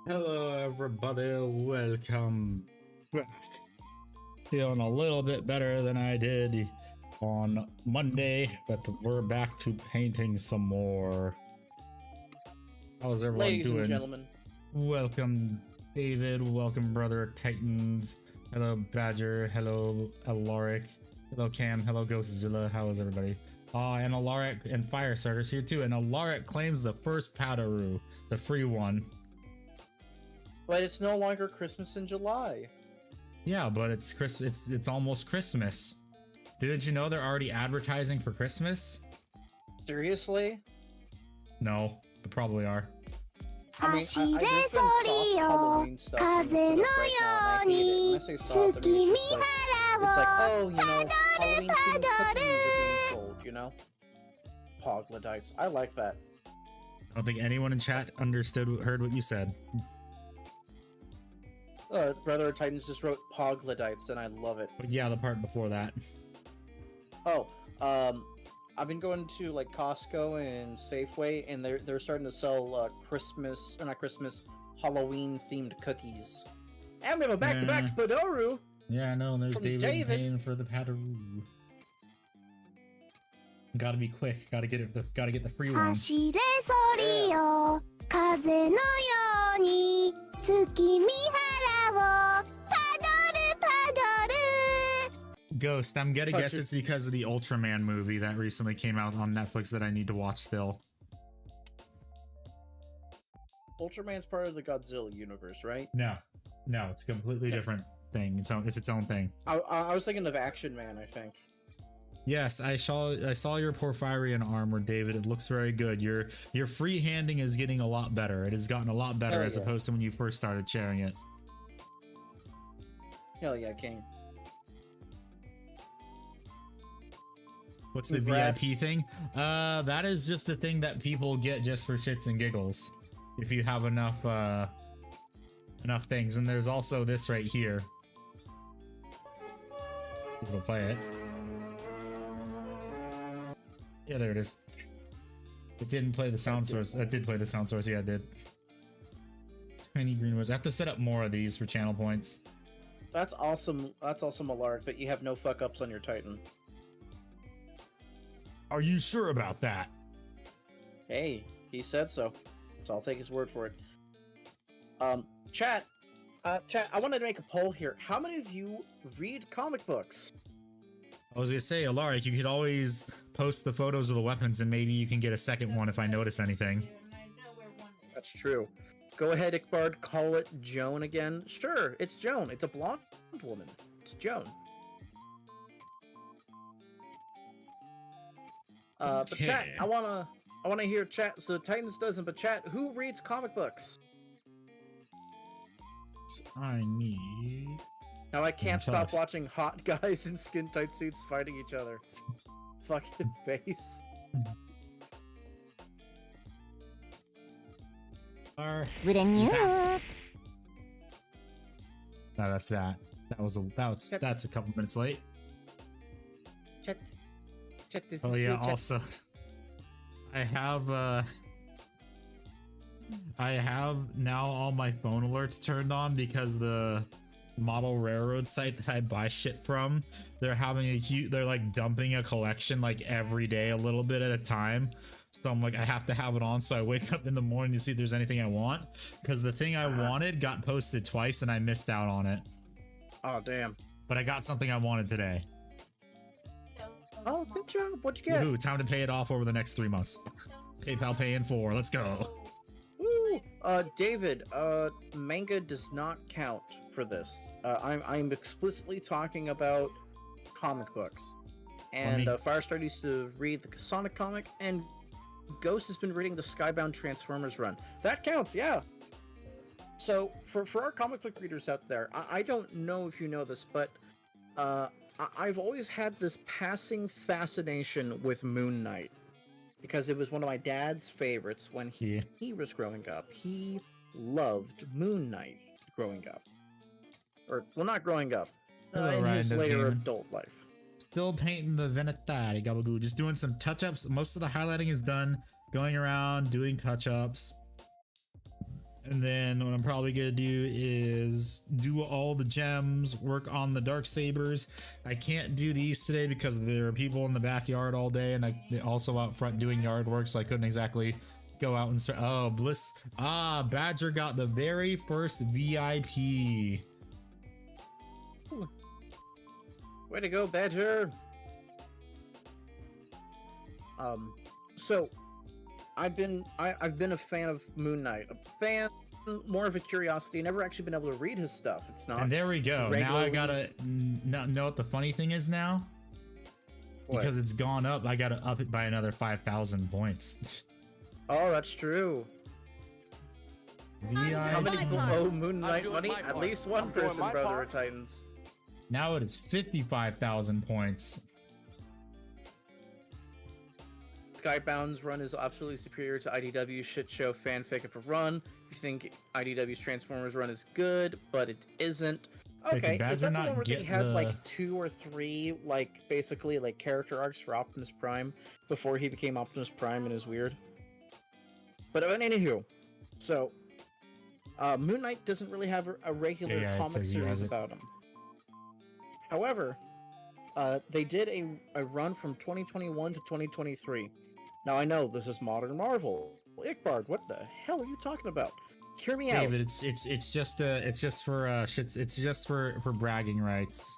Hello everybody, welcome back. Feeling a little bit better than I did on Monday, but we're back to painting some more. How's everyone Ladies doing? and gentlemen. Welcome David, welcome brother Titans. Hello Badger, hello Alaric, hello Cam, hello Ghostzilla, how is everybody? And Alaric and Firestarter's here too, and Alaric claims the first Padaroo, the free one. But it's no longer Christmas in July. Yeah, but it's Christmas. It's almost Christmas. Didn't you know they're already advertising for Christmas? Seriously? No, they probably are. I mean, there's been soft Halloween stuff put up right now, and I hate it. When I say soft, I mean it's like, oh, you know, Halloween themed cookies are being sold, you know? Poglodites. I like that. I don't think anyone in chat heard what you said. Brother Titans just wrote Poglodites, and I love it. But yeah, the part before that. Oh, I've been going to like Costco and Safeway, and they're starting to sell Christmas, or not Christmas, Halloween themed cookies. And we have a back-to-back Padoru. Yeah, I know. And there's David paying for the Padaroo. Gotta be quick. Gotta get the free one. Ghost, I'm gonna guess it's because of the Ultraman movie that recently came out on Netflix that I need to watch still. Ultraman's part of the Godzilla universe, right? No, it's a completely different thing. It's its own thing. I was thinking of Action Man, I think. Yes, I saw your Porphyrian armor, David. It looks very good. Your freehanding is getting a lot better. It has gotten a lot better as opposed to when you first started sharing it. Hell yeah, King. What's the VIP thing? That is just a thing that people get just for shits and giggles. If you have enough things. And there's also this right here. People play it. Yeah, there it is. It didn't play the sound source. It did play the sound source. Yeah, it did. Tiny green ones. I have to set up more of these for channel points. That's awesome. That's awesome, Alark, that you have no fuck ups on your Titan. Are you sure about that? Hey, he said so. So I'll take his word for it. Chat, I wanted to make a poll here. How many of you read comic books? I was gonna say, Alaric, you could always post the photos of the weapons and maybe you can get a second one if I notice anything. That's true. Go ahead, Ickbard, call it Joan again. Sure, it's Joan. It's a blonde woman. It's Joan. But chat, I wanna hear chat. So Titans doesn't, but chat, who reads comic books? I need... Now I can't stop watching hot guys in skin tight suits fighting each other. Fucking face. No, that's that. That's a couple minutes late. Check this. Oh yeah, also I have now all my phone alerts turned on because the model railroad site that I buy shit from, they're like dumping a collection like every day a little bit at a time. So I'm like, I have to have it on so I wake up in the morning to see if there's anything I want, because the thing I wanted got posted twice and I missed out on it. Oh damn. But I got something I wanted today. Oh, good job. What'd you get? Woohoo, time to pay it off over the next 3 months. PayPal Pay in 4. Let's go. Woo! David, manga does not count for this. I'm explicitly talking about comic books. And Firestar used to read the Sonic comic, and Ghost has been reading the Skybound Transformers run. That counts, yeah! So, for our comic book readers out there, I don't know if you know this, but I've always had this passing fascination with Moon Knight, because it was one of my dad's favorites when he was growing up. He loved Moon Knight growing up. Or, well, not growing up. In his later adult life. Still painting the Venetari, Gabagoo. Just doing some touch-ups. Most of the highlighting is done. Going around, doing touch-ups. And then what I'm probably gonna do is do all the gems, work on the dark sabers. I can't do these today because there are people in the backyard all day, and I also out front doing yard work, so I couldn't exactly go out and start. Oh, Bliss. Ah, Badger got the very first VIP. Way to go, Badger. So I've been a fan of Moon Knight, a fan, more of a curiosity. Never actually been able to read his stuff. It's not. And there we go. Now I gotta know what the funny thing is now. What? Because it's gone up, I gotta up it by another 5,000 points. Oh, that's true. How many people owe Moon Knight money? At least one person, Brother of Titans. Now it is 55,000 points. Skybound's run is absolutely superior to IDW's shit show fanfic of a run. You think IDW's Transformers run is good, but it isn't. Okay, is that the one where they had like 2 or 3, like basically like character arcs for Optimus Prime before he became Optimus Prime and is weird? But anywho, so Moon Knight doesn't really have a regular comic series about him. However, they did a run from 2021 to 2023. Now I know this is modern Marvel. Ickbard, what the hell are you talking about? Hear me out. David, it's just for shits. It's just for bragging rights.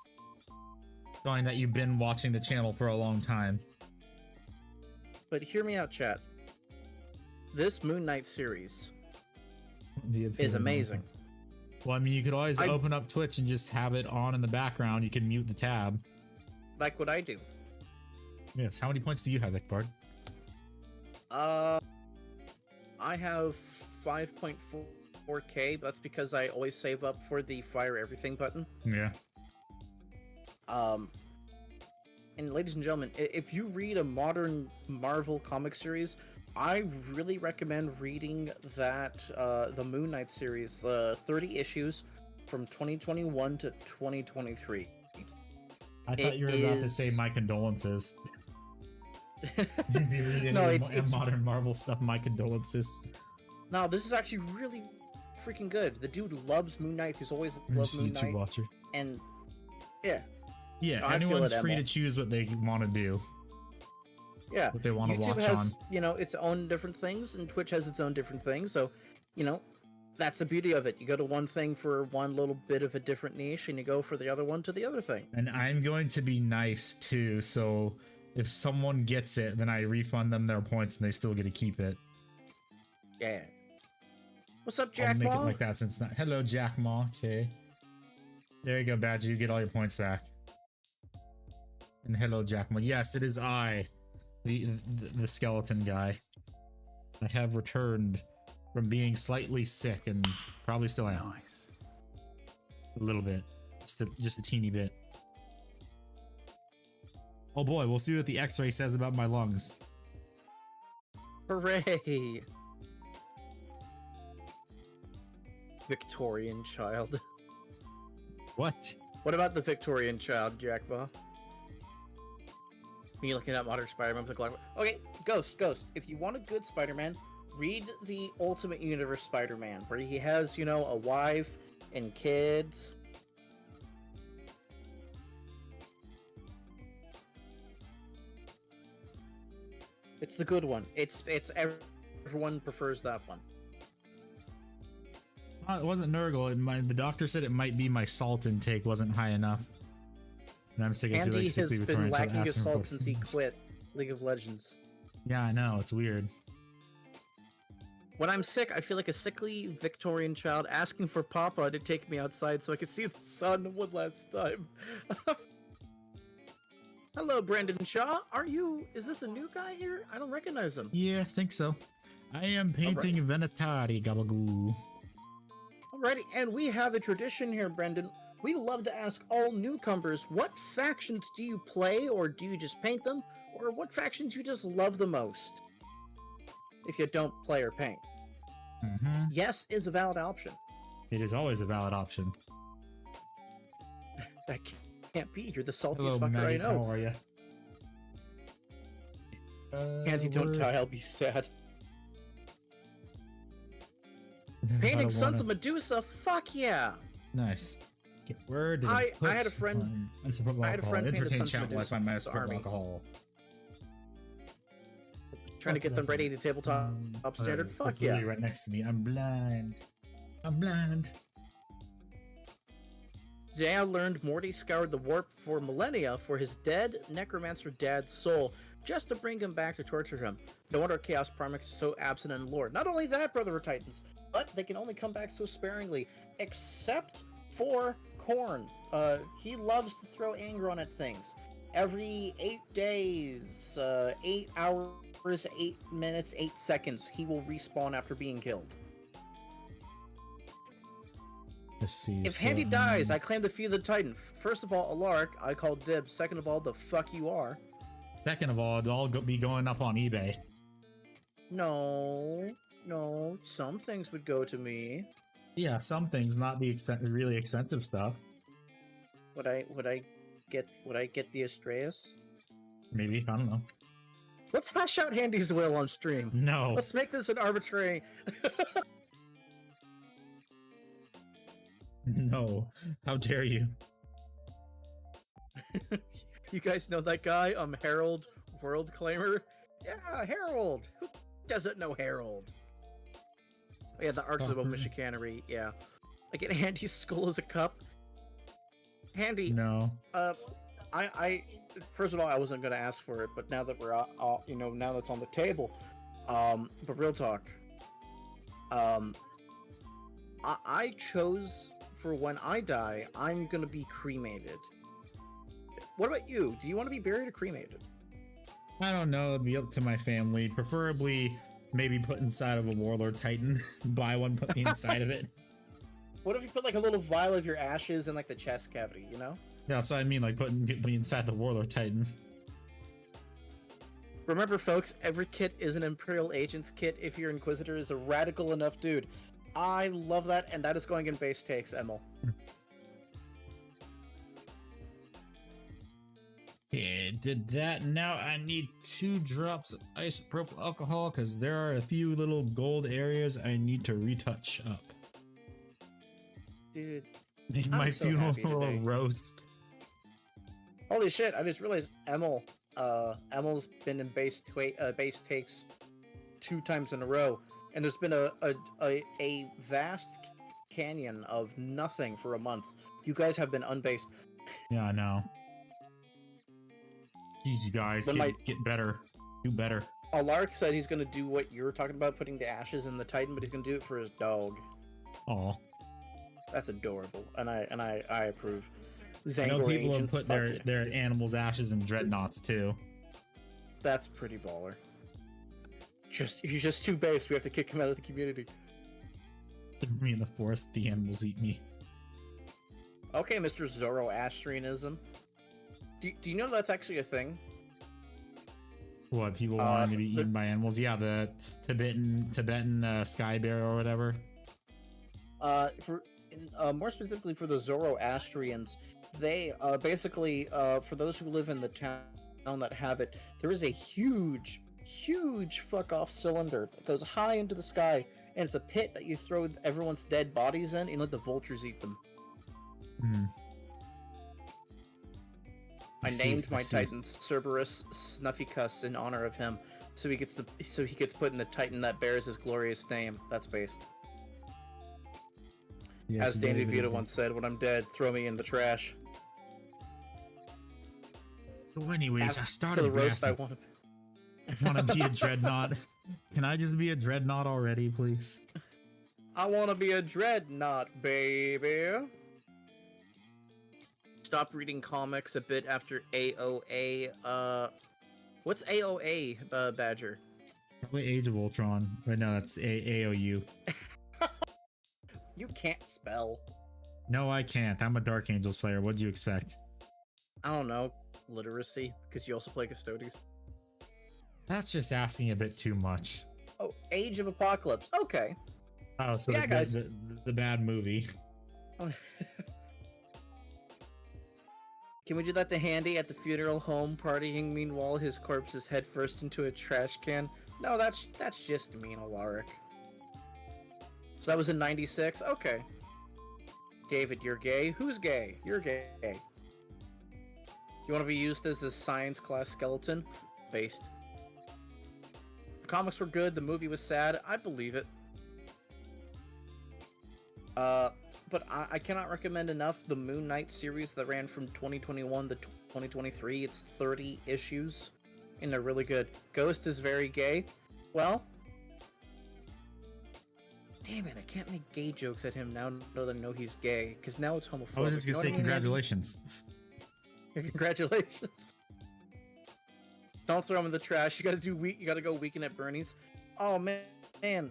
Showing that you've been watching the channel for a long time. But hear me out, chat. This Moon Knight series is amazing. Well, I mean, you could always open up Twitch and just have it on in the background. You can mute the tab. Like what I do. Yes. How many points do you have, Ickbard? I have 5.4k, but that's because I always save up for the fire everything button. Yeah. And ladies and gentlemen, if you read a modern Marvel comic series, I really recommend reading that the Moon Knight series, the 30 issues from 2021 to 2023. I thought you were about to say my condolences. No, it's modern Marvel stuff. My condolences. No, this is actually really freaking good. The dude loves Moon Knight. He's always loved Moon Knight. Watcher. And yeah, anyone's free to choose what they want to do. Yeah, what they want to watch has, on. You know, its own different things, and Twitch has its own different things. So, you know, that's the beauty of it. You go to one thing for one little bit of a different niche, and you go for the other one to the other thing. And I'm going to be nice too. So if someone gets it, then I refund them their points, and they still get to keep it. Yeah. What's up, Jack I'll make Ma? it like that since not. Hello, Jack Ma. Okay. There you go, Badger. You get all your points back. And hello, Jack Ma. Yes, it is I, the skeleton guy. I have returned from being slightly sick and probably still am. Nice. A little bit. Just a teeny bit. Oh boy, we'll see what the x-ray says about my lungs. Hooray! Victorian child. What? What about the Victorian child, Jack Ma? Me looking at modern Spider-Man with a Glock. Okay, Ghost. If you want a good Spider-Man, read the Ultimate Universe Spider-Man, where he has, you know, a wife and kids. It's the good one. It's everyone prefers that one. It wasn't Nurgle. The doctor said it might be my salt intake wasn't high enough. And I'm sick of Andy like has been lacking his salt since he quit League of Legends. Yeah, I know. It's weird. When I'm sick, I feel like a sickly Victorian child asking for Papa to take me outside so I could see the sun one last time. Hello, Brandon Shaw. Is this a new guy here? I don't recognize him. Yeah, I think so. I am painting Venatari, Gabagoo. Alrighty, and we have a tradition here, Brendan. We love to ask all newcomers, what factions do you play, or do you just paint them, or what factions you just love the most? If you don't play or paint. Yes is a valid option. It is always a valid option. That can't be. You're the saltiest Hello, fucker Maggie, I know. how are you? Andy, don't die. I'll be sad. Painting Sons of Medusa? Fuck yeah! Nice. Okay, where did I had a friend. I had a friend paint the entertain Sons of chat life Medusa on my army. alcohol. Trying to get them ready to tabletop standard. Fuck it's yeah! literally right next to me. I'm blind. I'm blind. Today I learned Morty scoured the warp for millennia for his dead necromancer dad's soul, just to bring him back to torture him. No wonder Chaos Primax is so absent in lore. Not only that, Brother of Titans, but they can only come back so sparingly, except for Korn. He loves to throw anger on at things. Every 8 days, 8 hours, 8 minutes, 8 seconds, he will respawn after being killed. Let's see. If Handy dies, I claim the fee of the Titan. First of all, Alaric, I call dibs. Second of all, the fuck you are. Second of all, it'll all be going up on eBay. No, some things would go to me. Yeah, some things, not the really expensive stuff. Would I get the Astreus? Maybe, I don't know. Let's hash out Handy's will on stream. No. Let's make this an arbitrary. No. How dare you? You guys know that guy? Harold, World Claimer? Yeah, Harold! Who doesn't know Harold? Oh, yeah, the Arcs of Chicanery, yeah. I get Handy's skull as a cup. Handy. No. I first of all, I wasn't gonna ask for it, but now that we're all, now that's on the table, but real talk, I chose for when I die, I'm gonna be cremated. What about you? Do you want to be buried or cremated? I don't know. It'd be up to my family. Preferably, maybe put inside of a Warlord Titan. Buy one, put me inside of it. What if you put like a little vial of your ashes in like the chest cavity, you know? Yeah, so I mean, like putting me inside the Warlord Titan. Remember, folks, every kit is an Imperial Agents kit if your Inquisitor is a radical enough dude. I love that, and that is going in base takes, Emil. Yeah, did that. Now I need 2 drops of isopropyl alcohol because there are a few little gold areas I need to retouch up. Dude, Make my funeral a roast. Holy shit! I just realized Emil's been in base takes 2 times in a row, and there's been a vast canyon of nothing for a month. You guys have been unbased. Yeah, I know. Jeez, you guys, get better. Do better. Alaric said he's gonna do what you were talking about, putting the ashes in the Titan, but he's gonna do it for his dog. Aw. That's adorable, and I approve. I know people have put their animals' ashes in dreadnoughts too. That's pretty baller. He's just too base. We have to kick him out of the community. Me in the forest, the animals eat me. Okay, Mr. Zoroastrianism. Do you know that's actually a thing? What, people wanting to be eaten by animals? Yeah, the Tibetan sky bear or whatever. More specifically for the Zoroastrians, they basically for those who live in the town that have it, there is a huge fuck off cylinder that goes high into the sky, and it's a pit that you throw everyone's dead bodies in and let the vultures eat them. I named my Titan Cerberus Snuffycuss in honor of him, so he gets put in the Titan that bears his glorious name. That's based. Yes, as Danny DeVito once said, "When I'm dead, throw me in the trash." So, anyways, I started the roast. I want to be a dreadnought. Can I just be a dreadnought already, please? I want to be a dreadnought, baby. Stopped reading comics a bit after AOA. What's AOA, Badger? Probably Age of Ultron. But no, that's AOU. You can't spell. No, I can't. I'm a Dark Angels player. What'd you expect? I don't know. Literacy, because you also play Custodes. That's just asking a bit too much. Oh, Age of Apocalypse. Okay. Oh, so yeah, the bad movie. Can we do that to Handy at the funeral home partying? Meanwhile, his corpse is headfirst into a trash can. No, that's just mean, Alaric. So that was in 96? Okay. David, you're gay? Who's gay? You're gay. You want to be used as a science class skeleton? Based. The comics were good, the movie was sad, I believe it. But I cannot recommend enough the Moon Knight series that ran from 2021 to 2023. It's 30 issues, and they're really good. Ghost is very gay. Well, damn it, I can't make gay jokes at him now that I know he's gay, because now it's homophobic. I was just gonna say congratulations. Congratulations. Don't throw him in the trash. You gotta go Weekend at Bernie's. Oh man.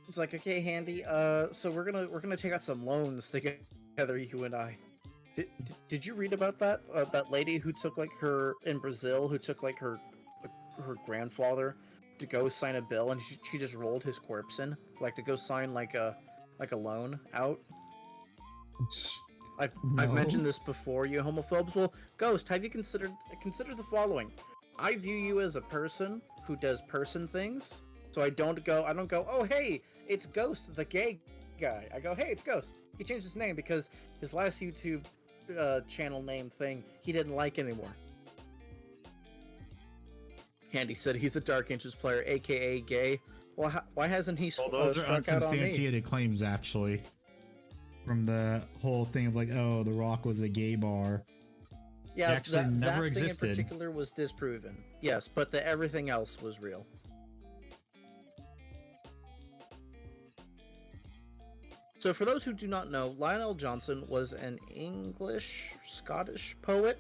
It's like, okay, Handy, so we're gonna take out some loans together, you and I. Did you read about that? That lady who took like her in Brazil, who took like her grandfather to go sign a bill, and she just rolled his corpse in, like to go sign like a loan out. I've mentioned this before, you homophobes. Well, Ghost, have you considered the following? I view you as a person who does person things. So I don't go, oh hey, it's Ghost, the gay guy. I go, hey, it's Ghost. He changed his name because his last YouTube channel name thing he didn't like anymore. Handy said he's a Dark Ages player, aka gay. Well, why hasn't he? Well, those are unsubstantiated claims, actually, from the whole thing of like, oh, The Rock was a gay bar. Yeah, it actually never that existed. Thing in particular was disproven. Yes, but everything else was real. So for those who do not know, Lionel Johnson was an English-Scottish poet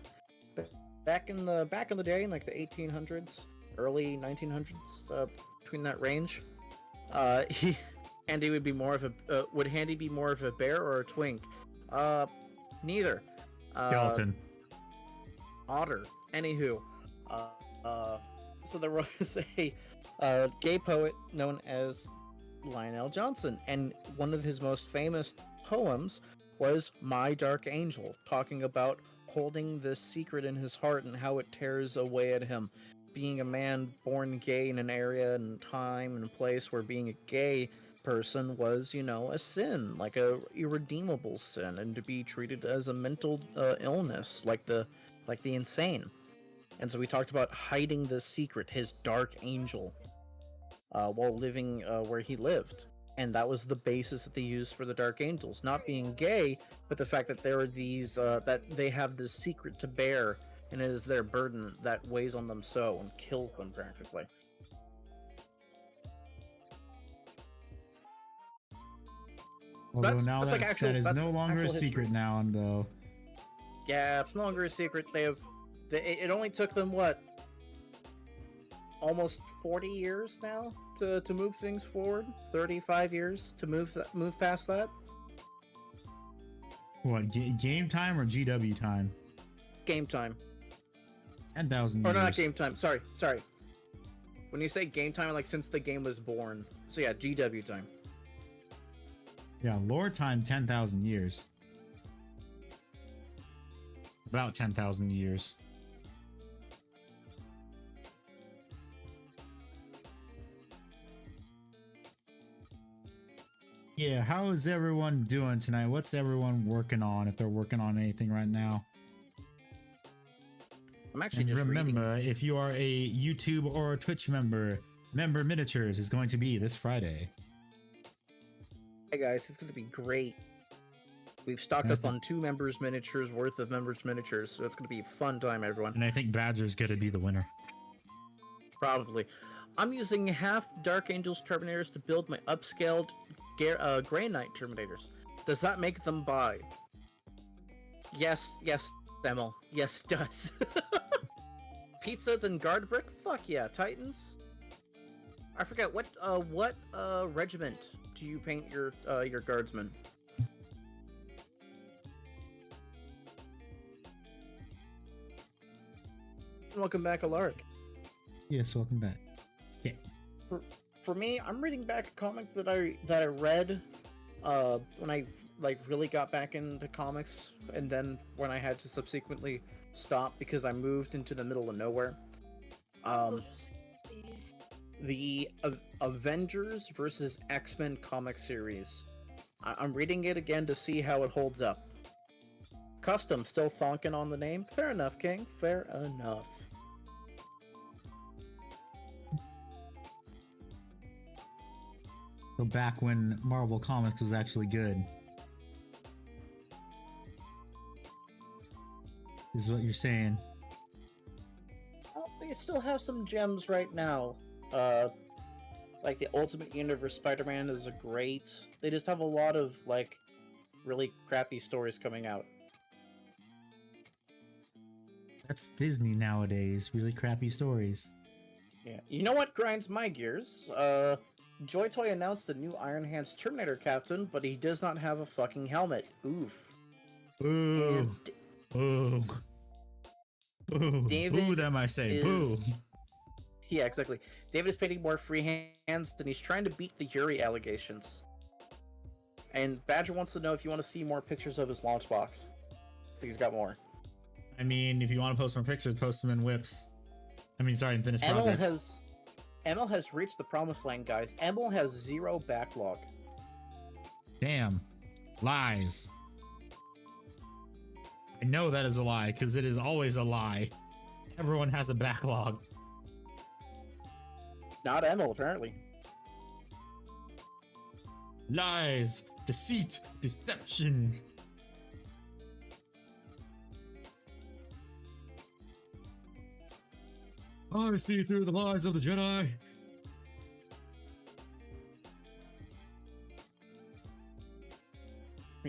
back in the day, in like the 1800s, early 1900s, between that range. Handy would be more of a would Handy be more of a bear or a twink? Neither. Skeleton. Otter. Anywho, so there was a gay poet known as Lionel Johnson, and one of his most famous poems was My Dark Angel, talking about holding this secret in his heart and how it tears away at him. Being a man born gay in an area and time and place where being a gay person was, a sin, like a irredeemable sin, and to be treated as a mental illness, like the insane. And so we talked about hiding this secret, his dark angel, while living where he lived. And that was the basis that they used for the Dark Angels. Not being gay, but the fact that there are these, that they have this secret to bear, and it is their burden that weighs on them so, and kills them practically. Although now that is no longer a secret now, though. Yeah, it's no longer a secret. It only took them, what, almost 40 years now to move things forward? 35 years to move past that? What, game time or GW time? Game time. 10,000 years. Or not game time, sorry. When you say game time, like since the game was born. So yeah, GW time. Yeah, lore time, 10,000 years. About 10,000 years. Yeah, how is everyone doing tonight? What's everyone working on, if they're working on anything right now? I'm actually just remember, if you are a YouTube or a Twitch member, Member Miniatures is going to be this Friday. Hey guys, it's going to be great. We've stocked up on 2 members miniatures worth of members miniatures, so it's going to be a fun time, everyone. And I think Badger's going to be the winner. Probably. I'm using half Dark Angels Terminators to build my upscaled Grey Knight Terminators. Does that make them buy? Yes, Emil. Yes, it does. Pizza, then guard brick? Fuck yeah, Titans. I forget, what regiment do you paint your guardsmen? Welcome back, Alaric. Yes, welcome back. Yeah. For me, I'm reading back a comic that I read when I really got back into comics, and then when I had to subsequently stop because I moved into the middle of nowhere. the Avengers versus X-Men comic series. I'm reading it again to see how it holds up. Custom still thonking on the name? Fair enough, King. Fair enough. So back when Marvel Comics was actually good. Is what you're saying. Oh, they still have some gems right now. Like the Ultimate Universe Spider-Man is a great. They just have a lot of like really crappy stories coming out. That's Disney nowadays. Really crappy stories. Yeah. You know what grinds my gears? Joy Toy announced a new Iron Hands Terminator captain, but he does not have a fucking helmet. Oof. Boo. Boo. Boo. Boo them, I say. Boo. Yeah, exactly. David is painting more free hands, and he's trying to beat the Yuri allegations. And Badger wants to know if you want to see more pictures of his launchbox. So he's got more. I mean, if you want to post more pictures, post them in whips. I mean, sorry, in finished projects. Emil has reached the promised land, guys. Emil has 0 backlog. Damn. Lies. I know that is a lie, because it is always a lie. Everyone has a backlog. Not Emil, apparently. Lies. Deceit. Deception. I see through the lies of the Jedi.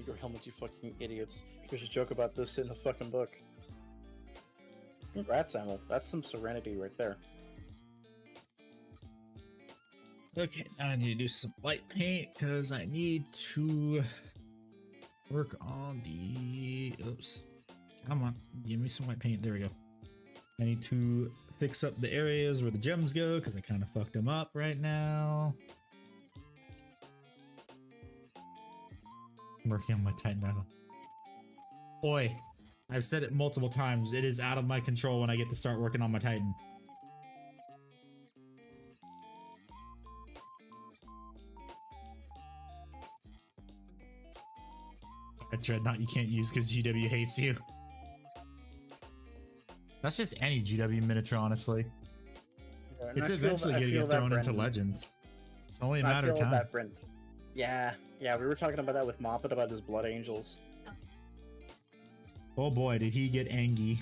Your helmet, you fucking idiots. There's a joke about this in the fucking book. Congrats, Emil. That's some serenity right there. Okay, now I need to do some white paint because I need to work on the... Oops. Come on. Give me some white paint. There we go. I need to fix up the areas where the gems go because I kind of fucked them up right now. I'm working on my Titan battle. Boy, I've said it multiple times. It is out of my control when I get to start working on my Titan. A Dreadnought you can't use because GW hates you. That's just any GW miniature, honestly. Yeah, it's eventually going to get thrown into Legends. It's only a matter of time. Yeah, we were talking about that with Moppet about his Blood Angels. Oh boy, did he get angry.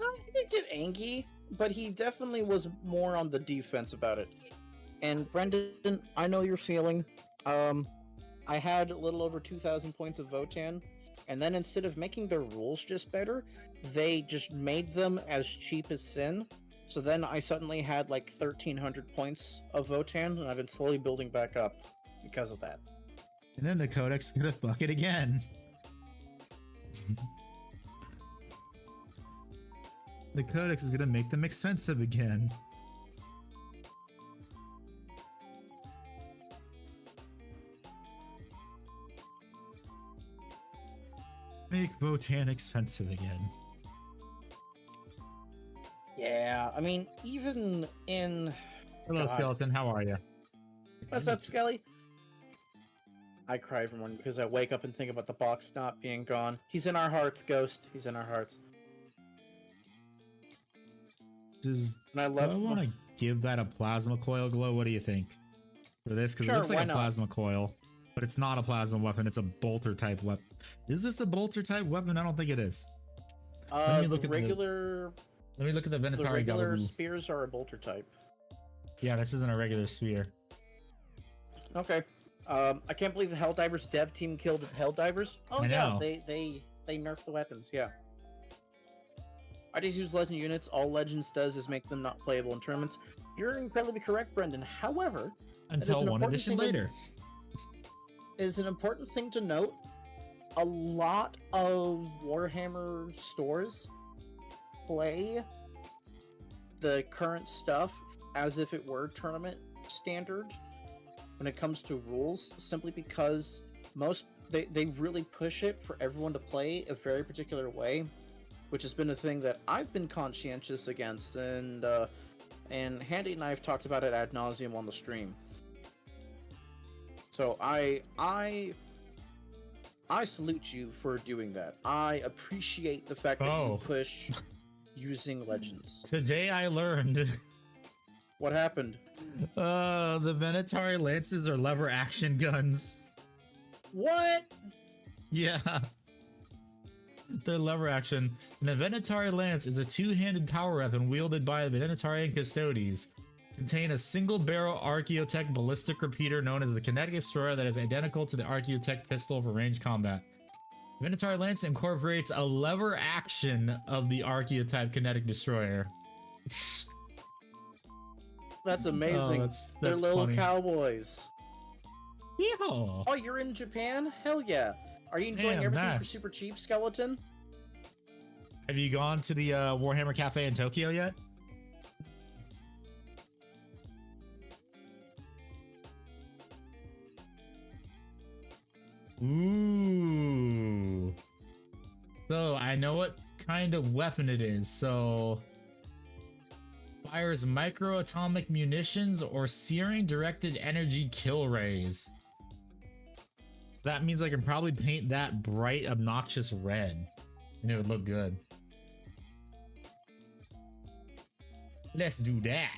No, he didn't get angry, but he definitely was more on the defense about it. And Brendan, I know your feeling. I had a little over 2,000 points of Votan, and then instead of making their rules just better, they just made them as cheap as sin. So then I suddenly had like 1,300 points of Votan, and I've been slowly building back up because of that. And then the Codex is gonna fuck it again. The Codex is gonna make them expensive again. Make Votan expensive again. Yeah, I mean, even in... Hello, Skeleton. How are you? What's up, Skelly? I cry every morning because I wake up and think about the box not being gone. He's in our hearts, Ghost. He's in our hearts. Do I want to give that a plasma coil glow? What do you think for this? Because it looks like a plasma coil, but it's not a plasma weapon. It's a bolter type weapon. Is this a bolter type weapon? I don't think it is. Let me look at regular. Let me look at the Venatari. The regular spears are a bolter type. Yeah, this isn't a regular spear. Okay. I can't believe the Helldivers dev team killed Helldivers. Oh yeah, they nerfed the weapons. Yeah. I just use legend units. All Legends does is make them not playable in tournaments. You're incredibly correct, Brendan. However, until one edition later, is an important thing to note. A lot of Warhammer stores play the current stuff as if it were tournament standard when it comes to rules, simply because they really push it for everyone to play a very particular way, which has been a thing that I've been conscientious against. And and Handy and I have talked about it ad nauseum on the stream. So I salute you for doing that. I appreciate the fact that you push using legends. Today I learned. What happened? The Venetari lances are lever action guns. What? Yeah. They're lever action. And the Venetari lance is a two-handed power weapon wielded by the Venetari and Custodes. Contain a single barrel Archaeotech ballistic repeater known as the Kinetic Destroyer that is identical to the Archaeotech pistol for range combat. Venetari lance incorporates a lever action of the Archaeotech Kinetic Destroyer. That's amazing. That's They're little funny. Cowboys. Yeah. Oh, you're in Japan? Hell yeah. Are you enjoying Damn, everything for nice. super cheap, Skeleton? Have you gone to the Warhammer Cafe in Tokyo yet? Ooh. So I know what kind of weapon it is. So fires microatomic munitions or searing directed energy kill rays. That means I can probably paint that bright, obnoxious red, and it would look good. Let's do that.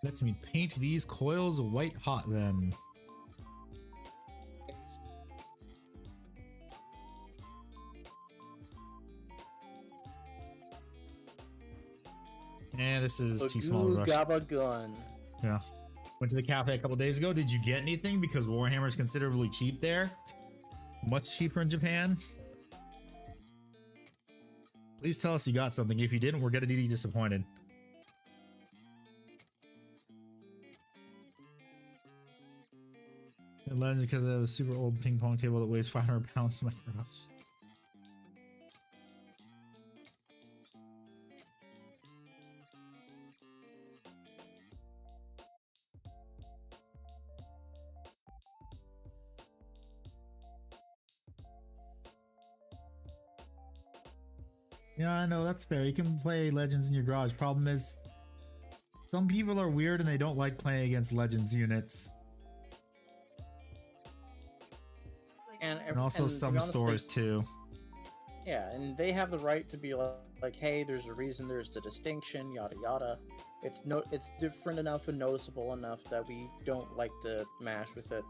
Let me paint these coils white hot then. Yeah, this is too small to rush. Gabagoo. Yeah. Went to the cafe a couple days ago. Did you get anything? Because Warhammer is considerably cheap there. Much cheaper in Japan. Please tell us you got something. If you didn't, we're gonna be disappointed. And Legends because I have a super old ping pong table that weighs 500 pounds in my garage. Yeah, I know, that's fair. You can play Legends in your garage. Problem is, some people are weird and they don't like playing against Legends units. And also some stores too. Yeah, and they have the right to be like, hey, there's a reason, there's the distinction, yada yada. It's different enough and noticeable enough that we don't like to mash with it.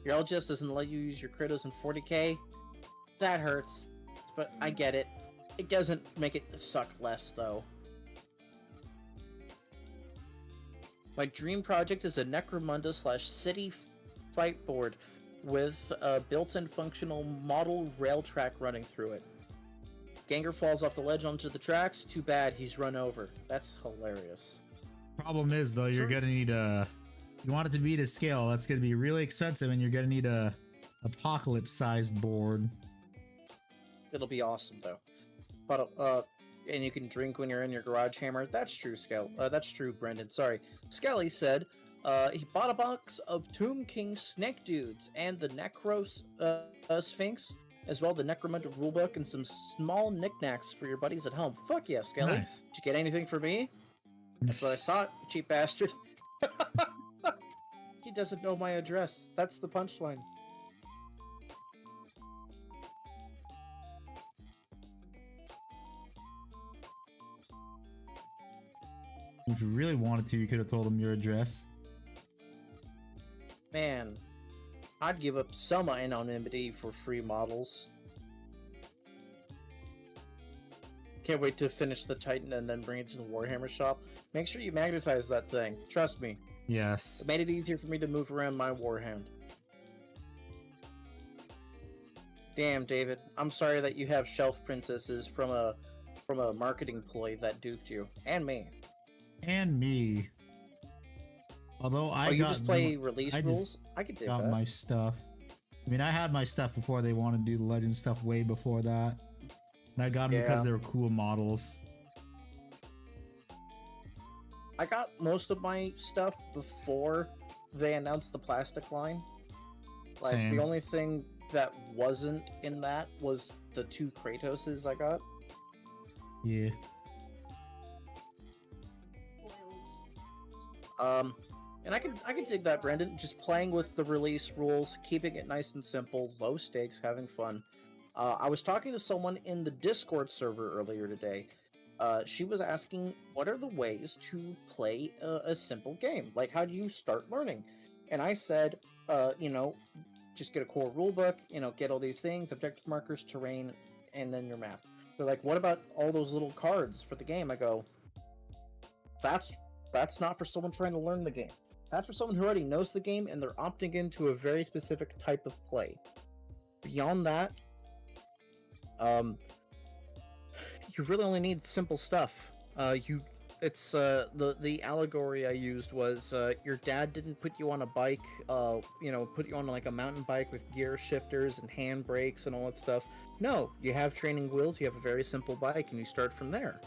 Your LGS doesn't let you use your critters in 40k. That hurts, but I get it. It doesn't make it suck less though. My dream project is a Necromunda / city fight board with a built-in functional model rail track running through it. Gengar falls off the ledge onto the tracks. Too bad he's run over. That's hilarious. Problem is though, you're gonna need you want it to be to scale. That's gonna be really expensive, and you're gonna need a apocalypse-sized board. It'll be awesome though. But and you can drink when you're in your garage hammer. That's true, that's true, Brendan. Sorry. Skelly said he bought a box of Tomb King Snake Dudes and the Necros Sphinx, as well the Necromunda rulebook and some small knickknacks for your buddies at home. Fuck yeah, Skelly. Nice. Did you get anything for me? That's what I thought, you cheap bastard. He doesn't know my address. That's the punchline. If you really wanted to, you could have told him your address. Man, I'd give up some anonymity for free models. Can't wait to finish the Titan and then bring it to the Warhammer shop. Make sure you magnetize that thing. Trust me. Yes. It made it easier for me to move around my Warhound. Damn, David. I'm sorry that you have shelf princesses from a marketing ploy that duped you. And me. And me. Although I you just play release I rules? I could do got that. my stuff. I mean, I had my stuff before they wanted to do the Legend stuff way before that. And I got them because they were cool models. I got most of my stuff before they announced the plastic line. Like, Same. the only thing that wasn't in that was the 2 Kratoses I got. Yeah. And I can dig that, Brandon. Just playing with the release rules, keeping it nice and simple, low stakes, having fun. I was talking to someone in the Discord server earlier today. She was asking, what are the ways to play a simple game? Like, how do you start learning? And I said, just get a core rulebook, get all these things, objective markers, terrain, and then your map. They're like, what about all those little cards for the game? I go, that's not for someone trying to learn the game. That's for someone who already knows the game and they're opting into a very specific type of play. Beyond that, you really only need simple stuff. It's the allegory I used was your dad didn't put you on a bike, put you on like a mountain bike with gear shifters and hand brakes and all that stuff. No, you have training wheels, you have a very simple bike, and you start from there.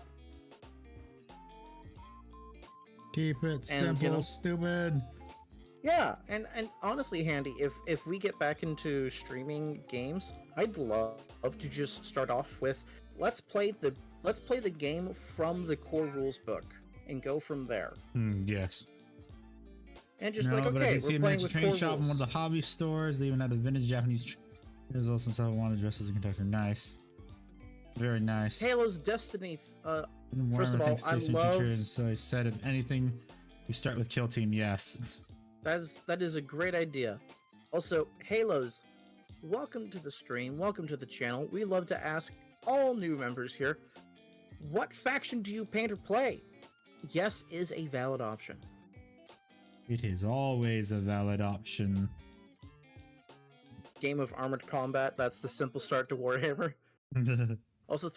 Keep it simple, stupid. Yeah, and honestly, Handy, if we get back into streaming games, I'd love to just start off with let's play the game from the core rules book and go from there. Yes. And just but I can see a miniature train core shop in rules. one of the hobby stores. They even had a vintage Japanese. There's also some stuff I wanted to dress as a conductor. Nice. Very nice. Halo's Destiny. First of all, I love. So I said, if anything, you start with Kill Team. Yes. That is a great idea. Also, Halos, welcome to the stream. Welcome to the channel. We love to ask all new members here, what faction do you paint or play? Yes is a valid option. It is always a valid option. Game of Armored Combat. That's the simple start to Warhammer. Also,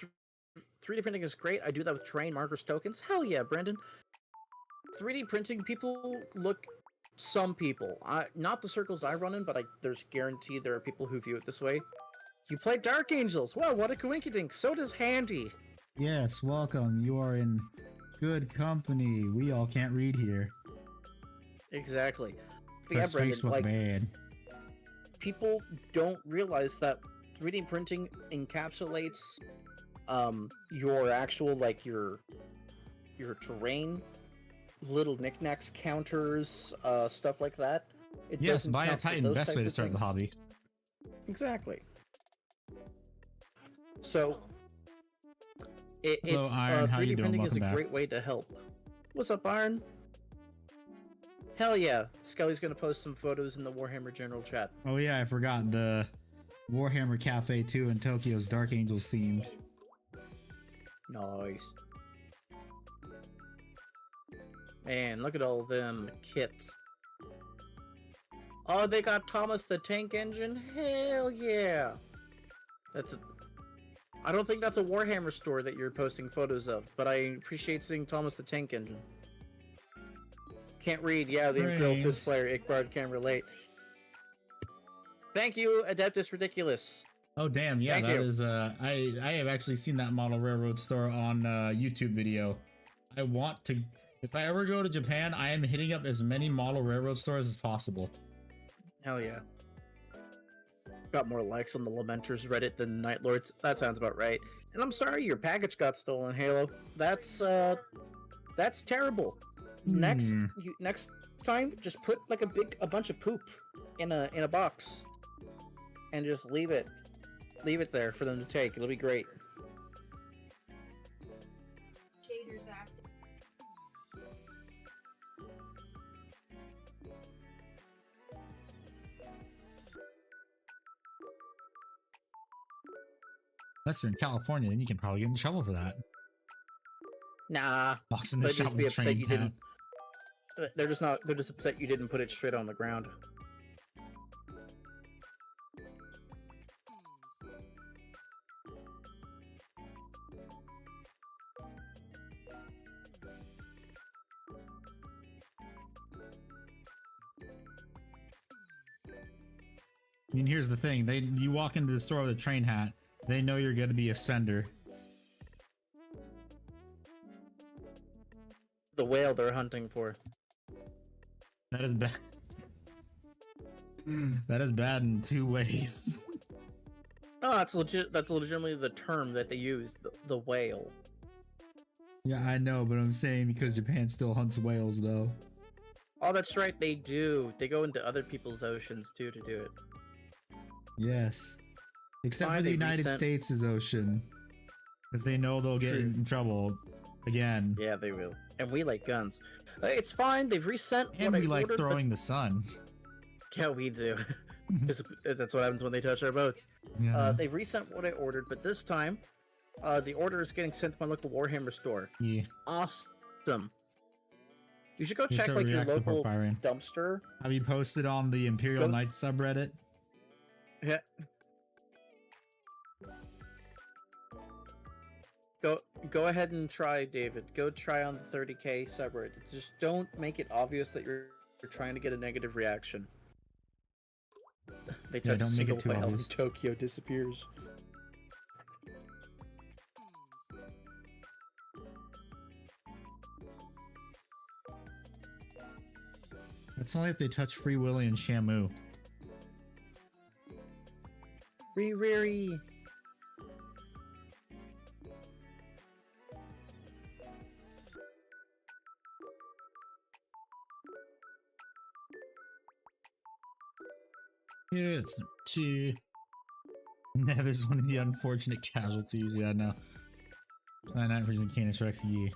3D printing is great. I do that with terrain markers tokens. Hell yeah, Brendan. 3D printing, some people, not the circles I run in, but there's guaranteed there are people who view it this way. You play Dark Angels. Well, what a coinkydink. So does Handy. Yes, welcome. You are in good company. We all can't read here. Exactly. But yeah, Brendan, Facebook bad. People don't realize that 3D printing encapsulates your actual your terrain, little knickknacks, counters, stuff like that. Yes, buy a Titan. Best way to start the hobby. Exactly. So Hello, Iron. How you doing? printing Welcome is a back. great way to help. What's up, Iron? Hell yeah. Skelly's gonna post some photos in the Warhammer general chat. Oh yeah, I forgot the Warhammer Cafe 2 in Tokyo's Dark Angels themed. Nice. Man, look at all them kits. Oh, they got Thomas the Tank Engine? Hell yeah! I don't think that's a Warhammer store that you're posting photos of, but I appreciate seeing Thomas the Tank Engine. Can't read, yeah, the Imperial Fist player Ickbard can relate. Thank you, Adeptus Ridiculous. Oh damn, yeah, Thank that you. is I have actually seen that model railroad store on YouTube video. I want to, if I ever go to Japan, I am hitting up as many model railroad stores as possible. Hell yeah. Got more likes on the Lamenters Reddit than Night Lords. That sounds about right. And I'm sorry your package got stolen, Halo. That's terrible. Next time, just put like a bunch of poop in a box, and just leave it there for them to take. It'll be great. Shaders active. Unless you're in California, then you can probably get in trouble for that. Nah. Box in the They'd shop just be with upset train you hat. didn't. They're just upset you didn't put it straight on the ground. I mean, here's the thing: you walk into the store with a train hat, they know you're going to be a spender. The whale they're hunting for. That is bad. That is bad in two ways. No, that's legit. That's legitimately the term that they use. The whale. Yeah, I know, but I'm saying because Japan still hunts whales, though. Oh, that's right. They do. They go into other people's oceans too to do it. Yes. Except Fine, for the they United resent- States' ocean. Because they know they'll get True. in trouble again. Yeah, they will. And we like guns. It's fine. They've resent And what we I like ordered, throwing the sun. But... Yeah, we do. 'Cause that's what happens when they touch our boats. Yeah. They've resent what I ordered, but this time, the order is getting sent to my local Warhammer store. Yeah. Awesome. You should go You check start like your reacting before local firing. dumpster. Have you posted on the Imperial Go- Knights subreddit? Yeah. Go ahead and try, David. Go try on the 30K subreddit. Just don't make it obvious that you're trying to get a negative reaction. They touch don't a make single it too whale and obvious. Tokyo disappears. It's only if they touch Free Willy and Shamu. Riri. Yeah, it's two. Nev is one of the unfortunate casualties. Yeah, no. 99% Canis Rex, yeah.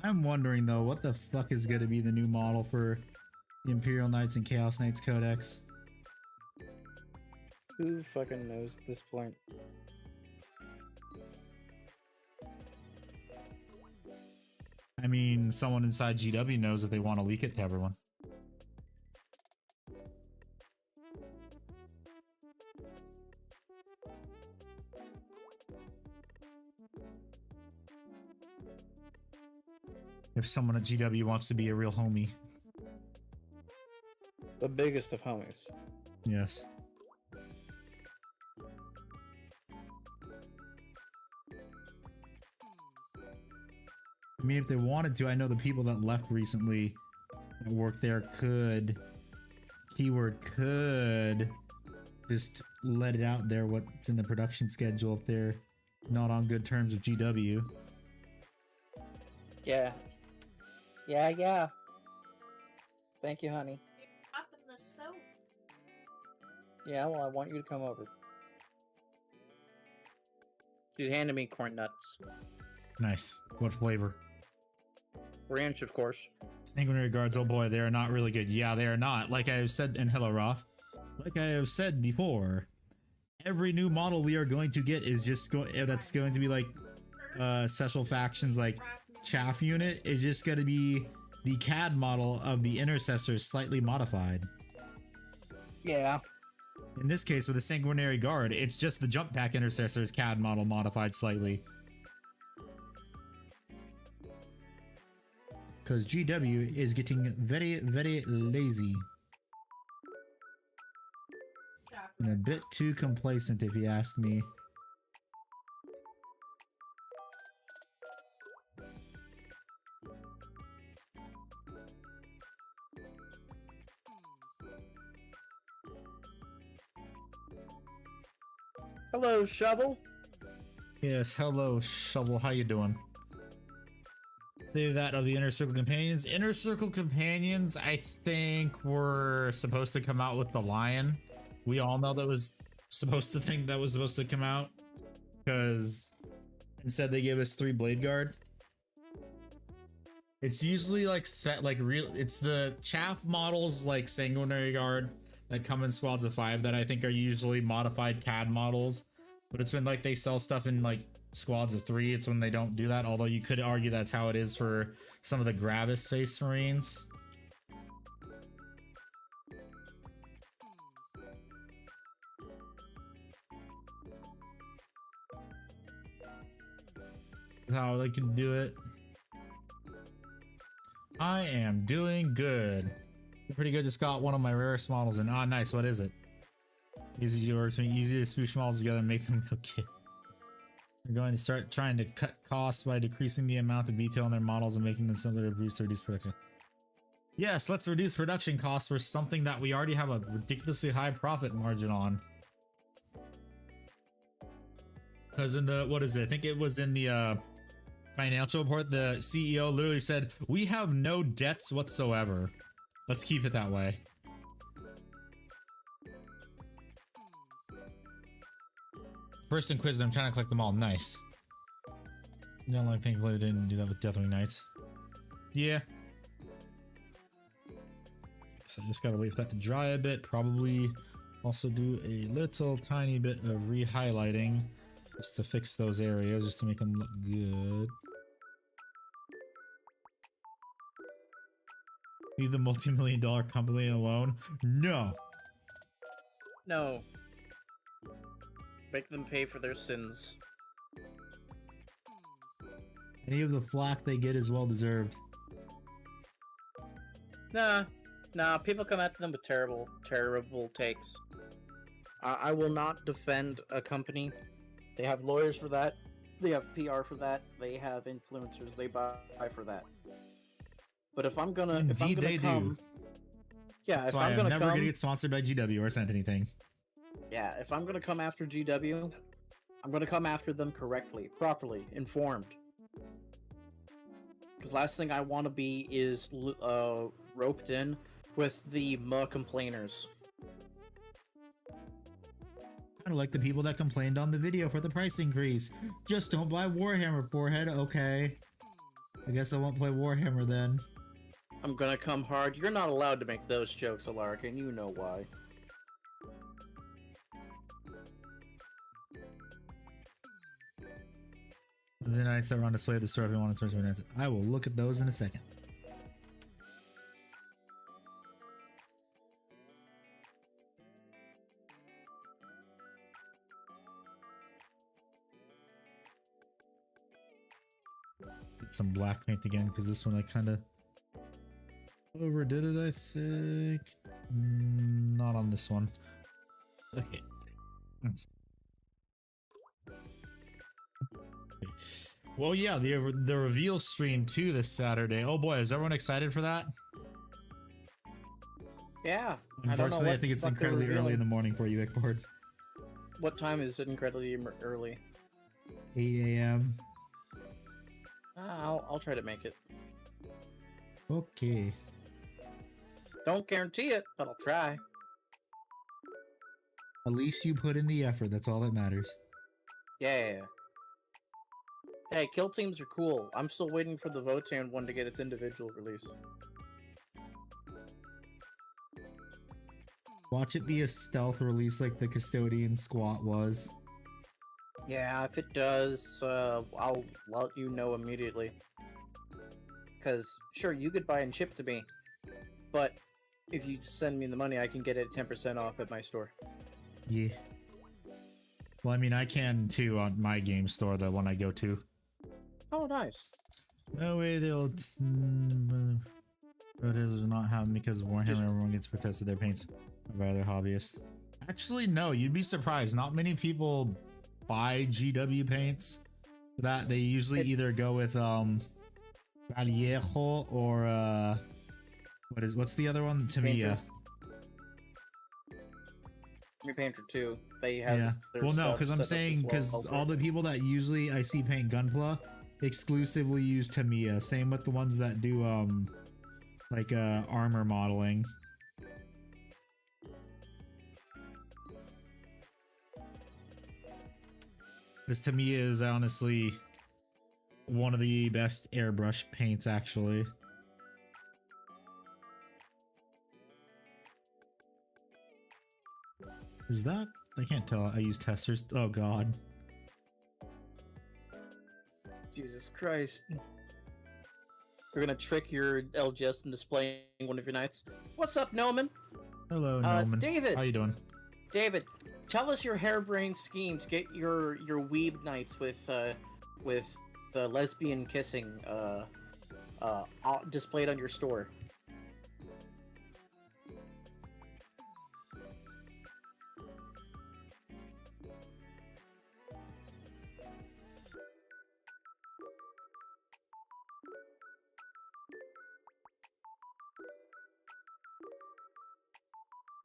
I'm wondering though, what the fuck is gonna be the new model for the Imperial Knights and Chaos Knights Codex? Who fucking knows at this point? I mean, someone inside GW knows if they want to leak it to everyone. If someone at GW wants to be a real homie. The biggest of homies. Yes. I mean, if they wanted to, I know the people that left recently that worked there could, keyword could, just let it out there what's in the production schedule if they're not on good terms with GW. Yeah. Yeah. Thank you, honey. Up in the soap. Yeah, well, I want you to come over. She's handing me corn nuts. Nice. What flavor? Ranch, of course. Sanguinary guards, oh boy, they are not really good. Yeah, they are not. Like I have said, and hello, Roth. Like I have said before, every new model we are going to get is just that's going to be like special factions, like Chaff Unit is just going to be the CAD model of the Intercessors slightly modified. Yeah. In this case, with the Sanguinary Guard, it's just the Jump Pack Intercessors CAD model modified slightly. Because GW is getting very, very lazy. And a bit too complacent, if you ask me. Hello, Shovel. Yes, hello, Shovel. How you doing? Say that of the Inner Circle Companions. Inner Circle Companions, I think, were supposed to come out with the Lion. We all know that was supposed to come out, because instead they gave us 3 Blade Guard. It's usually like set like real. It's the Chaff models like Sanguinary Guard that come in squads of 5 that I think are usually modified CAD models. But it's when like they sell stuff in like squads of 3, it's when they don't do that. Although you could argue that's how it is for some of the Gravis Space Marines. How they can do it. I am doing good. Pretty good. Just got one of my rarest models and nice. What is it? Easy to work. Easy to smoosh models together and make them go kid. They're going to start trying to cut costs by decreasing the amount of detail in their models and making them simpler to boost their production. Yes, let's reduce production costs for something that we already have a ridiculously high profit margin on. Because in the, what is it? I think it was in the financial report, the CEO literally said, we have no debts whatsoever. Let's keep it that way. First Inquisitor, I'm trying to collect them all. Nice. No, like, thankfully they didn't do that with Deathwing Knights. Yeah. So I just gotta wait for that to dry a bit. Probably also do a little tiny bit of re-highlighting just to fix those areas, just to make them look good. Leave the multi-million-dollar company alone? No. No. Make them pay for their sins. Any of the flack they get is well deserved. Nah, people come at them with terrible takes. I will not defend a company. They have lawyers for that. They have PR for that. They have influencers they buy for that. But if I'm gonna, Indeed they do. Yeah, That's if why I'm I'm gonna never come, gonna get sponsored by GW or sent anything. yeah, if I'm gonna come after GW, I'm gonna come after them correctly, properly, informed. Because last thing I want to be is roped in with the complainers. Kind of like the people that complained on the video for the price increase. Just don't buy Warhammer, forehead. Okay. I guess I won't play Warhammer then. I'm gonna come hard. You're not allowed to make those jokes, Alaric, and you know why. The knights that were on display at the store, if you want to source knights, I will look at those in a second. Get some black paint again, because this one I kind of overdid it, I think. Not on this one. Okay. Well, yeah, the reveal stream too this Saturday. Oh boy, is everyone excited for that? Yeah. Unfortunately, I think it's incredibly early in the morning for you, Vickboard. What time is it incredibly early? 8 a.m. I'll try to make it. Okay. Don't guarantee it, but I'll try. At least you put in the effort. That's all that matters. Yeah. Hey, kill teams are cool. I'm still waiting for the Votan one to get its individual release. Watch it be a stealth release like the Custodian Squat was. Yeah, if it does, I'll let you know immediately. Because, sure, you could buy and ship to me, but if you send me the money, I can get it 10% off at my store. Yeah. Well, I mean, I can too on my game store, the one I go to. Oh, nice. No way they'll... Protesters will not have them because Warhammer, everyone gets protested their paints by other hobbyists. Actually, no, you'd be surprised. Not many people buy GW paints. That they usually either go with Vallejo or what's the other one? Tamiya. Your Painter too. They have. Yeah. Their Well, no, stuff because I'm set up saying as well. because all the people that usually I see paint Gunpla exclusively use Tamiya. Same with the ones that do like armor modeling. Because Tamiya is honestly one of the best airbrush paints, actually. Is that? I can't tell. I use testers. Oh god. Jesus Christ. We're gonna trick your LGS into displaying one of your knights. What's up, Noman? Hello, Norman. David. How you doing? David, tell us your harebrained scheme to get your weeb knights with the lesbian kissing displayed on your store.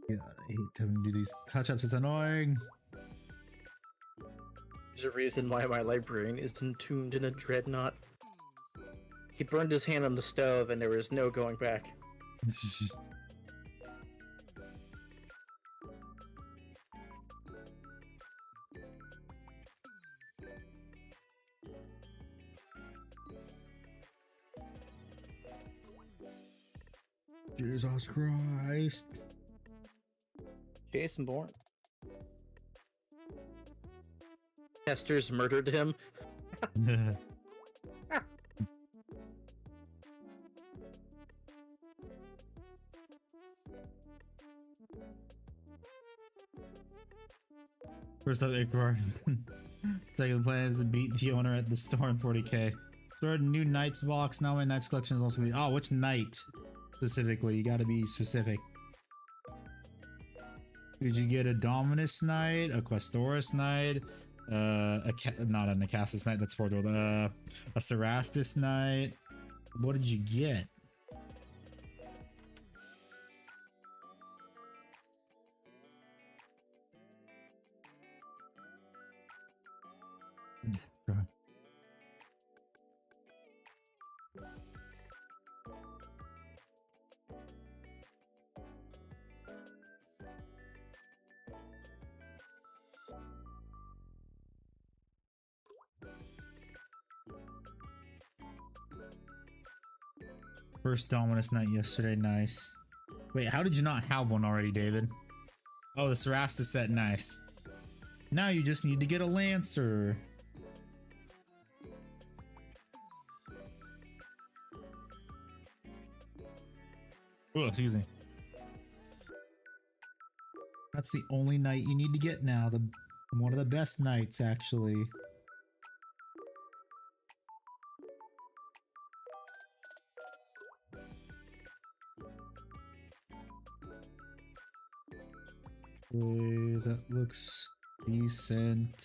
Yeah, I hate having to do these touch-ups. It's annoying. There's a reason why my librarian is entombed in a dreadnought. He burned his hand on the stove and there was no going back. Jesus Christ. Jason Bourne. Testers murdered him. First up, Icar. Second plan is to beat the owner at the store in 40k. Started a new Knights box. Now my Knights collection is also gonna be. Oh, which Knight specifically? You gotta be specific. Did you get a Dominus Knight, a Questoris Knight, not an Acasis Knight, that's Portugal, a Cerastus Knight? What did you get? First Dominus Knight yesterday, nice. Wait, how did you not have one already, David? Oh, the Cerastus set, nice. Now you just need to get a Lancer. Oh, excuse me. That's the only knight you need to get now. One of the best knights, actually. Okay, that looks decent.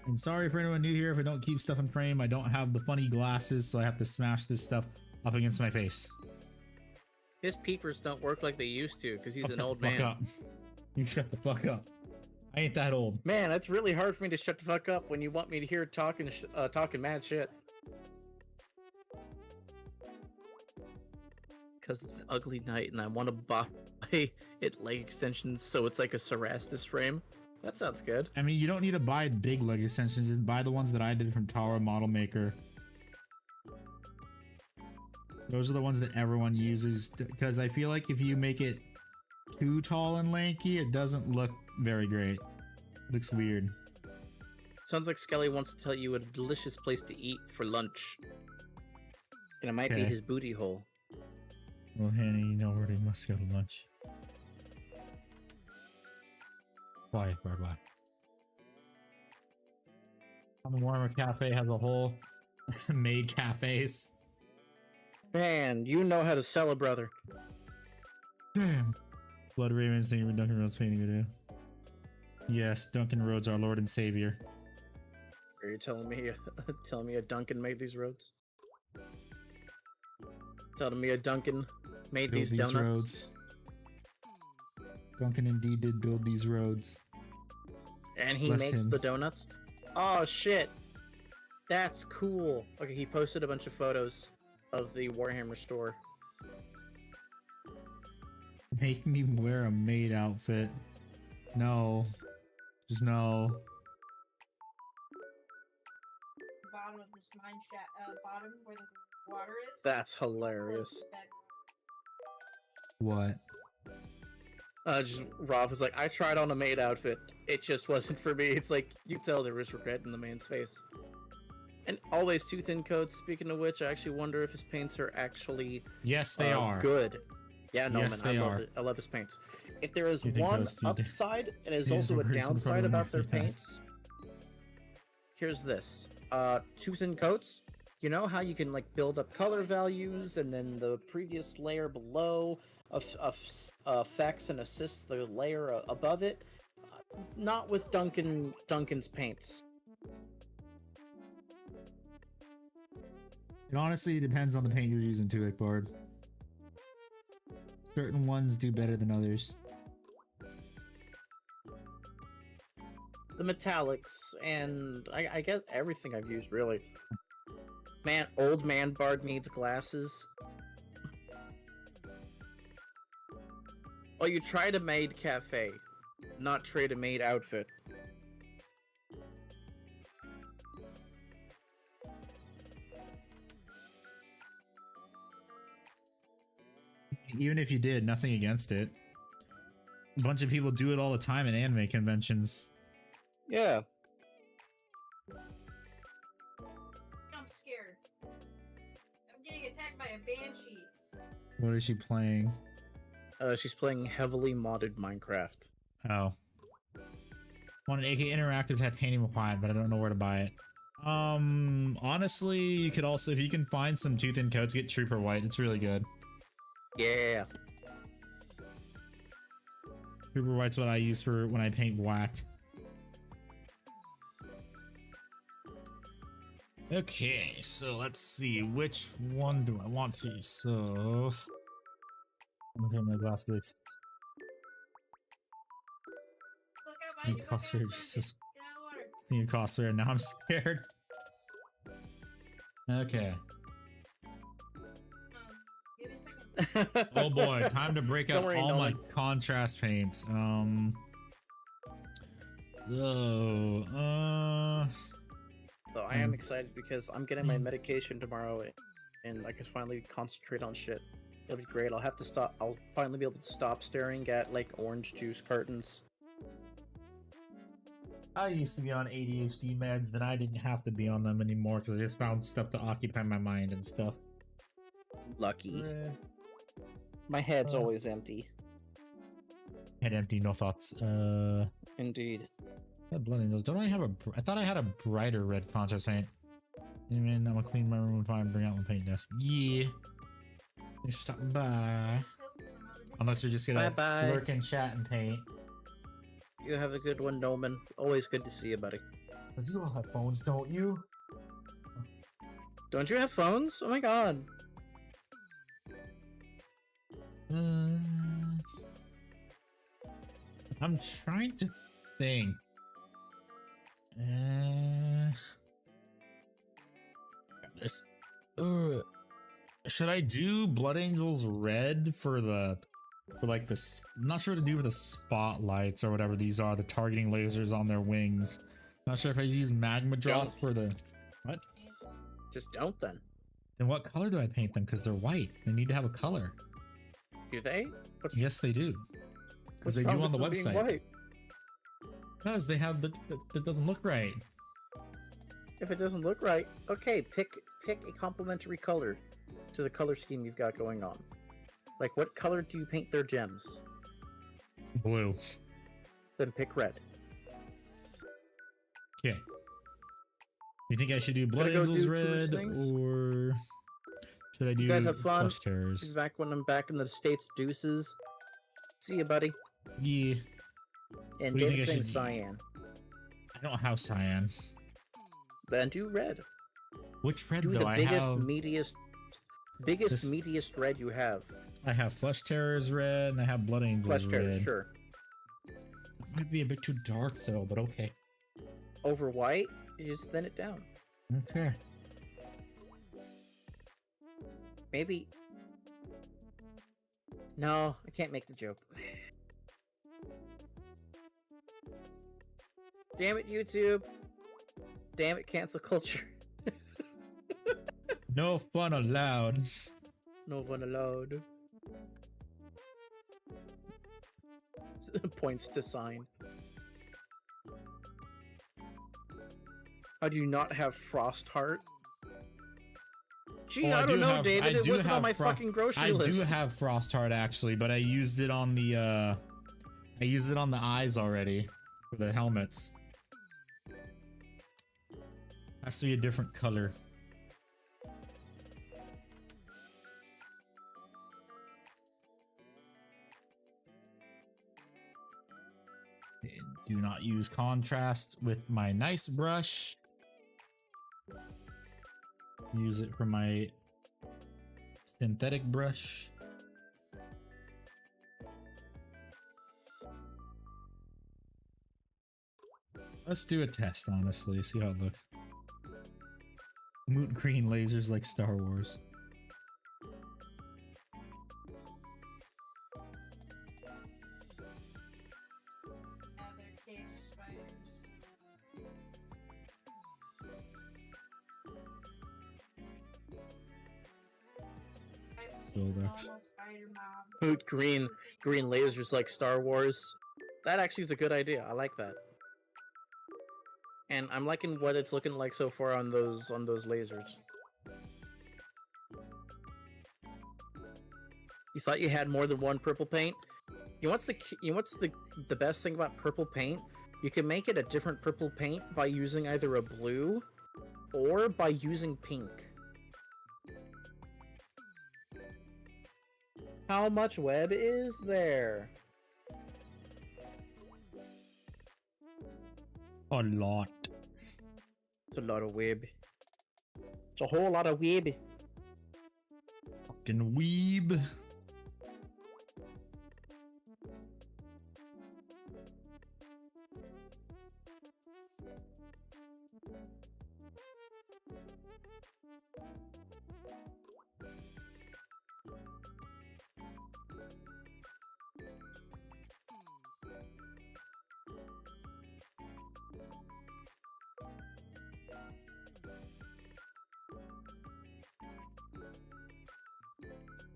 And sorry for anyone new here if I don't keep stuff in frame. I don't have the funny glasses, so I have to smash this stuff up against my face. His peepers don't work like they used to because he's Shut an the old fuck man. up. You shut the fuck up. I ain't that old. Man, it's really hard for me to shut the fuck up when you want me to hear talking mad shit. Because it's an ugly night and I want to buy it leg extensions so it's like a Cerastus frame. That sounds good. I mean, you don't need to buy big leg extensions. Just buy the ones that I did from Tower Model Maker. Those are the ones that everyone uses because I feel like if you make it too tall and lanky, it doesn't look very great. It looks weird. Sounds like Skelly wants to tell you a delicious place to eat for lunch. And it might be Okay. his booty hole. Well, Hanny, you know where they must go to lunch. Quiet, bye. The Warhammer Cafe has a whole maid cafes. Man, you know how to sell a brother. Damn. Blood Ravens, thank you for Duncan Rhodes painting video. Yes, Duncan Rhodes, our Lord and Savior. Are you telling me a Duncan made these roads? Telling me a Duncan made Build these these donuts? roads. Duncan indeed did build these roads. And he Bless makes him. the donuts? Oh shit. That's cool. Okay, he posted a bunch of photos of the Warhammer store. Make me wear a maid outfit. No. Just no. Bottom of this mine shaft, bottom where the water is. That's hilarious. What? Just Rob was like, I tried on a maid outfit. It just wasn't for me. It's like, you can tell there was regret in the man's face. And always too thin coats. Speaking of which, I actually wonder if his paints are actually Yes, they are. good. Yeah, no, Yes, man, they I love are. it. I love his paints. If there is You think one those two do- upside, and is These also a are some downside problem about their with your paints, here's this. Too thin coats. You know how you can like build up color values, and then the previous layer below affects and assists the layer above it? Not with Duncan's paints. It honestly depends on the paint you're using too, Bard. Certain ones do better than others. The metallics and I guess everything I've used really. Man, old man Bard needs glasses. Oh, you tried a maid cafe, not trade a maid outfit. Even if you did, nothing against it. A bunch of people do it all the time in anime conventions. Yeah. I'm scared. I'm getting attacked by a banshee. What is she playing? She's playing heavily modded Minecraft. Oh. Want an AK Interactive Titanium Applied, but I don't know where to buy it. Honestly, you could also, if you can find some tooth and coats, get Trooper White. It's really good. Yeah. Trooper White's what I use for when I paint black. Okay, so let's see, which one do I want to use? So, I'm gonna my glass goods. Look out, buddy. It costs her Look out, just get out of the water. think it costs her, and now I'm scared. Okay. Give me a second. Oh boy, time to break Don't out worry, all my Nolan. contrast paints. So I am excited because I'm getting my medication tomorrow, and I can finally concentrate on shit. It'll be great. I'll have to stop. I'll finally be able to stop staring at like orange juice cartons. I used to be on ADHD meds, then I didn't have to be on them anymore because I just found stuff to occupy my mind and stuff. Lucky. My head's always empty. Head empty, no thoughts. Indeed. Blood angels. Don't I have a? I thought I had a brighter red contrast paint. And then I'm gonna clean my room and bring out my paint desk. Yeah. Thanks for stopping by. Unless you're just gonna Bye-bye. lurk and chat and paint. You have a good one, Noman. Always good to see you, buddy. Cause you all have phones, don't you? Don't you have phones? Oh my god. I'm trying to think. This. Should I do Blood Angels red for like the? I'm not sure what to do with the spotlights or whatever these are. The targeting lasers on their wings. Not sure if I use Magma Droth for the. What? Just don't then. Then what color do I paint them? Because they're white. They need to have a color. Do they? What's, Yes, they do. Because what's they wrong do on the with them being website. white? Because they have that doesn't look right. If it doesn't look right, okay, pick a complementary color to the color scheme you've got going on. Like, what color do you paint their gems? Blue. Then pick red. Okay. You think I should do Blood Gotta go Angels do tourist red things? or should I do You guys have fun? Flush Terrors? Back when I'm back in the States, deuces. See you, buddy. Yeah. And What do you think David's I saying should- cyan. I don't have cyan. Then do red. Which red Do though? the I biggest, have biggest, This- meatiest red you have. I have Flush Terrors red and I have Blood Angels Flesh red. terror, sure. That might be a bit too dark though, but okay. Over white, you just thin it down. Okay. Maybe. No, I can't make the joke. Damn it, YouTube. Damn it, cancel culture. No fun allowed. No one allowed. Points to sign. How do you not have Frost Heart? Gee, Well, I don't do know, have- David. I It do wasn't on have my Fro- fucking grocery I list. do have Frostheart actually, but I used it on the I used it on the eyes already for the helmets. Has to be a different color. Do not use contrast with my nice brush. Use it for my synthetic brush. Let's do a test, honestly, see how it looks. Moot green lasers like Star Wars. Other cave spiders. I've seen Build normal action. spider mob. Hoot green lasers like Star Wars. That actually is a good idea. I like that. And I'm liking what it's looking like so far on those lasers. You thought you had more than one purple paint? You know what's the best thing about purple paint? You can make it a different purple paint by using either a blue or by using pink. How much web is there? A lot. It's a lot of web. It's a whole lot of web. Fucking weeb.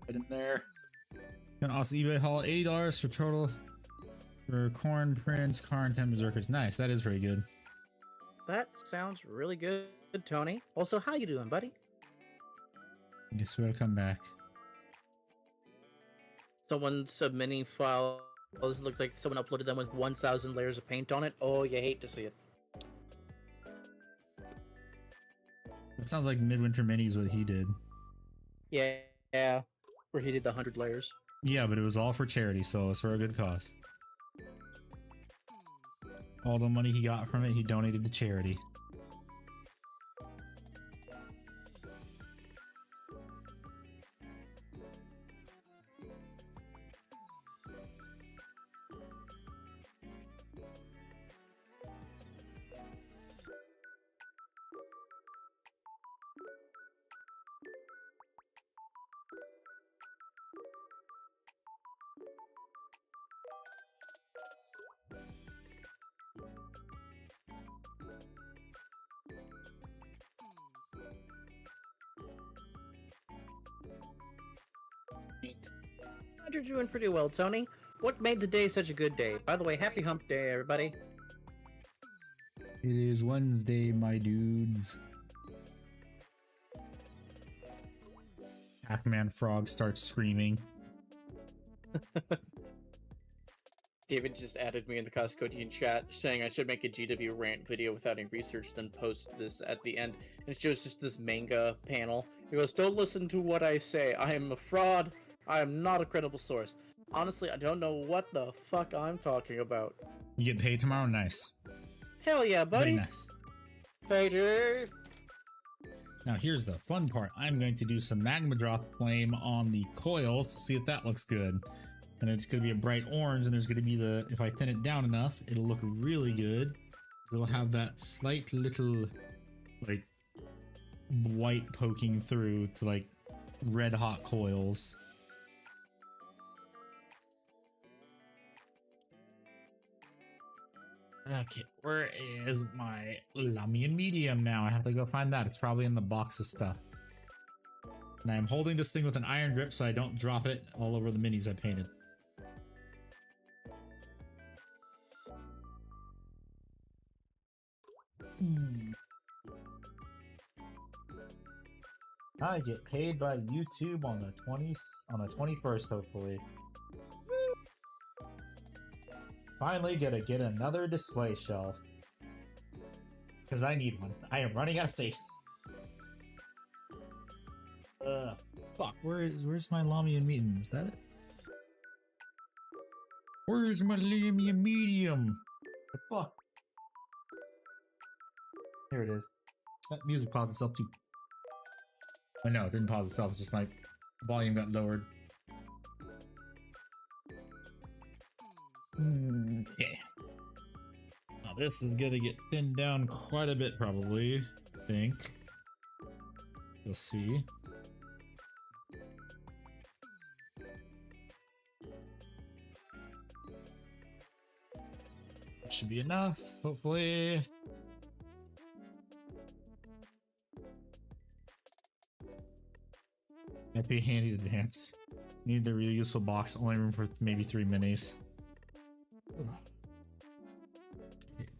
Right in there. An awesome eBay haul, $80 for total for corn prints, car and 10 berserkers. Nice, that is pretty good. That sounds really good, Tony. Also, how you doing, buddy? Guess we'll come back. Someone submitting files. Looked like someone uploaded them with 1,000 layers of paint on it. Oh, you hate to see it. It sounds like Midwinter Minis what he did. Yeah, where he did the 100 layers. Yeah, but it was all for charity, so it's for a good cause. All the money he got from it, he donated to charity. You're doing pretty well, Tony. What made the day such a good day? By the way, happy hump day, everybody. It is Wednesday, my dudes. Pac-Man Frog starts screaming. David just added me in the Costcodian chat saying I should make a GW rant video without any research, then post this at the end. And it shows just this manga panel. He goes, "Don't listen to what I say. I am a fraud. I am not a credible source." Honestly, I don't know what the fuck I'm talking about. You get paid tomorrow? Nice. Hell yeah, Very buddy. nice. Later. Now here's the fun part. I'm going to do some magma drop flame on the coils to see if that looks good. And it's going to be a bright orange, and there's going to be the, if I thin it down enough, it'll look really good. So it'll have that slight little, like, white poking through to, like, red hot coils. Okay, where is my Lamian medium now? I have to go find that. It's probably in the box of stuff. And I'm holding this thing with an iron grip so I don't drop it all over the minis I painted. I get paid by YouTube on the 21st, hopefully. Finally gonna get another display shelf. Because I need one. I am running out of space. Fuck, where's my Lamian medium? Is that it? Where's my Lamian medium? The fuck? Here it is. That music pops itself too. I know, it didn't pause itself, it's just my volume got lowered. Okay. Now this is gonna get thinned down quite a bit probably, I think. We'll see. That should be enough, hopefully. Happy Handy's Advance. Need the real useful box, only room for maybe 3 minis. Okay,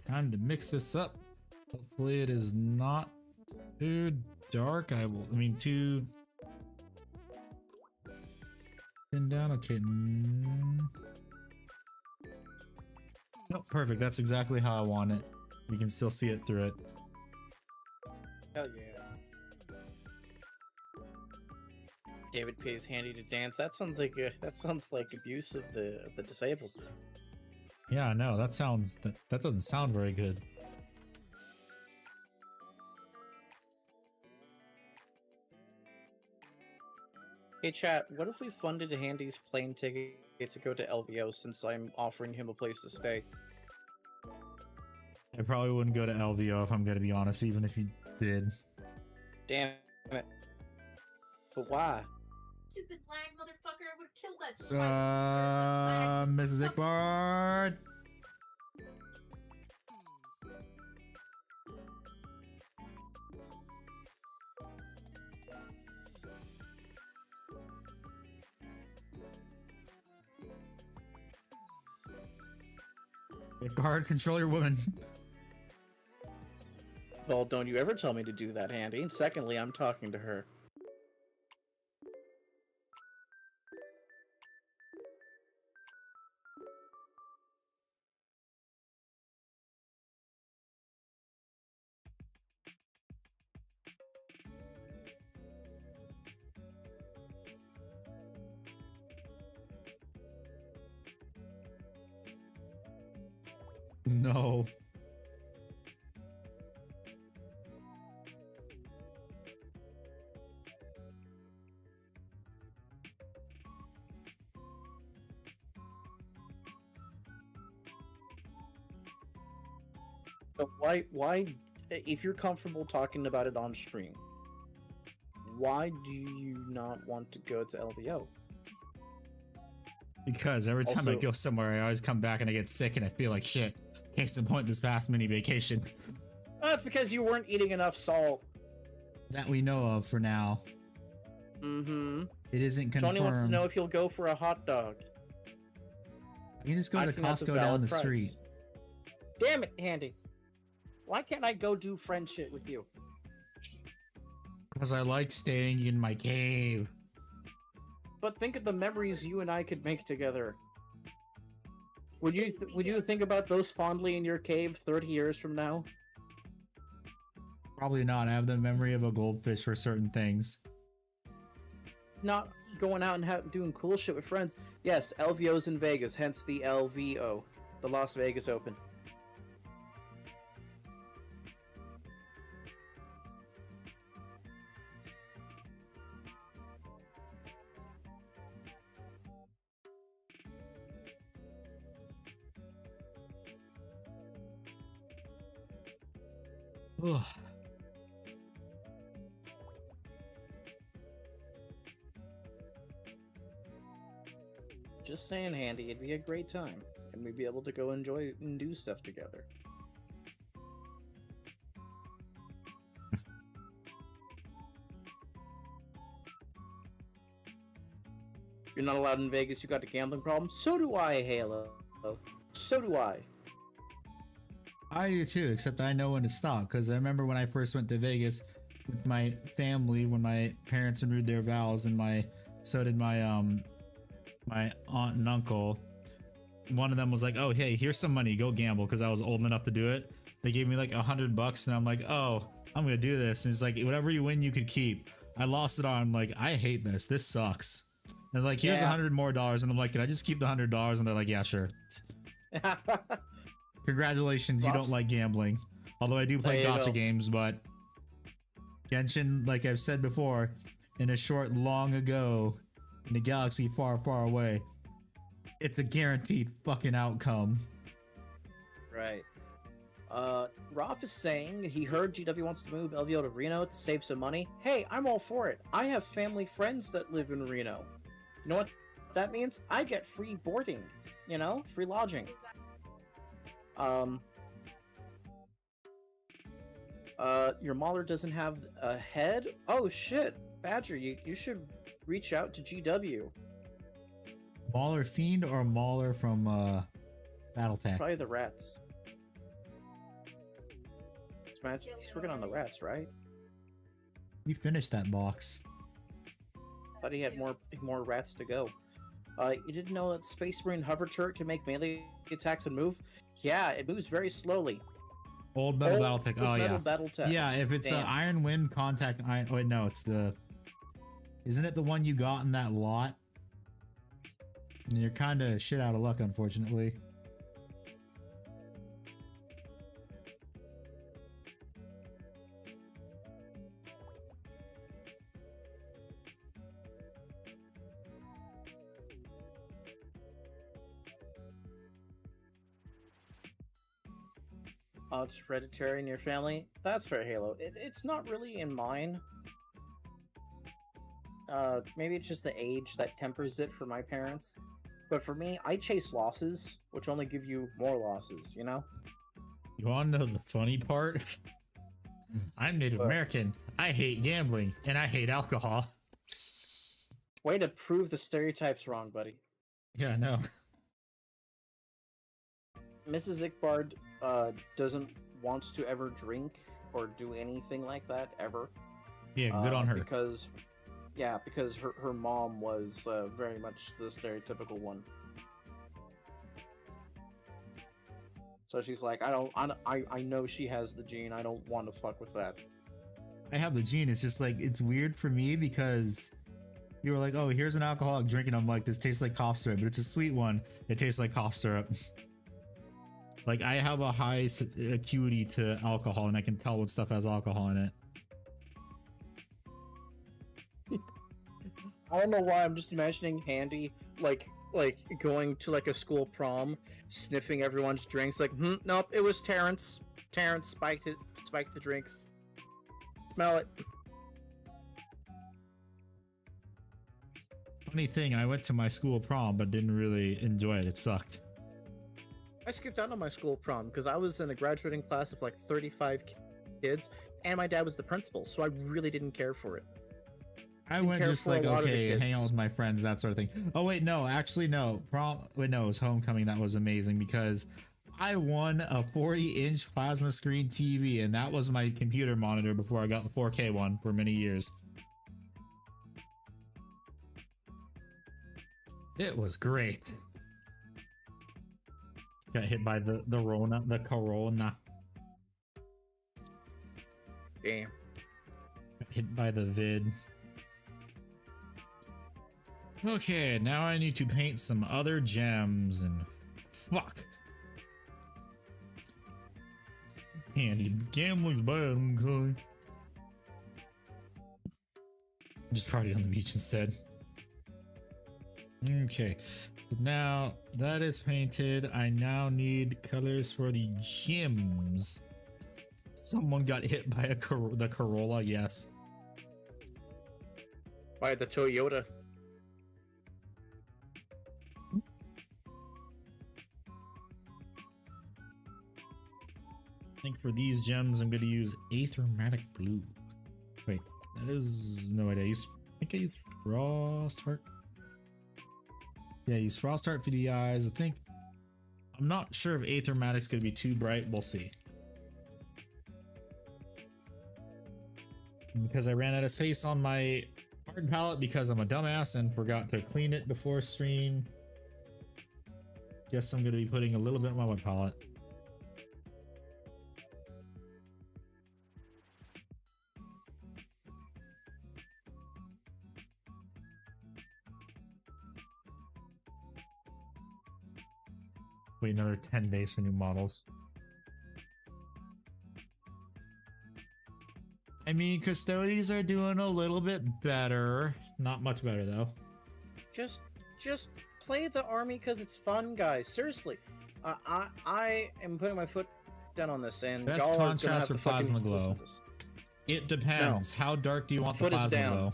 time to mix this up. Hopefully it is not too dark. Too thin down. Okay. Nope, perfect. That's exactly how I want it. You can still see it through it. Hell yeah. David pays Handy to dance. That sounds like abuse of the disabled. Yeah, no, that doesn't sound very good. Hey chat, what if we funded Handy's plane ticket to go to LVO since I'm offering him a place to stay? I probably wouldn't go to LVO if I'm gonna be honest, even if you did. Damn it. But why? Stupid lag, motherfucker! I would have killed that swipe. Mrs. Ickbard! Ickbard, control your woman. Well, don't you ever tell me to do that, Handy. And secondly, I'm talking to her. No. But why, if you're comfortable talking about it on stream, why do you not want to go to LVO? Because every time I Also- go somewhere, I always come back and I get sick and I feel like shit. Case in point, this past mini vacation. It's because you weren't eating enough salt. That we know of for now. Mm-hmm. It isn't confirmed. Tony wants to know if you'll go for a hot dog. You can just go I to think that's a Costco down valid the price. street. Damn it, Handy. Why can't I go do friend shit with you? Because I like staying in my cave. But think of the memories you and I could make together. Would you think about those fondly in your cave 30 years from now? Probably not. I have the memory of a goldfish for certain things. Not going out and doing cool shit with friends. Yes, LVO's in Vegas, hence the LVO, the Las Vegas Open. Ugh. Just saying, Handy, it'd be a great time, and we'd be able to go enjoy and do stuff together. You're not allowed in Vegas, you got a gambling problem? So do I, Halo. So do I. I do too, except I know when to stop. Because I remember when I first went to Vegas with my family, when my parents renewed their vows, and so did my my aunt and uncle. One of them was like, "Oh, hey, here's some money, go gamble," because I was old enough to do it. They gave me like $100, and I'm like, "Oh, I'm gonna do this." And it's like, whatever you win, you could keep. I lost it all. I'm like, I hate this. This sucks. And like, here's Yeah. $100 more, and I'm like, can I just keep the $100? And they're like, yeah, sure. Congratulations, you don't Props. like gambling. Although I do play There you gacha go. games, but Genshin, like I've said before, in a short long ago in a galaxy far, far away. It's a guaranteed fucking outcome. Right. Rob is saying he heard GW wants to move LVO to Reno to save some money. Hey, I'm all for it. I have family friends that live in Reno. You know what that means? I get free boarding. You know, free lodging. Your Mauler doesn't have a head? Oh shit, Badger, you should reach out to GW. Mauler Fiend or Mauler from Battletech? Probably the rats. He's working on the rats, right? We finished that box. Thought he had more rats to go. You didn't know that the Space Marine hover turret can make melee attacks and move? Yeah, it moves very slowly. Old Metal Battletech. Oh yeah. Battletech. Yeah, if it's Iron Wind Contact Iron. Oh wait, no, it's the. Isn't it the one you got in that lot? And you're kind of shit out of luck, unfortunately. Oh, it's hereditary in your family? That's fair, Halo. It's not really in mine. Maybe it's just the age that tempers it for my parents. But for me, I chase losses, which only give you more losses, you know? You want to know the funny part? I'm Native American. I hate gambling, and I hate alcohol. Way to prove the stereotypes wrong, buddy. Yeah, I know. Mrs. Ickbard doesn't want to ever drink or do anything like that, ever. Yeah, good on her. Because her mom was very much the stereotypical one. So she's like, I know she has the gene. I don't want to fuck with that. I have the gene. It's just like, it's weird for me because you were like, oh, here's an alcoholic drink, and I'm like, this tastes like cough syrup, but it's a sweet one. It tastes like cough syrup. Like, I have a high acuity to alcohol, and I can tell when stuff has alcohol in it. I don't know why, I'm just imagining Handy, like going to like a school prom, sniffing everyone's drinks, like, nope, it was Terrence. Terrence spiked the drinks. Smell it. Funny thing, I went to my school prom, but didn't really enjoy it. It sucked. I skipped out on my school prom because I was in a graduating class of like 35 kids, and my dad was the principal, so I really didn't care for it. I went just like, okay, hang out with my friends, that sort of thing. Oh wait, no, actually no. Wait, no, it was homecoming. That was amazing because I won a 40-inch plasma screen TV, and that was my computer monitor before I got the 4K one for many years. It was great. Got hit by the corona. Damn. Got hit by the vid. Okay, now I need to paint some other gems and fuck. Handy, gambling's bad, okay. Just party on the beach instead. Okay, now that is painted. I now need colors for the gems. Someone got hit by the Corolla, yes. By the Toyota. I think for these gems, I'm going to use Aethermatic Blue. Wait, that is no idea. I think I use Frost Heart. Yeah, use Frost Heart for the eyes. I'm not sure if Aethermatic's going to be too bright. We'll see. Because I ran out of space on my hard palette because I'm a dumbass and forgot to clean it before stream. Guess I'm going to be putting a little bit on my wet palette. Wait another 10 days for new models. I mean, Custodes are doing a little bit better. Not much better though. Just play the army because it's fun, guys. Seriously, I am putting my foot down on this, and Best y'all are gonna have contrast to for fucking plasma listen glow. to this. It depends. How dark do you want the Foot is plasma down. glow?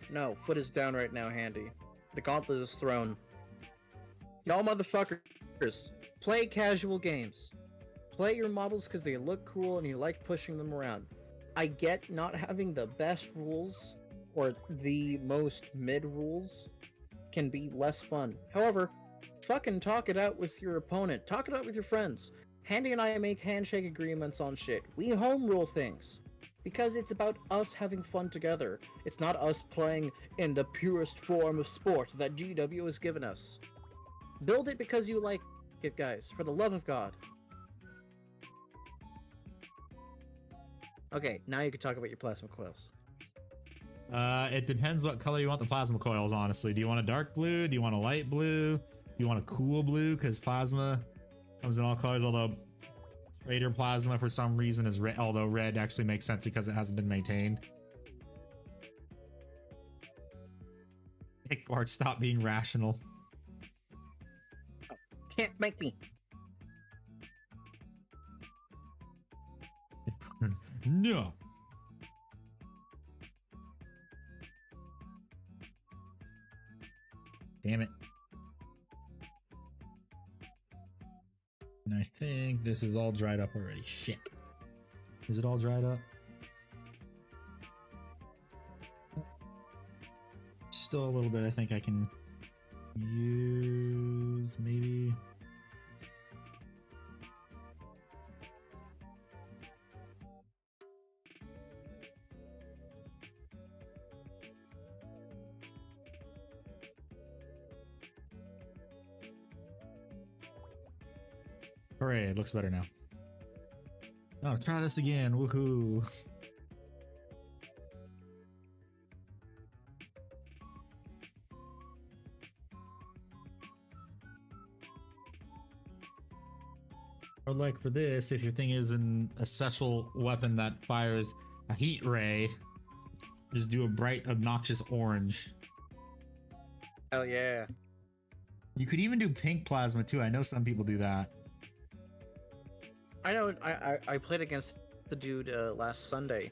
No, foot is down right now, Handy. The gauntlet is thrown. Y'all motherfuckers, play casual games. Play your models because they look cool and you like pushing them around. I get not having the best rules or the most mid rules can be less fun. However, fucking talk it out with your opponent. Talk it out with your friends. Handy and I make handshake agreements on shit. We home rule things. Because it's about us having fun together. It's not us playing in the purest form of sport that GW has given us. Build it because you like it, guys. For the love of God. Okay, now you can talk about your plasma coils. It depends what color you want the plasma coils, honestly. Do you want a dark blue? Do you want a light blue? Do you want a cool blue? Because plasma comes in all colors, although Raider plasma for some reason is red, although red actually makes sense because it hasn't been maintained. Take Bart, stop being rational. Can't make me. No. Damn it. And I think this is all dried up already. Shit. Is it all dried up? Still a little bit I think I can use, maybe. Hooray, it looks better now. Oh, try this again. Woohoo. Or like for this, if your thing is a special weapon that fires a heat ray, just do a bright, obnoxious orange. Hell yeah. You could even do pink plasma too. I know some people do that. I know. I played against the dude last Sunday,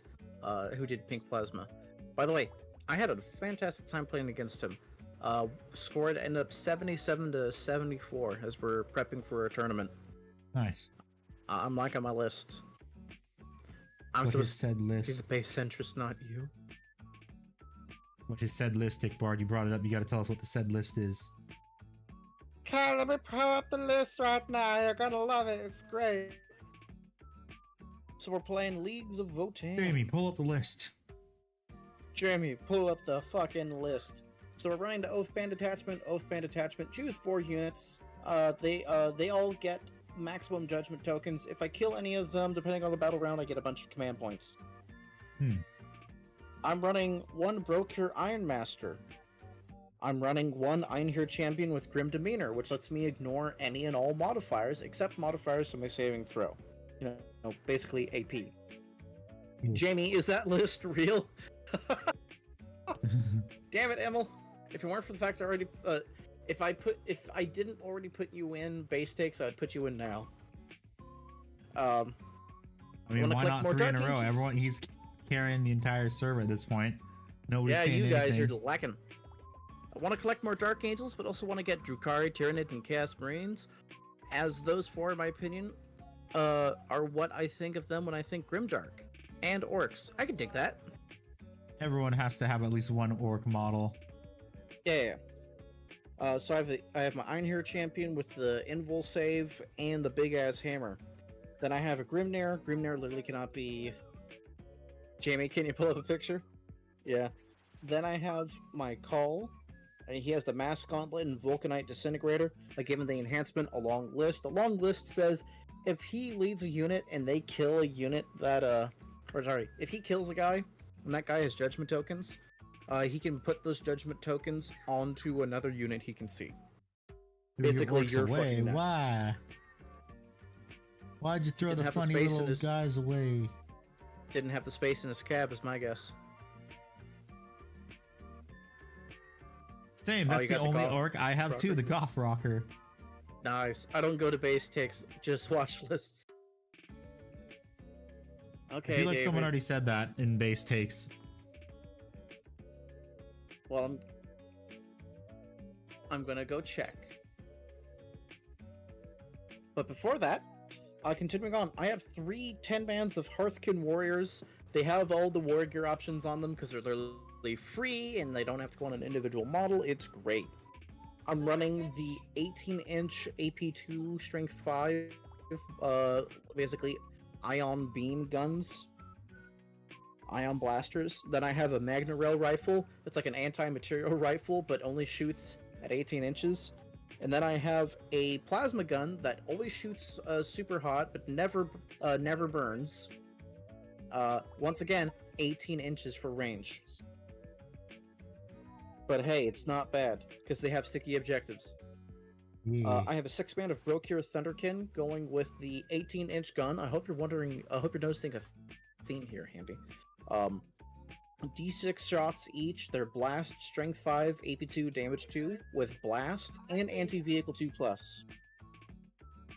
who did pink plasma. By the way, I had a fantastic time playing against him. Scored ended up 77 to 74 as we're prepping for a tournament. Nice. I'm liking my list. I'm What supposed is said to be list? the base centrist, not you. What is said list, Dick Bard? You brought it up. You got to tell us what the said list is. Okay, let me pull up the list right now. You're gonna love it. It's great. So we're playing Leagues of Voting. Jamie, pull up the list. Jeremy, pull up the fucking list. So we're running the Oathband Detachment. Choose 4 units. They all get maximum judgment tokens. If I kill any of them, depending on the battle round, I get a bunch of command points. I'm running 1 Brocure Ironmaster. I'm running 1 Einhir Champion with Grim Demeanor, which lets me ignore any and all modifiers, except modifiers to my saving throw. You know, basically AP. Jamie, is that list real? Damn it, Emil. If it weren't for the fact I already, if I didn't already put you in base takes, I'd put you in now. I mean, why not 3 in a row? Everyone, he's carrying the entire server at this point. Nobody's saying anything. Yeah, you guys are lacking. I want to collect more Dark Angels, but also want to get Drukhari, Tyranid, and Chaos Marines, as those 4, in my opinion, are what I think of them when I think Grimdark. And Orcs. I can dig that. Everyone has to have at least 1 Orc model. Yeah. So I have my Einhir Champion with the Invul save and the big-ass hammer. Then I have a Grimnir. Grimnir literally cannot be... Jamie, can you pull up a picture? Yeah. Then I have my Call. He has the Mass Gauntlet and Vulcanite Disintegrator. I give him the enhancement, a long list. A long list says if he leads a unit and they kill a unit that, if he kills a guy and that guy has judgment tokens, he can put those judgment tokens onto another unit he can see. Basically, you're away. Why? Why'd you throw the funny little guys away? Didn't have the space in his cab, is my guess. Same. Oh, That's you the got the only golf orc I have too. rocker? The golf rocker. Nice. I don't go to base takes, just watch lists. I Okay, feel like David. someone already said that in base takes. Well, I'm gonna go check. But before that, continuing on, I have 3 10-mans of Hearthkin Warriors. They have all the war gear options on them because they're literally free and they don't have to go on an individual model. It's great. I'm running the 18-inch AP2 Strength 5, basically ion beam guns, ion blasters. Then I have a Magna Rail rifle. It's like an anti-material rifle, but only shoots at 18 inches. And then I have a plasma gun that always shoots super hot, but never burns. Once again, 18 inches for range. But hey, it's not bad, because they have sticky objectives. I have a 6-man of Brokir Thunderkin going with the 18-inch gun. I hope you're noticing a theme here, Handy. D6 shots each. They're Blast, Strength 5, AP2, Damage 2, with Blast and Anti-Vehicle 2+.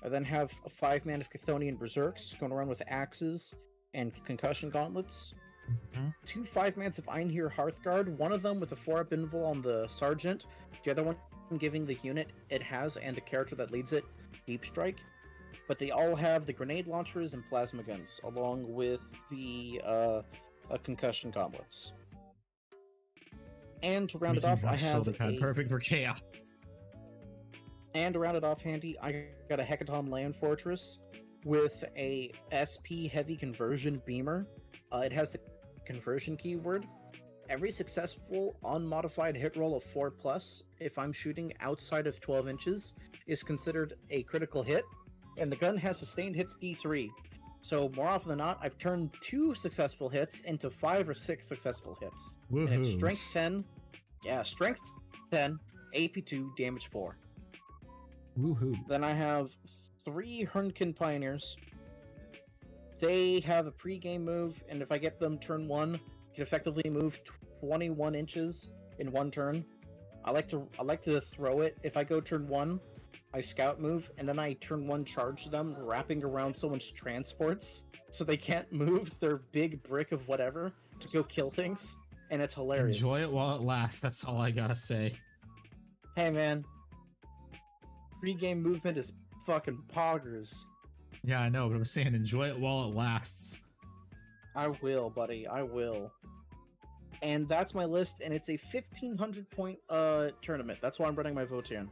I then have a 5-man of Chthonian Berserks going around with axes and concussion gauntlets. 2 5-mans of Einhir Hearthguard, one of them with a 4-up invul on the Sergeant, the other one giving the unit it has and the character that leads it Deep Strike. But they all have the grenade launchers and plasma guns, along with the concussion gauntlets. And to round it off, I have perfect for chaos. And to round it off, Handy, I got a Hecaton Land Fortress with a SP Heavy Conversion Beamer. It has the conversion keyword. Every successful unmodified hit roll of 4+, if I'm shooting outside of 12 inches, is considered a critical hit, and the gun has sustained hits E3. So more often than not, I've turned 2 successful hits into 5 or 6 successful hits. Woohoo. And it's Strength 10, Strength 10, AP2, Damage 4. Woohoo. Then I have 3 Hernkin Pioneers. They have a pre-game move, and if I get them turn 1, I can effectively move 21 inches in 1 turn. I like to throw it. If I go turn 1, I scout move, and then I turn 1 charge them, wrapping around someone's transports, so they can't move their big brick of whatever to go kill things, and it's hilarious. Enjoy it while it lasts. That's all I gotta say. Hey man, pre-game movement is fucking poggers. Yeah, I know, but I'm saying enjoy it while it lasts. I will, buddy. I will. And that's my list, and it's a 1,500 point tournament. That's why I'm running my Votian.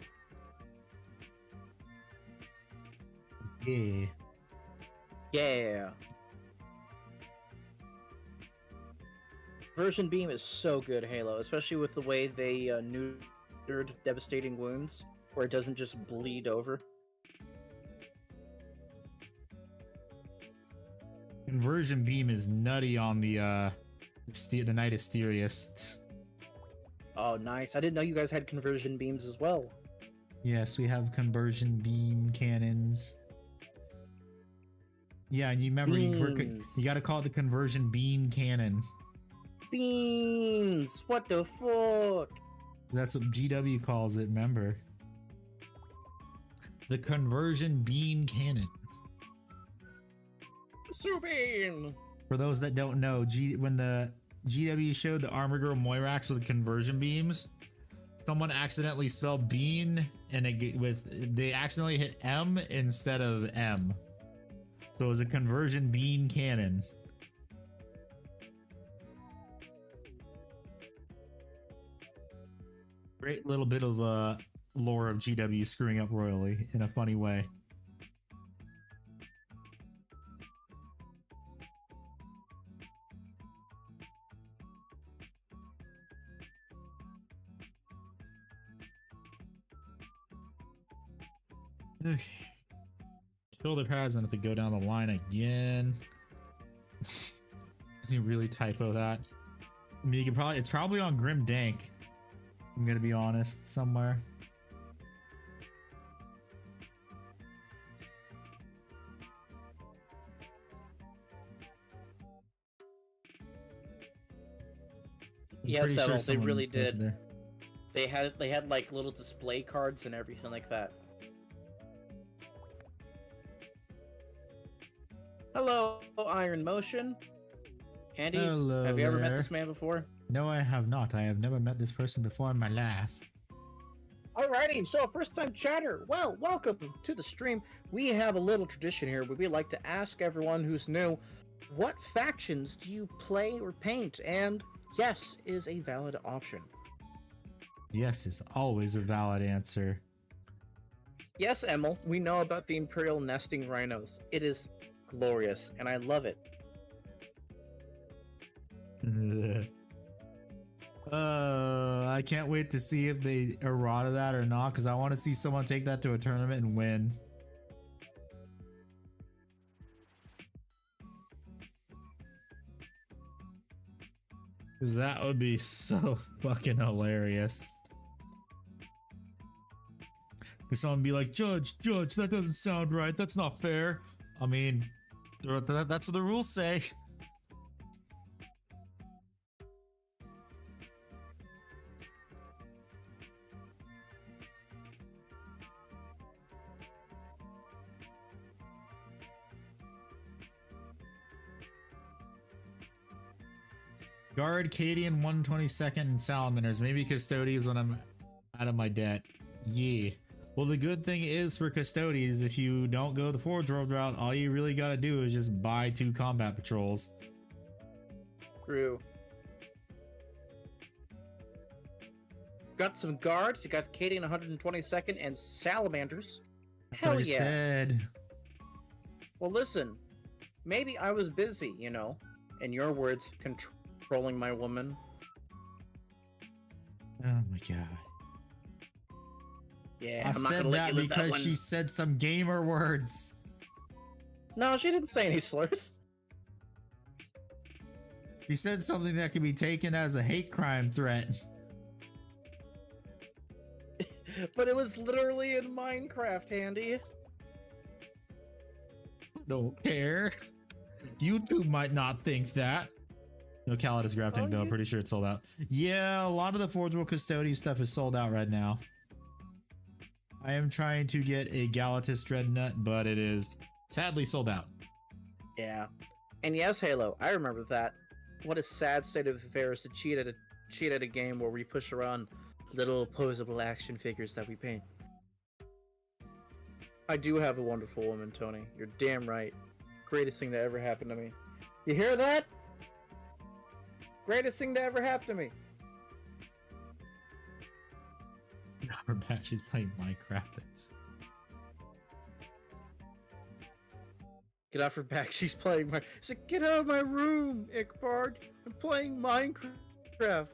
Yeah. Yeah. Version Beam is so good, Halo, especially with the way they neutered Devastating Wounds, where it doesn't just bleed over. Conversion beam is nutty on the Night Asterius. Oh, nice. I didn't know you guys had conversion beams as well. Yes, we have conversion beam cannons. Yeah, and you remember you gotta call it the conversion beam cannon. Beans! What the fuck? That's what GW calls it, remember? The conversion beam cannon. Subin! For those that don't know, when the GW showed the Armor Girl Moirax with conversion beams, someone accidentally spelled bean and they accidentally hit M instead of M. So it was a conversion beam cannon. Great little bit of lore of GW screwing up royally in a funny way. Okay. Shoulder pads and have to go down the line again. You really typo that. I mean, you can it's probably on Grim Dank. I'm gonna be honest, somewhere. Yes, pretty sure Emil, they someone really posted did. there. They had like little display cards and everything like that. Hello, Iron Motion. Andy, Hello have you ever met there. this man before? No, I have not. I have never met this person before in my life. Alrighty, so first time chatter. Well, welcome to the stream. We have a little tradition here where we like to ask everyone who's new, what factions do you play or paint? And yes is a valid option. Yes is always a valid answer. Yes, Emil, we know about the Imperial nesting rhinos. It is glorious, and I love it. I can't wait to see if they errata that or not, because I want to see someone take that to a tournament and win. Because that would be so fucking hilarious. Because someone be like, Judge, that doesn't sound right. That's not fair. I mean, that's what the rules say. Guard, Cadian, 122nd, and Salamanders. Maybe Custodes when I'm out of my debt. Yeah. Well, the good thing is for Custodes, if you don't go the Forge World route, all you really gotta do is just buy 2 combat patrols. True. Got some guards. You got Cadian 122nd and Salamanders. That's Hell what I yeah. said. Well, listen. Maybe I was busy, you know. In your words, controlling my woman. Oh my god. Yeah, I I'm not said gonna let that you live that because one. she said some gamer words. No, she didn't say any slurs. She said something that could be taken as a hate crime threat. But it was literally in Minecraft, Andy. Don't care. YouTube might not think that. No, Khaled is grab tank though. I'm pretty sure it's sold out. Yeah, a lot of the Forge World Custodian stuff is sold out right now. I am trying to get a Galatus Dreadnought, but it is sadly sold out. Yeah. And yes, Halo, I remember that. What a sad state of affairs to cheat at a game where we push around little posable action figures that we paint. I do have a wonderful woman, Tony. You're damn right. Greatest thing that ever happened to me. You hear that? Greatest thing that ever happened to me. Her back, she's playing Minecraft. Get off her back. She's playing my. She's like, get out of my room, Ickbard. I'm playing Minecraft.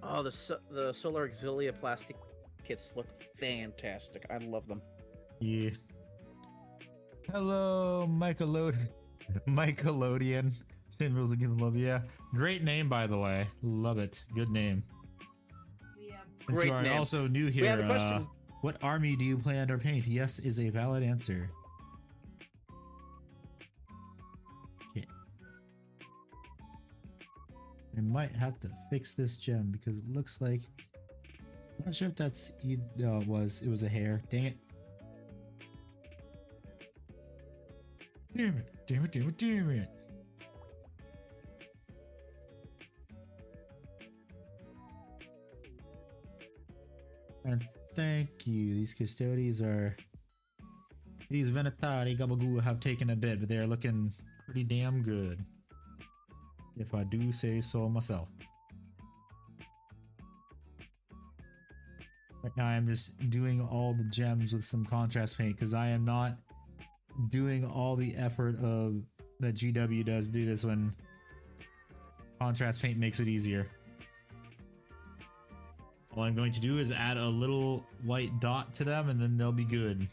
Oh, the Solar Auxilia plastic kits look fantastic. I love them. Yeah. Hello, Michaelodian. Same rules of give love. Yeah. Great name, by the way. Love it. Good name. Yeah. Since Great you are name. also new We here, had a question. what army do you plan or paint? Yes is a valid answer. Okay. I might have to fix this gem because it looks like I'm not sure if that's no, it was a hair. Dang it. Damn it, damn it, damn it, damn it. And thank you. These Custodes are... These Venatari Gabagoo have taken a bit, but they are looking pretty damn good. If I do say so myself. Right now I'm just doing all the gems with some contrast paint because I am not doing all the effort of that GW does do this when contrast paint makes it easier. All I'm going to do is add a little white dot to them and then they'll be good.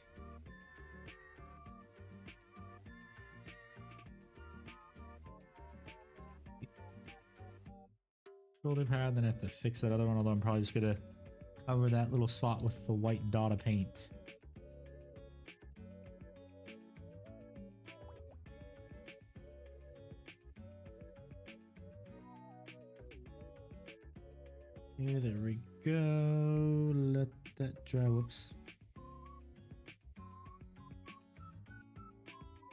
Shoulder pad, then I have to fix that other one, although I'm probably just gonna cover that little spot with the white dot of paint. Yeah, there we go. Let that dry. Whoops.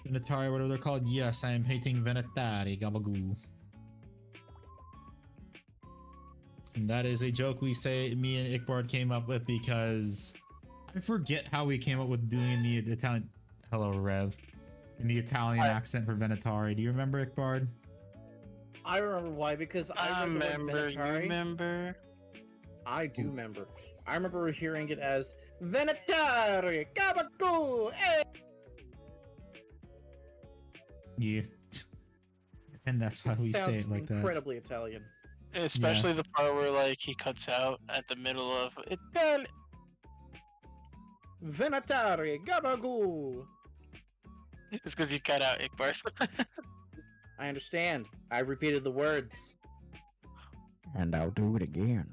Venetari, whatever they're called. Yes, I am hating Venetari. Gabagoo. And that is a joke me and Ickbard came up with because I forget how we came up with doing the Italian. Hello, Rev. In the Italian accent for Venetari. Do you remember, Ickbard? I remember why, because I remember. You remember? I do remember. I remember hearing it as Venetari, Gabagoo, eh! Yeah. And that's why we say it like that. Incredibly Italian. Especially Yes. the part where like he cuts out at the middle of it. Venetari, Gabagoo. It's because you cut out Ickbar. I understand. I repeated the words. And I'll do it again.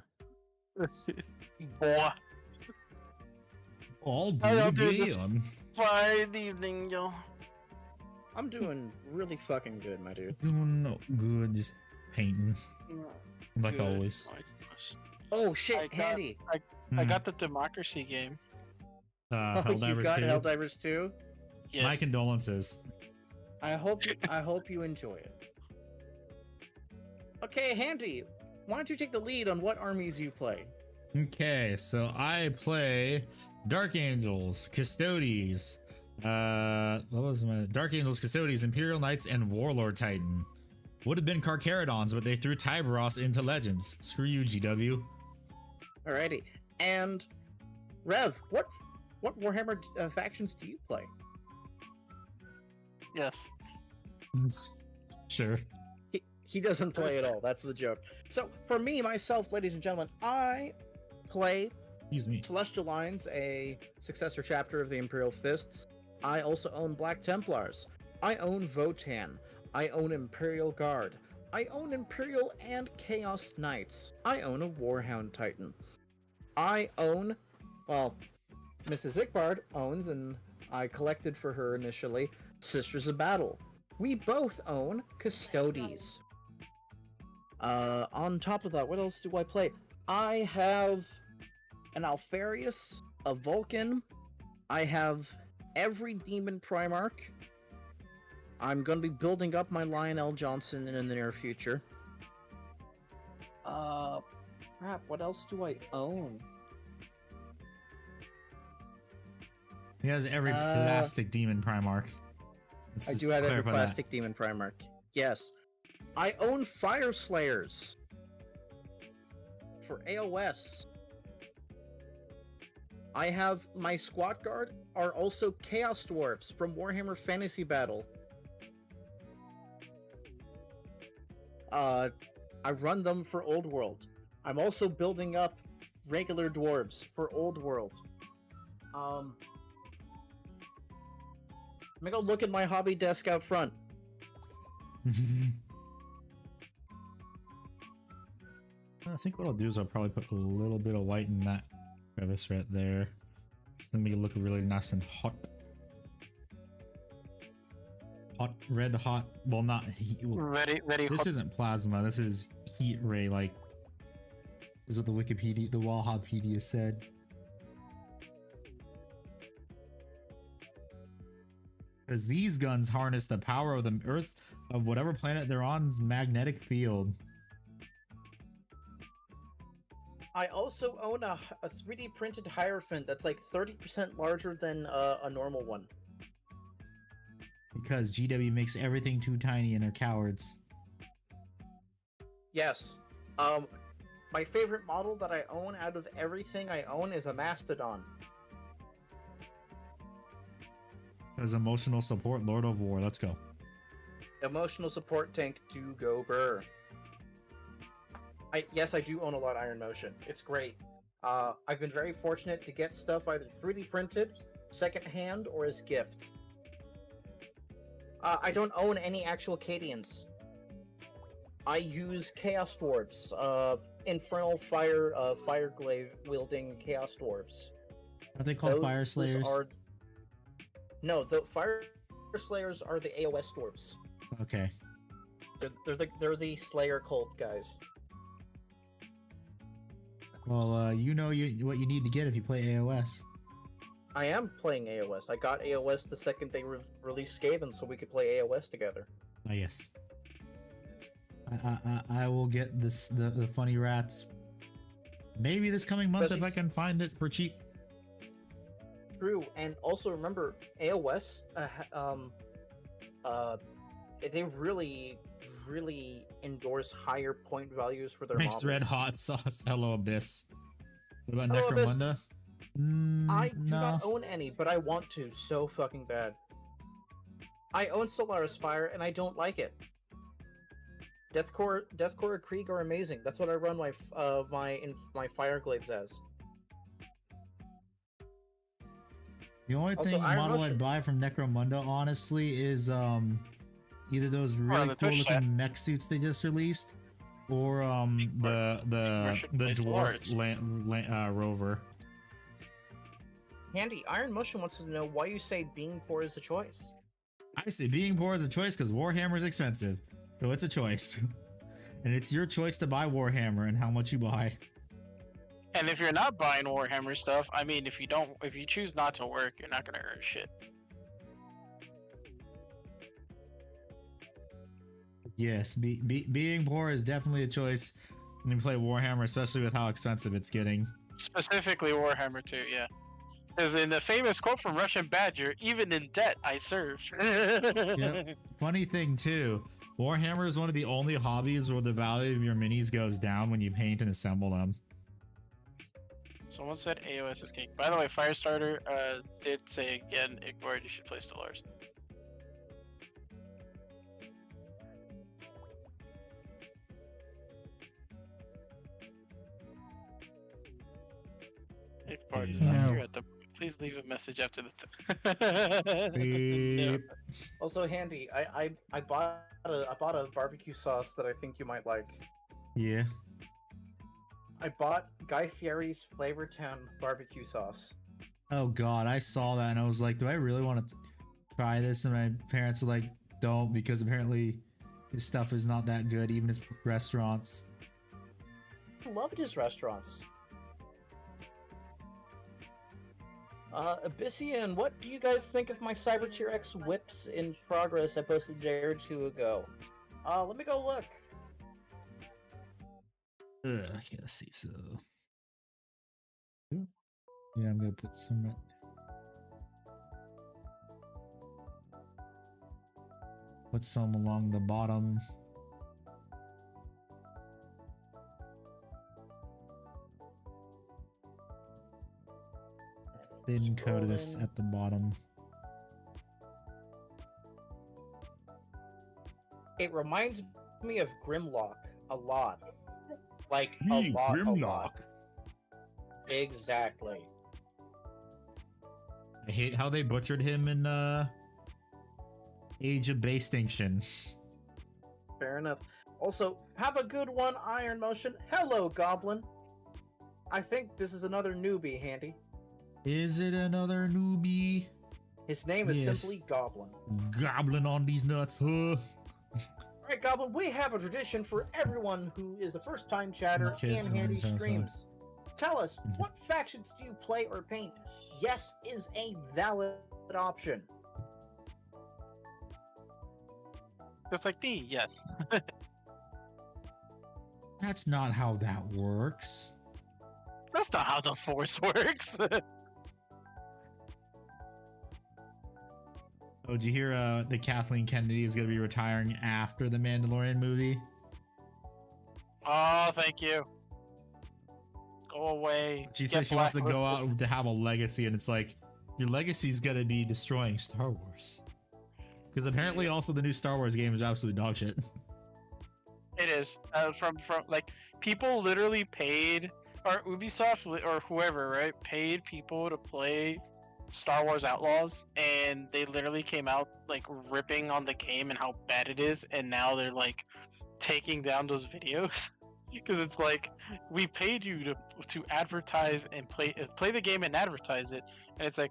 Boy. All I'll do do this. again. Fine evening, yo. I'm doing really fucking good, my dude. Doing no good, just painting. Like Good. always. Oh shit, I got- Handy. I got the democracy game. Oh, you Helldivers got 2. Helldivers 2? Yes. My condolences. I hope you enjoy it. Okay, Handy, why don't you take the lead on what armies you play? Okay, so I play Dark Angels, Custodes. What was my Dark Angels, Custodes, Imperial Knights, and Warlord Titan. Would have been Carcharodons, but they threw Tyberos into Legends. Screw you, GW. Alrighty, and Rev, what Warhammer factions do you play? Yes. Sure. He doesn't play at all. That's the joke. So for me, myself, ladies and gentlemen, I play Excuse me. Celestial Lines, a successor chapter of the Imperial Fists. I also own Black Templars. I own Votan. I own Imperial Guard. I own Imperial and Chaos Knights. I own a Warhound Titan. I own, well, Mrs. Ickbard owns, and I collected for her initially, Sisters of Battle. We both own Custodes. On top of that, what else do I play? I have an Alfarius, a Vulcan. I have every Demon Primarch. I'm going to be building up my Lionel Johnson in the near future. Crap, what else do I own? He has every plastic demon Primarch. I do have every plastic Demon Primarch. Yes. I own Fire Slayers for AOS. I have my Squad Guard are also Chaos Dwarfs from Warhammer Fantasy Battle. I run them for Old World. I'm also building up regular dwarves for Old World. I'm gonna go look at my hobby desk out front. I think what I'll do is I'll probably put a little bit of white in that crevice right there. Just to make it look really nice and hot. Hot, red hot. Well, not heat. Well, Ready. this hot. isn't plasma. This is heat ray. Like, is what the Wikipedia, the Wallhapedia said. Because these guns harness the power of the Earth of whatever planet they're on's magnetic field. I also own a 3D printed Hierophant that's like 30% larger than a normal one. Because GW makes everything too tiny and are cowards. Yes. My favorite model that I own out of everything I own is a Mastodon. As emotional support, Lord of War. Let's go. Emotional support tank to go burr. Yes, I do own a lot of Iron Motion. It's great. I've been very fortunate to get stuff either 3D printed, secondhand, or as gifts. I don't own any actual Cadians. I use Chaos Dwarves, Infernal Fire, Fireglaive wielding Chaos Dwarves. Are they called Fire Those Slayers? No, the Fire Slayers are the AOS Dwarves. Okay. They're the Slayer cult guys. Well, you know what you need to get if you play AOS. I am playing AOS. I got AOS the second they released Skaven, so we could play AOS together. Oh yes. I will get this the funny rats. Maybe this coming month if I can find it for cheap. True, and also remember AOS. They really endorse higher point values for their Makes models. red hot sauce. Hello Abyss. What about Hello, Abyss. Necromunda? I do No. not own any, but I want to so fucking bad. I own Solaris Fire and I don't like it. Deathcore and Krieg are amazing. That's what I run my my Fireglaives as. The only Also, thing Iron model Motion. I'd buy from Necromunda honestly is either those really the cool Twitch looking chat. mech suits they just released, or the Commercial place dwarf large. rover. Handy, Iron Motion wants to know why you say being poor is a choice. I say being poor is a choice because Warhammer is expensive, so it's a choice, and it's your choice to buy Warhammer and how much you buy. And if you're not buying Warhammer stuff, I mean, if you choose not to work, you're not gonna earn shit. Yes, being poor is definitely a choice when you play Warhammer, especially with how expensive it's getting. Specifically Warhammer 2, yeah. Because in the famous quote from Russian Badger, even in debt, I serve. Yep. Funny thing too, Warhammer is one of the only hobbies where the value of your minis goes down when you paint and assemble them. Someone said AOS is king. By the way, Firestarter did say again, Igboard, you should play Stellaris. Igboard is not No. here at the. Please leave a message after the. Beep. Also, Handy, I bought a barbecue sauce that I think you might like. Yeah. I bought Guy Fieri's Flavortown barbecue sauce. Oh god, I saw that and I was like, do I really want to try this? And my parents were like, don't, because apparently his stuff is not that good, even his restaurants. I loved his restaurants. Abyssian, what do you guys think of my Cyber Tier X whips in progress I posted a day or two ago? Let me go look. Okay, let's see. So, yeah, I'm gonna put some. Put some along the bottom. Thin coat of this Scrolling. at the bottom. It reminds me of Grimlock a lot. Like, a lot. Exactly. I hate how they butchered him in Age of Bastinction. Fair enough. Also, have a good one, Iron Motion. Hello, Goblin. I think this is another newbie, Handy. Is it another newbie? His name is Yes. simply Goblin. Goblin on these nuts, huh? Alright, Goblin, we have a tradition for everyone who is a first-time chatter Okay, and Handy sounds streams. Tell us, what factions do you play or paint? Yes is a valid option. Just like me, yes. That's not how that works. That's not how the Force works. Oh, did you hear that Kathleen Kennedy is going to be retiring after the Mandalorian movie? Oh, thank you. Go away. She Get says she wants to black- go out to have a legacy, and it's like, your legacy's going to be destroying Star Wars. Because apparently also the new Star Wars game is absolutely dog shit. It is. From like people literally paid, or Ubisoft or whoever, right? Paid people to play Star Wars Outlaws, and they literally came out like ripping on the game and how bad it is, and now they're like taking down those videos because it's like we paid you to advertise and play the game and advertise it, and it's like,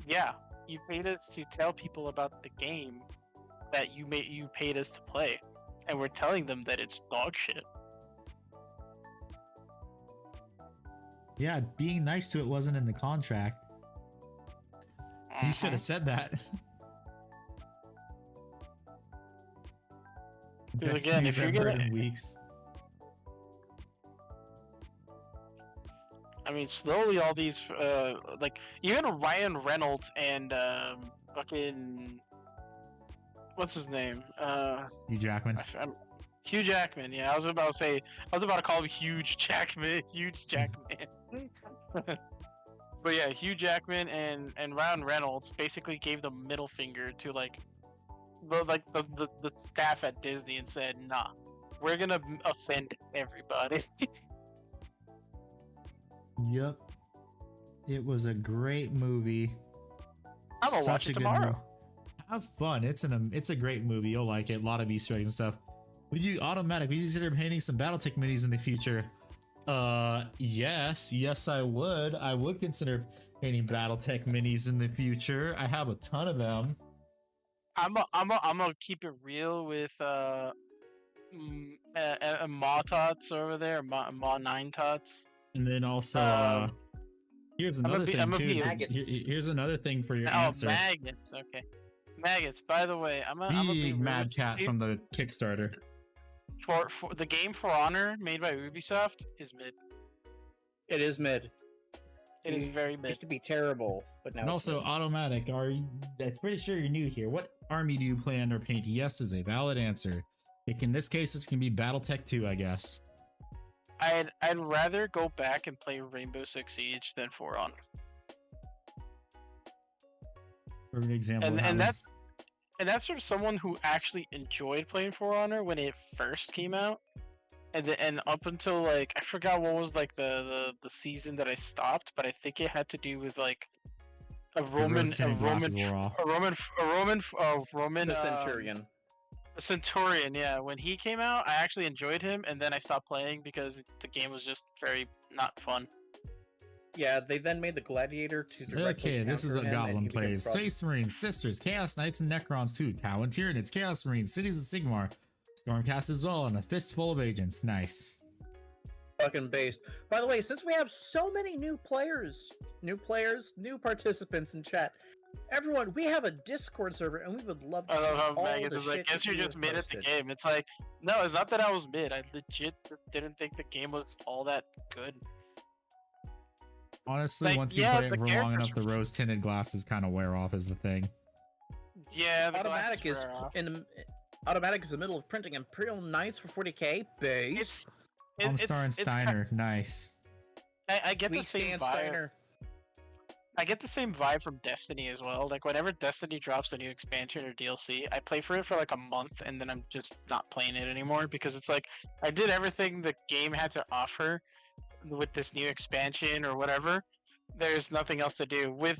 yeah, you paid us to tell people about the game that you paid us to play, and we're telling them that it's dog shit. Yeah, being nice to it wasn't in the contract. You should Mhm. have said that. Because Best again, news if you're I've gonna, heard in weeks. I mean, slowly all these, like even Ryan Reynolds and fucking what's his name? You Jackman. Hugh Jackman. Yeah, I was about to say, I was about to call him Huge Jackman. Huge Jackman. But yeah, Hugh Jackman and Ryan Reynolds basically gave the middle finger to the staff at Disney and said, "Nah, we're gonna offend everybody." Yep. It was a great movie. I'm gonna watch it tomorrow. movie. Have fun. It's a great movie. You'll like it. A lot of Easter eggs and stuff. Would you consider painting some BattleTech minis in the future? Yes, I would. I would consider painting BattleTech minis in the future. I have a ton of them. I'm gonna keep it real with Ma Tots over there, Ma Nine Tots. And then also, here's I'm another gonna thing be too. maggots. Here's another thing for your Oh, answer. maggots. Okay, maggots. By the way, I'm a Big big Mad Cat from the Kickstarter. for the game For Honor made by Ubisoft is mid. It is mid. It is very mid. Used to be terrible, but now And it's also, mid. Automatic, I'm pretty sure you're new here. What army do you plan or paint? Yes is a valid answer. In this case, it can be BattleTech 2, I guess. I'd rather go back and play Rainbow Six Siege than For Honor. For an example, And that's from someone who actually enjoyed playing For Honor when it first came out, and up until like I forgot what was like the season that I stopped, but I think it had to do with like a Roman The The Centurion. a Centurion. Yeah, when he came out, I actually enjoyed him, and then I stopped playing because the game was just very not fun. Yeah, they then made the Gladiator to directly Okay, this is what counter him, and Goblin he became plays. fraud- Space Marines, Sisters, Chaos Knights, and Necrons too. Tau and Tyranids, Chaos Marines, Cities of Sigmar, Stormcast as well, and a fistful of agents. Nice. fucking based. By the way, since we have so many new participants in chat, everyone, we have a Discord server, and we would love to I see love how all Megan the is like, shit guess that you're you just have mid at the posted. game. It's like, no, it's not that I was mid. I legit just didn't think the game was all that good. Honestly, Like, once you yeah, play it the for long characters enough, the rose-tinted glasses kind of wear off is the thing. Yeah, the Automatic glasses is wear off. in the Automatic is in the middle of printing Imperial Knights for 40k base. Homestar and Steiner, nice. I get We the same stand vibe. Steiner. I get the same vibe from Destiny as well. Like whenever Destiny drops a new expansion or DLC, I play for it for like a month and then I'm just not playing it anymore because it's like I did everything the game had to offer with this new expansion or whatever. There's nothing else to do. With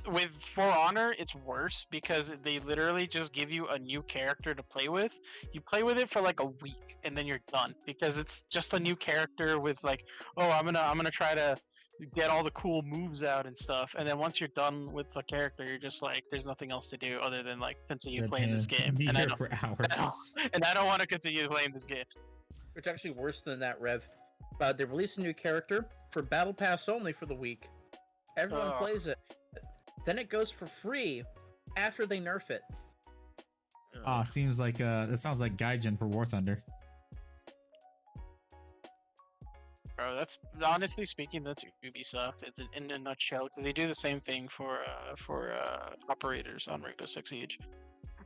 For Honor, it's worse because they literally just give you a new character to play with. You play with it for like a week and then you're done because it's just a new character with like, oh, I'm gonna try to get all the cool moves out and stuff. And then once you're done with the character, you're just like, there's nothing else to do other than like continue playing this game. Be And I here don't, for hours. and I don't want to continue playing this game. It's actually worse than that, Rev. They released a new character for Battle Pass only for the week. Everyone plays it. Then it goes for free after they nerf it. Seems like that sounds like Gaijin for War Thunder. Bro, that's honestly speaking, that's Ubisoft in a nutshell because they do the same thing for operators on Rainbow Six Siege.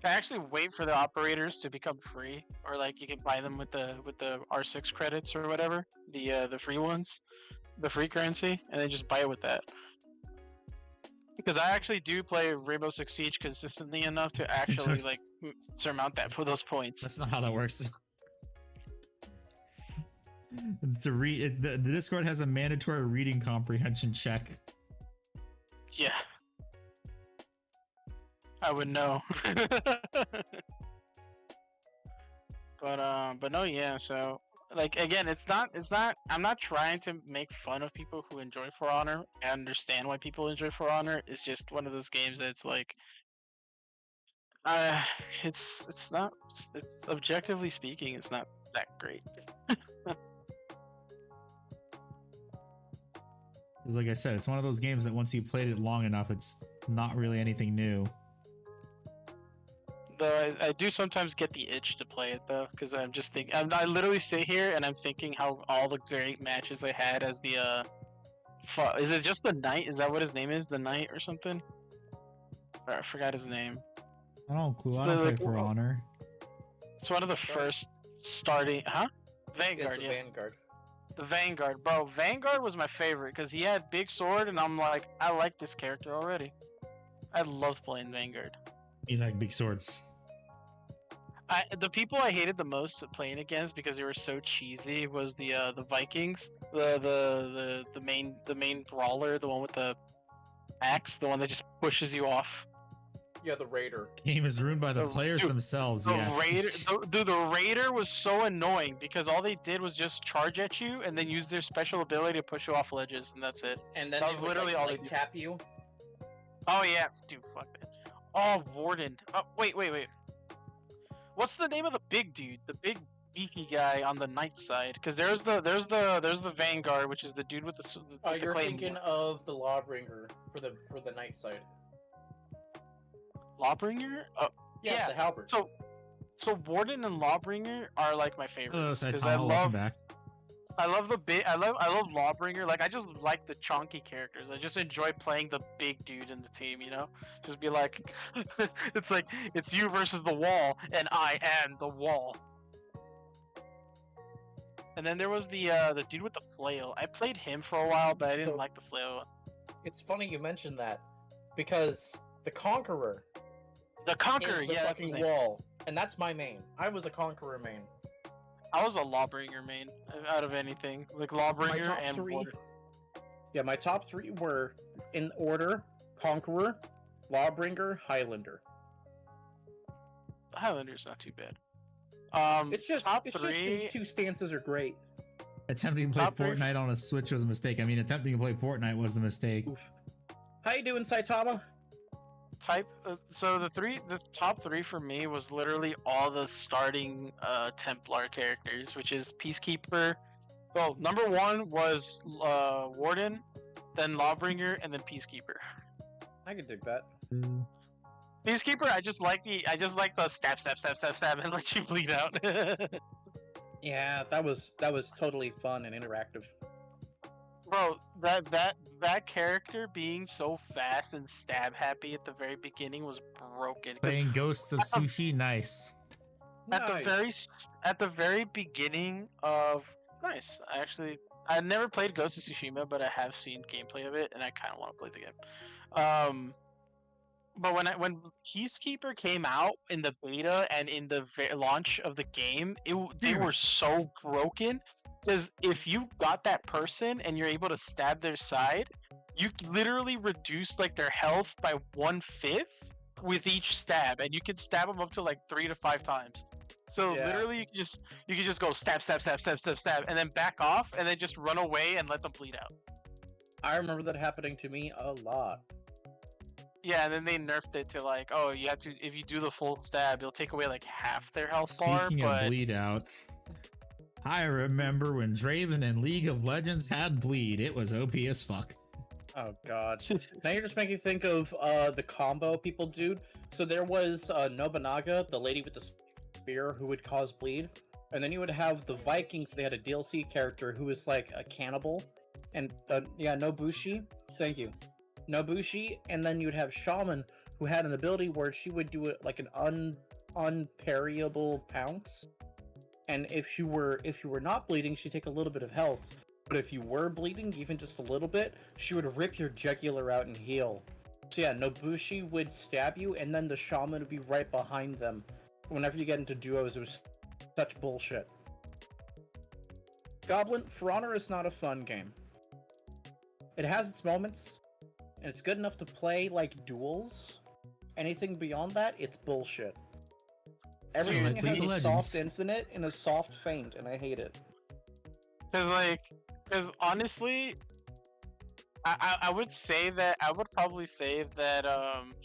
I actually wait for the operators to become free, or like you can buy them with the R6 credits or whatever, the free ones, the free currency, and then just buy it with that. Because I actually do play Rainbow Six Siege consistently enough to actually like surmount that for those points. That's not how that works. The Discord has a mandatory reading comprehension check. Yeah. I would know. But no, yeah, so like again, it's not I'm not trying to make fun of people who enjoy For Honor. I understand why people enjoy For Honor. It's just one of those games that's like it's not it's objectively speaking, it's not that great. Like I said, it's one of those games that once you played it long enough, it's not really anything new. Though I do sometimes get the itch to play it though, because I'm just thinking. I literally sit here and I'm thinking how all the great matches I had as the is it just the knight? Is that what his name is? The knight or something? I forgot his name. I don't It's I don't the, play like, For Honor. It's one of the first starting, huh? Vanguard, the yeah. Vanguard. The Vanguard, bro. Vanguard was my favorite because he had big sword, and I'm like, I like this character already. I loved playing Vanguard. You like big sword. The people I hated the most playing against because they were so cheesy was the Vikings, the main brawler, the one with the axe, the one that just pushes you off. Yeah, the Raider. Game is ruined by the players dude, themselves. The Yes. Raider, the Raider was so annoying because all they did was just charge at you and then use their special ability to push you off ledges, and that's it. And then That they was would, literally all they did. tap you. Oh yeah, dude, fuck that. Oh, Warden. Oh, wait. What's the name of the big dude? The big beefy guy on the knight side? Because there's the Vanguard, which is the dude with the. You're claymore. thinking of the Lawbringer for the knight side. Lawbringer? Yeah. The halberd. So Warden and Lawbringer are like my favorites Hello, because Saitama, welcome back. I love Lawbringer. Like I just like the chunky characters. I just enjoy playing the big dude in the team. You know, just be like, it's like it's you versus the wall, and I am the wall. And then there was the dude with the flail. I played him for a while, but I didn't like the flail. It's funny you mentioned that because the Conqueror. The Conqueror, Is the yeah, fucking wall, and that's my main. I was a Conqueror main. I was a Lawbringer main out of anything, like Lawbringer and Warden. Yeah, my top three were in order: Conqueror, Lawbringer, Highlander. Highlander's not too bad. It's just top it's three. Just these two stances are great. Attempting to play Top three. Fortnite on a Switch was a mistake. I mean, attempting to play Fortnite was the mistake. Oof. How you doing, Saitama? So the top three for me was literally all the starting Templar characters, which is Peacekeeper. Well, number one was Warden, then Lawbringer, and then Peacekeeper. I could dig that. Peacekeeper, I just like the stab, and let you bleed out. Yeah, that was totally fun and interactive. Bro, that character being so fast and stab happy at the very beginning was broken. 'Cause Playing Ghosts of Sushi, nice. at the very beginning of I never played Ghost of Tsushima, but I have seen gameplay of it, and I kind of want to play the game. But when Peacekeeper came out in the beta and in the launch of the game, they were so broken. Because if you got that person and you're able to stab their side, you literally reduce like their health by 1/5 with each stab, and you can stab them up to like 3 to 5 times. So literally, you can just go stab, and then back off, and then just run away and let them bleed out. I remember that happening to me a lot. Yeah, and then they nerfed it to like, oh, you have to, if you do the full stab, it'll take away like half their health bar. Speaking but of bleed out, I remember when Draven in League of Legends had bleed. It was OP as fuck. Oh god. Now you're just making me think of the combo people do. So there was Nobunaga, the lady with the spear who would cause bleed. And then you would have the Vikings, they had a DLC character who was like a cannibal. And Nobushi. Thank you. Nobushi, and then you'd have Shaman who had an ability where she would do it like an unparryable pounce. And if you were not bleeding, she'd take a little bit of health. But if you were bleeding, even just a little bit, she would rip your jugular out and heal. So yeah, Nobushi would stab you, and then the Shaman would be right behind them. Whenever you get into duos, it was such bullshit. Goblin, For Honor is not a fun game. It has its moments, and it's good enough to play like duels. Anything beyond that, it's bullshit. Everything like has League a of soft Legends. infinite and a soft feint, and I hate it. Because honestly, I would probably say that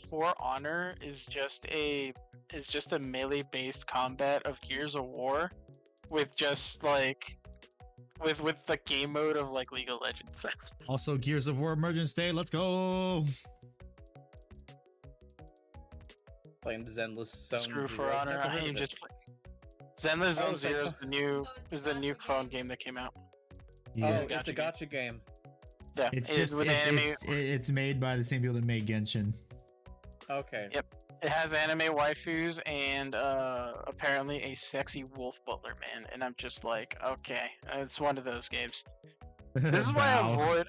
For Honor is just a melee based combat of Gears of War with just like with the game mode of like League of Legends. Also, Gears of War Emergence Day. Let's go. Playing Zenless Zone Screw Zero. For Honor. Never I heard am of it. just Zenless Zone it's like Zero some- is the new phone game that came out. Yeah. Oh, Gacha it's a game. gacha game. Yeah, It's it- just with it's, anime. it's made by the same people that made Genshin. Okay. Yep. It has anime waifus and apparently a sexy wolf butler man, and I'm just like, okay, it's one of those games. This is why I Valve. avoid.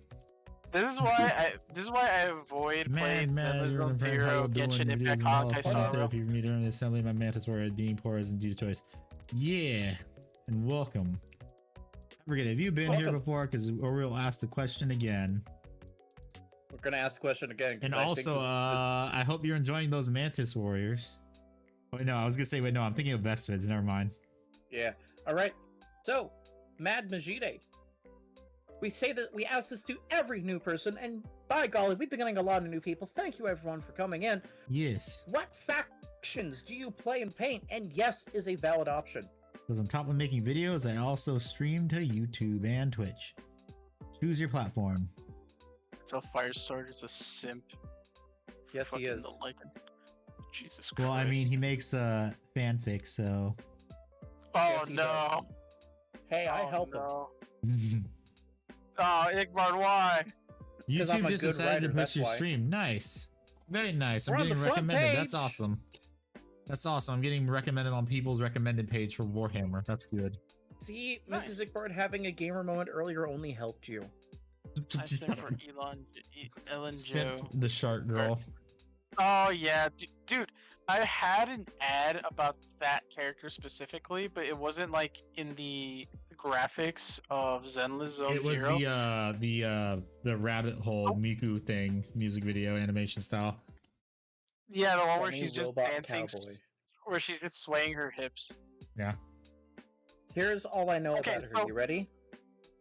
This is why I avoid playing Zenless Zone Zero, Genshin Impact, Honkai Star Rail. Therapy for me during the assembly of my mantis warrior being porous and due to choice. Yeah, and welcome. I forget, have you been here Welcome. before? Because or we'll ask the question again. We're gonna ask the question again. 'cause And I think also, this- I hope you're enjoying those mantis warriors. Wait, no, I was gonna say, wait, no, I'm thinking of Vespids. Never mind. yeah. All right. So, Mad Majide. We say that we ask this to every new person, and by golly, we've been getting a lot of new people. Thank you, everyone, for coming in. Yes, What factions do you play and paint? And yes is a valid option. because on top of making videos, I also stream to YouTube and Twitch. Choose your platform. So Firestarter's a simp. Yes, he Fucking is. don't like him. Jesus Christ. Well, I mean, he makes fanfic, so. Oh Yes, he no. does. Hey, I Oh, help him. no. Oh, Igmar, why? I'm YouTube a just good decided writer, to push that's your why. stream. Nice. Very nice. I'm We're on getting the front recommended. That's page. awesome. That's awesome. I'm getting recommended on people's recommended page for Warhammer. That's good. See, Nice. Mrs. Igbard having a gamer moment earlier only helped you. I sent for Ellen Simp Joe. the shark girl. Oh yeah, dude. I had an ad about that character specifically, but it wasn't like in the graphics of Zenless Zone It was Zero. the rabbit hole Miku thing, music video animation style. Yeah, the one where Funny she's just robot dancing, cowboy. where she's just swaying her hips. Yeah. Here's all I know Okay, about her. so- You ready?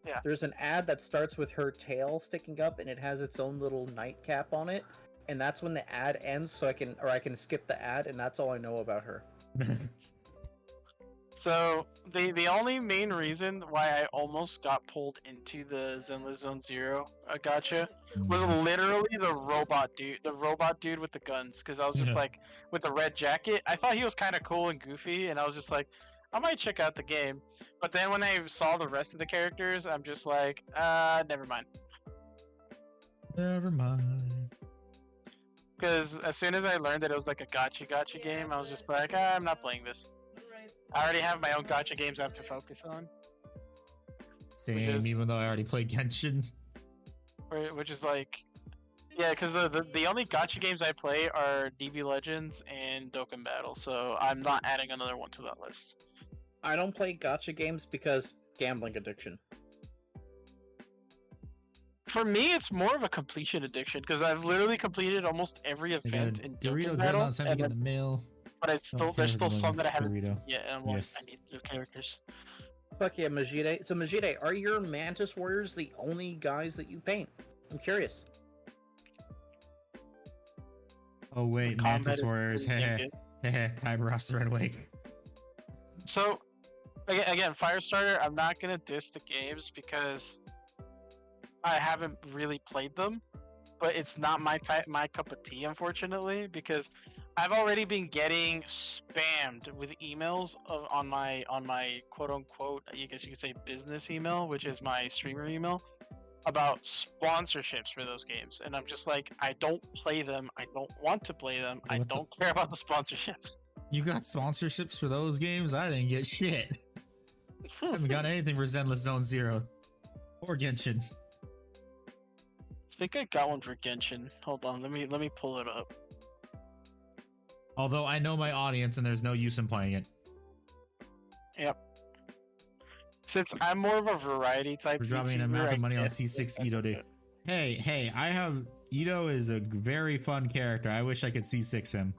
Yeah. There's an ad that starts with her tail sticking up, and it has its own little nightcap on it, and that's when the ad ends. So I can skip the ad, and that's all I know about her. So the only main reason why I almost got pulled into the Zenless Zone Zero gacha was literally the robot dude with the guns. Because I was just like, with the red jacket, I thought he was kind of cool and goofy, and I was just like, I might check out the game. But then when I saw the rest of the characters, I'm just like, never mind. Never mind. Because as soon as I learned that it was like a gotcha Yeah, game, I was just but- like, I'm not playing this. Right. I already have my own gotcha games I have to focus on. Same, Because- even though I already played Genshin. Which is like, yeah, because the only gotcha games I play are DB Legends and Dokkan Battle, so I'm not adding another one to that list. I don't play gotcha games because gambling addiction. For me, it's more of a completion addiction because I've literally completed almost every I got event a in Dorito Dokkan Battle, Dreadnought sent to and get the mail. but it's still Okay, there's still here's some that I another haven't. Dorito. Yeah, and I'm like, Yes. I need new characters. Fuck yeah, Majide. So Majide, are your Mantis Warriors the only guys that you paint? I'm curious. Oh wait, The combat Mantis is Warriors. pretty damn Heh good. heh. Time Ross Red Wake. So, again, Firestarter, I'm not gonna diss the games because I haven't really played them, but it's not my cup of tea, unfortunately, because I've already been getting spammed with emails on my quote unquote, I guess you could say business email, which is my streamer email, about sponsorships for those games, and I'm just like, I don't play them, I don't want to play them, I What the- don't care about the sponsorships. You got sponsorships for those games? I didn't get shit. I haven't got anything for Zenless Zone Zero or Genshin. I think I got one for Genshin. Hold on, let me pull it up. Although I know my audience and there's no use in playing it. Yep. Since I'm more of a variety type We're dropping an YouTuber, amount I of money on get- C6 Ito Day. Hey, I have Ito is a very fun character. I wish I could C6 him.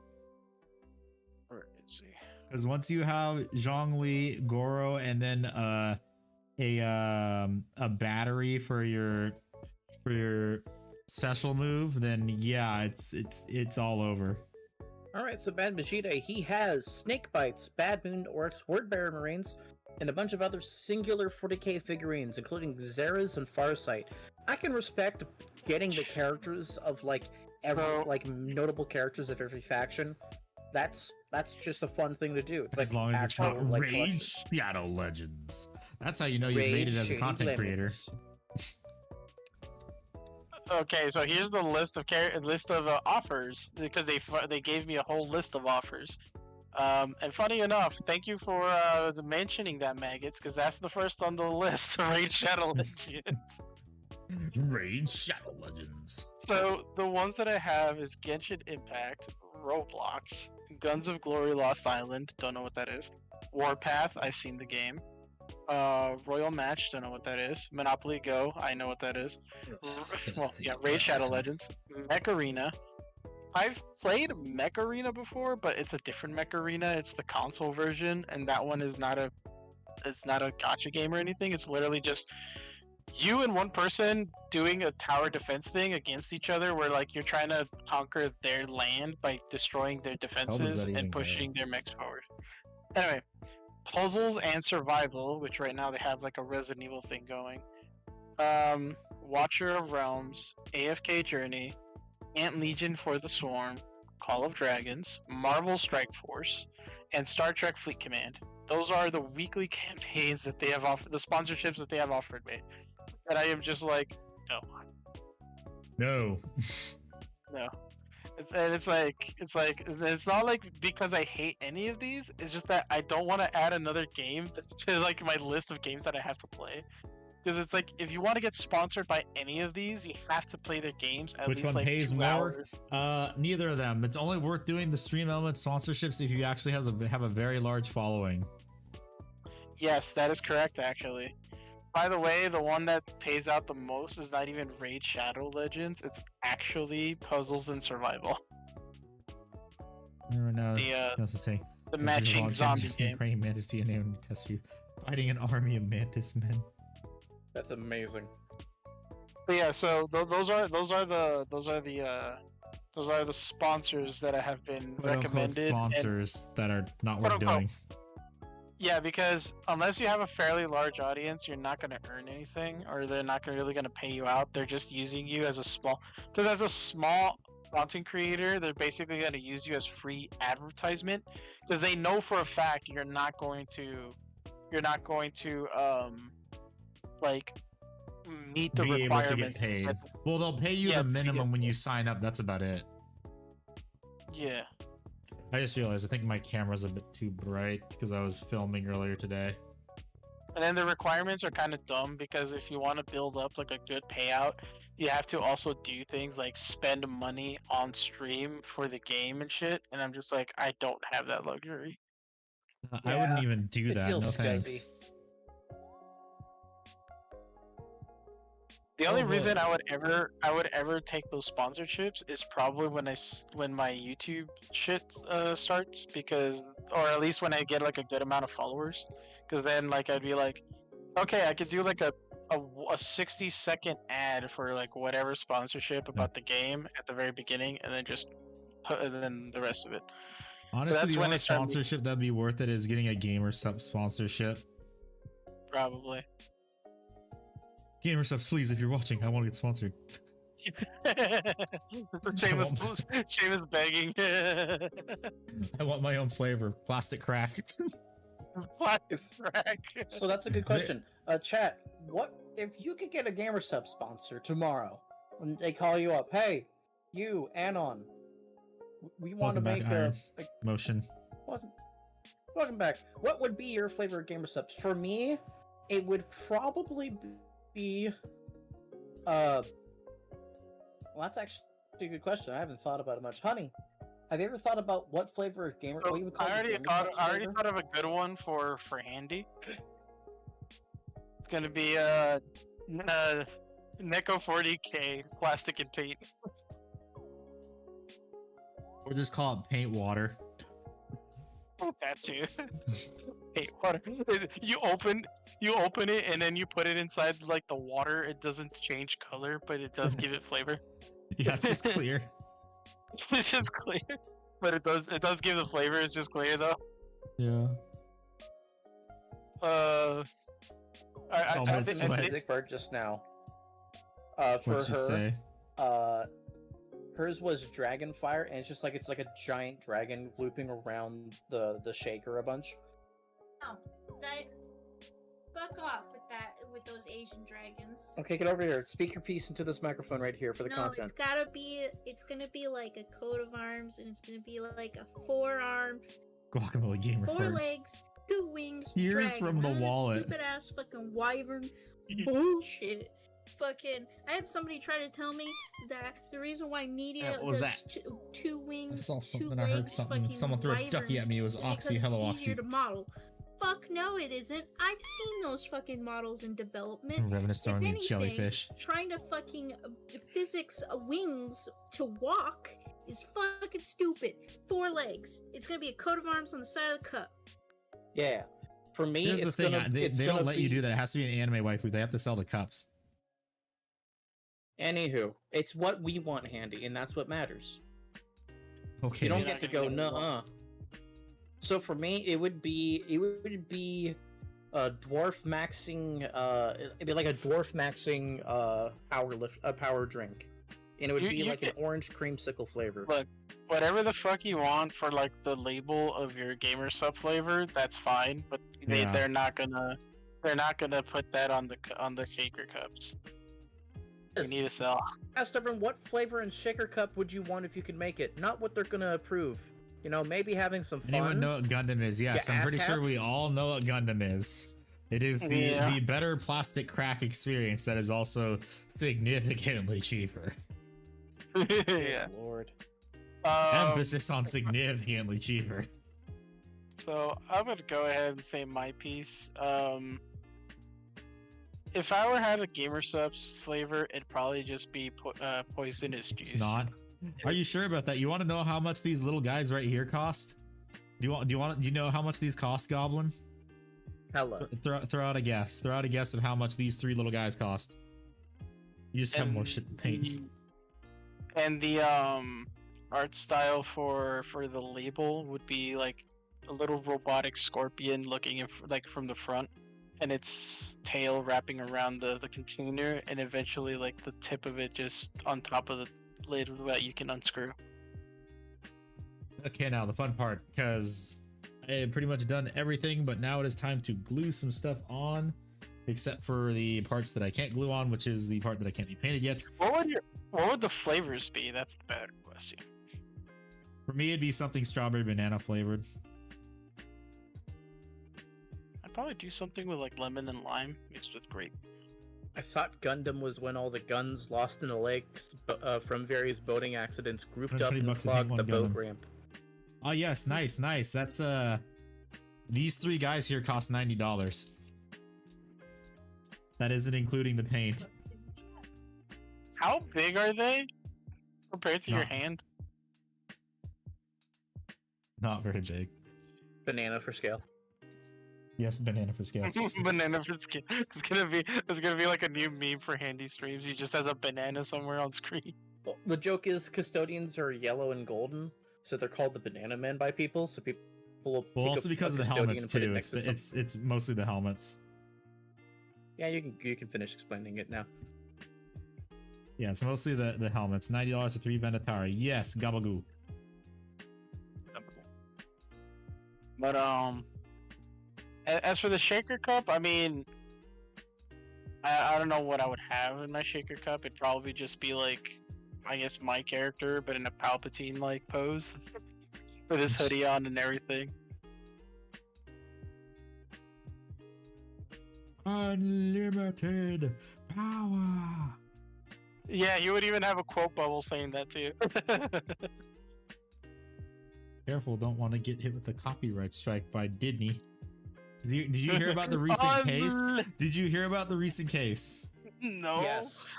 Where is he? Because once you have Zhongli, Goro, and then a battery for your special move, then yeah, it's all over. All right, so Bad Majide, he has Snake Bites, Bad Moon Orcs, Wordbearer Marines, and a bunch of other singular 40k figurines, including Xera's and Farsight. I can respect getting the characters of like every notable characters of every faction. That's just a fun thing to do. It's As like long as it's not actual, like, Raid collection. Shadow Legends. That's how you know you've Raid made it as a Shady content creator. Lemons. Okay, so here's the list of offers because they gave me a whole list of offers. And funny enough, thank you for mentioning that, Maggots, because that's the first on the list. Raid Shadow Legends. Raid Shadow Legends. So the ones that I have is Genshin Impact, Roblox, Guns of Glory Lost Island, don't know what that is. Warpath, I've seen the game. Royal Match, don't know what that is. Monopoly Go, I know what that is. Well, yeah, Raid Shadow Legends. Mech Arena. I've played Mech Arena before, but it's a different Mech Arena. It's the console version, and that one is not a gacha game or anything. It's literally just you and one person doing a tower defense thing against each other, where like you're trying to conquer their land by destroying their defenses and pushing their mechs forward. Anyway, puzzles and survival, which right now they have like a Resident Evil thing going. Watcher of Realms, AFK Journey, Ant Legion for the Swarm, Call of Dragons, Marvel Strike Force, and Star Trek Fleet Command. Those are the weekly campaigns that they have offered, the sponsorships that they have offered me. And I am just like, no. And it's not like because I hate any of these. It's just that I don't want to add another game to like my list of games that I have to play. Because it's like, if you want to get sponsored by any of these, you have to play their games at least like 2 hours. Which one pays more? Neither of them. It's only worth doing the Stream Element sponsorships if you actually have a very large following. Yes, that is correct, actually. By the way, the one that pays out the most is not even Raid Shadow Legends. It's actually Puzzles and Survival. No, the matching zombie game. Praying mantis DNA and test you, fighting an army of mantis men. That's amazing. But yeah, so those are the sponsors that I have been recommended. Sponsors that are not worth doing. Yeah, because unless you have a fairly large audience, you're not going to earn anything, or they're not really going to pay you out. They're just using you as a small content creator. They're basically going to use you as free advertisement because they know for a fact you're not going to like meet the requirements. Able to get paid. Well, they'll pay you the minimum when you sign up. That's about it. Yeah. I just realized I think my camera's a bit too bright because I was filming earlier today. And then the requirements are kind of dumb because if you want to build up like a good payout, you have to also do things like spend money on stream for the game and shit. And I'm just like, I don't have that luxury. I wouldn't even do that. No thanks. The only reason I would ever take those sponsorships is probably when my YouTube shit starts, because, or at least when I get like a good amount of followers, because then like I'd be like, okay, I could do like a 60-second ad for like whatever sponsorship about the game at the very beginning, and then just then the rest of it. Honestly, the only sponsorship that'd be worth it is getting a gamer sub sponsorship. Probably. Gamer subs, please, if you're watching, I want to get sponsored. Seamus begging. I want my own flavor. Plastic crack. Plastic crack. So that's a good question. Chat, what if you could get a gamer sub sponsor tomorrow and they call you up? Hey, you, Anon, we want to make a motion. Welcome back. What would be your flavor of gamer subs? For me, it would probably be well, that's actually a good question. I haven't thought about it much. Honey, have you ever thought about what flavor of gamer? So I already thought of a good one for Handy. It's gonna be Neko 40K plastic and paint. Or just call it paint water. That too. Paint water. You open it and then you put it inside like the water. It doesn't change color, but it does give it flavor. Yeah, it's just clear. It's just clear, but it does give the flavor. It's just clear though. Yeah. Oh, I man, did sweat. Music Bird just now. For What'd you her, say? hers was Dragonfire, and it's like a giant dragon looping around the shaker a bunch. No, that fuck off with those Asian dragons. Okay, get over here. Speak your piece into this microphone right here for the content. It's gonna be like a coat of arms, and it's gonna be like a 4-armed, Guacamole gamer. 4 Bird. legs, 2 wings. Tears dragon. from the None of this wallet. Stupid ass fucking wyvern bullshit. Fucking, I had somebody try to tell me that the reason why media What was does that? two I wings, saw 2 something. I legs, heard something. fucking Someone threw a ducky at me. It was wyverns is Oxy. because Hello, it's easier Oxy. to model. Fuck no, it isn't. I've seen those fucking models in development. Revenant's If throwing me a anything, jellyfish. trying to fucking physics wings to walk is fucking stupid. 4 legs. It's gonna be a coat of arms on the side of the cup. Yeah. For me, Here's the it's thing. gonna, They it's don't gonna let you be- do that. It has to be an anime waifu. They have to sell the cups. Anywho, it's what we want handy, and that's what matters. Okay. You don't You're get not to gonna go get one. nuh-uh. So for me, it would be a dwarf maxing it'd be like a dwarf maxing power drink. And it would You- be you like an can- orange creamsicle flavor. Look, whatever the fuck you want for like the label of your gamer sub flavor, that's fine. But Yeah. they're not gonna put that on the shaker cups. You Yes. need to sell. Asked everyone, what flavor and shaker cup would you want if you could make it? Not what they're gonna approve. You know, maybe having some fun. Anyone know what Gundam is? Yes, Yeah, I'm pretty sure we asshats. all know what Gundam is. It is Yeah. the better plastic crack experience that is also significantly cheaper. Yeah. Lord. Emphasis on significantly cheaper. So I'm gonna go ahead and say my piece. If I were to have a gamer subs flavor, it'd probably just be poisonous juice. It's not. Are you sure about that? You want to know how much these little guys right here cost? Do you know how much these cost, Goblin? Hello. Throw out a guess. Throw out a guess of how much these 3 little guys cost. You just have more shit to paint. And the art style for the label would be like a little robotic scorpion looking like from the front, and its tail wrapping around the container, and eventually like the tip of it just on top of the lid that you can unscrew. Okay, now the fun part, because I have pretty much done everything, but now it is time to glue some stuff on, except for the parts that I can't glue on, which is the part that I can't be painted yet. What would the flavors be? That's the better question. For me, it'd be something strawberry banana flavored. I'd probably do something with like lemon and lime mixed with grape. I thought Gundam was when all the guns lost in the lakes from various boating accidents grouped up 20 and bucks to paint clogged one the boat Gundam. ramp. Oh yes, nice. That's these 3 guys here cost $90. That isn't including the paint. How big are they compared to your Not- hand? Not very big. Banana for scale. Yes, banana for scale. Banana for skin. It's gonna be like a new meme for handy streams. He just has a banana somewhere on screen. Well, the joke is custodians are yellow and golden, so they're called the banana men by people. So people will Well, take also a because of the custodian helmets and put it too. next to some- It's mostly the helmets. Yeah, you can finish explaining it now. Yeah, it's mostly the helmets. $90 to 3 Venatari. Yes, Gabagoo. But as for the shaker cup, I mean, I don't know what I would have in my shaker cup. It'd probably just be like, I guess my character, but in a Palpatine like pose, with his hoodie on and everything. Unlimited power. Yeah, you would even have a quote bubble saying that too. Careful, don't want to get hit with a copyright strike by Disney. Did you hear about the recent case? Did you hear about the recent case? No. Yes.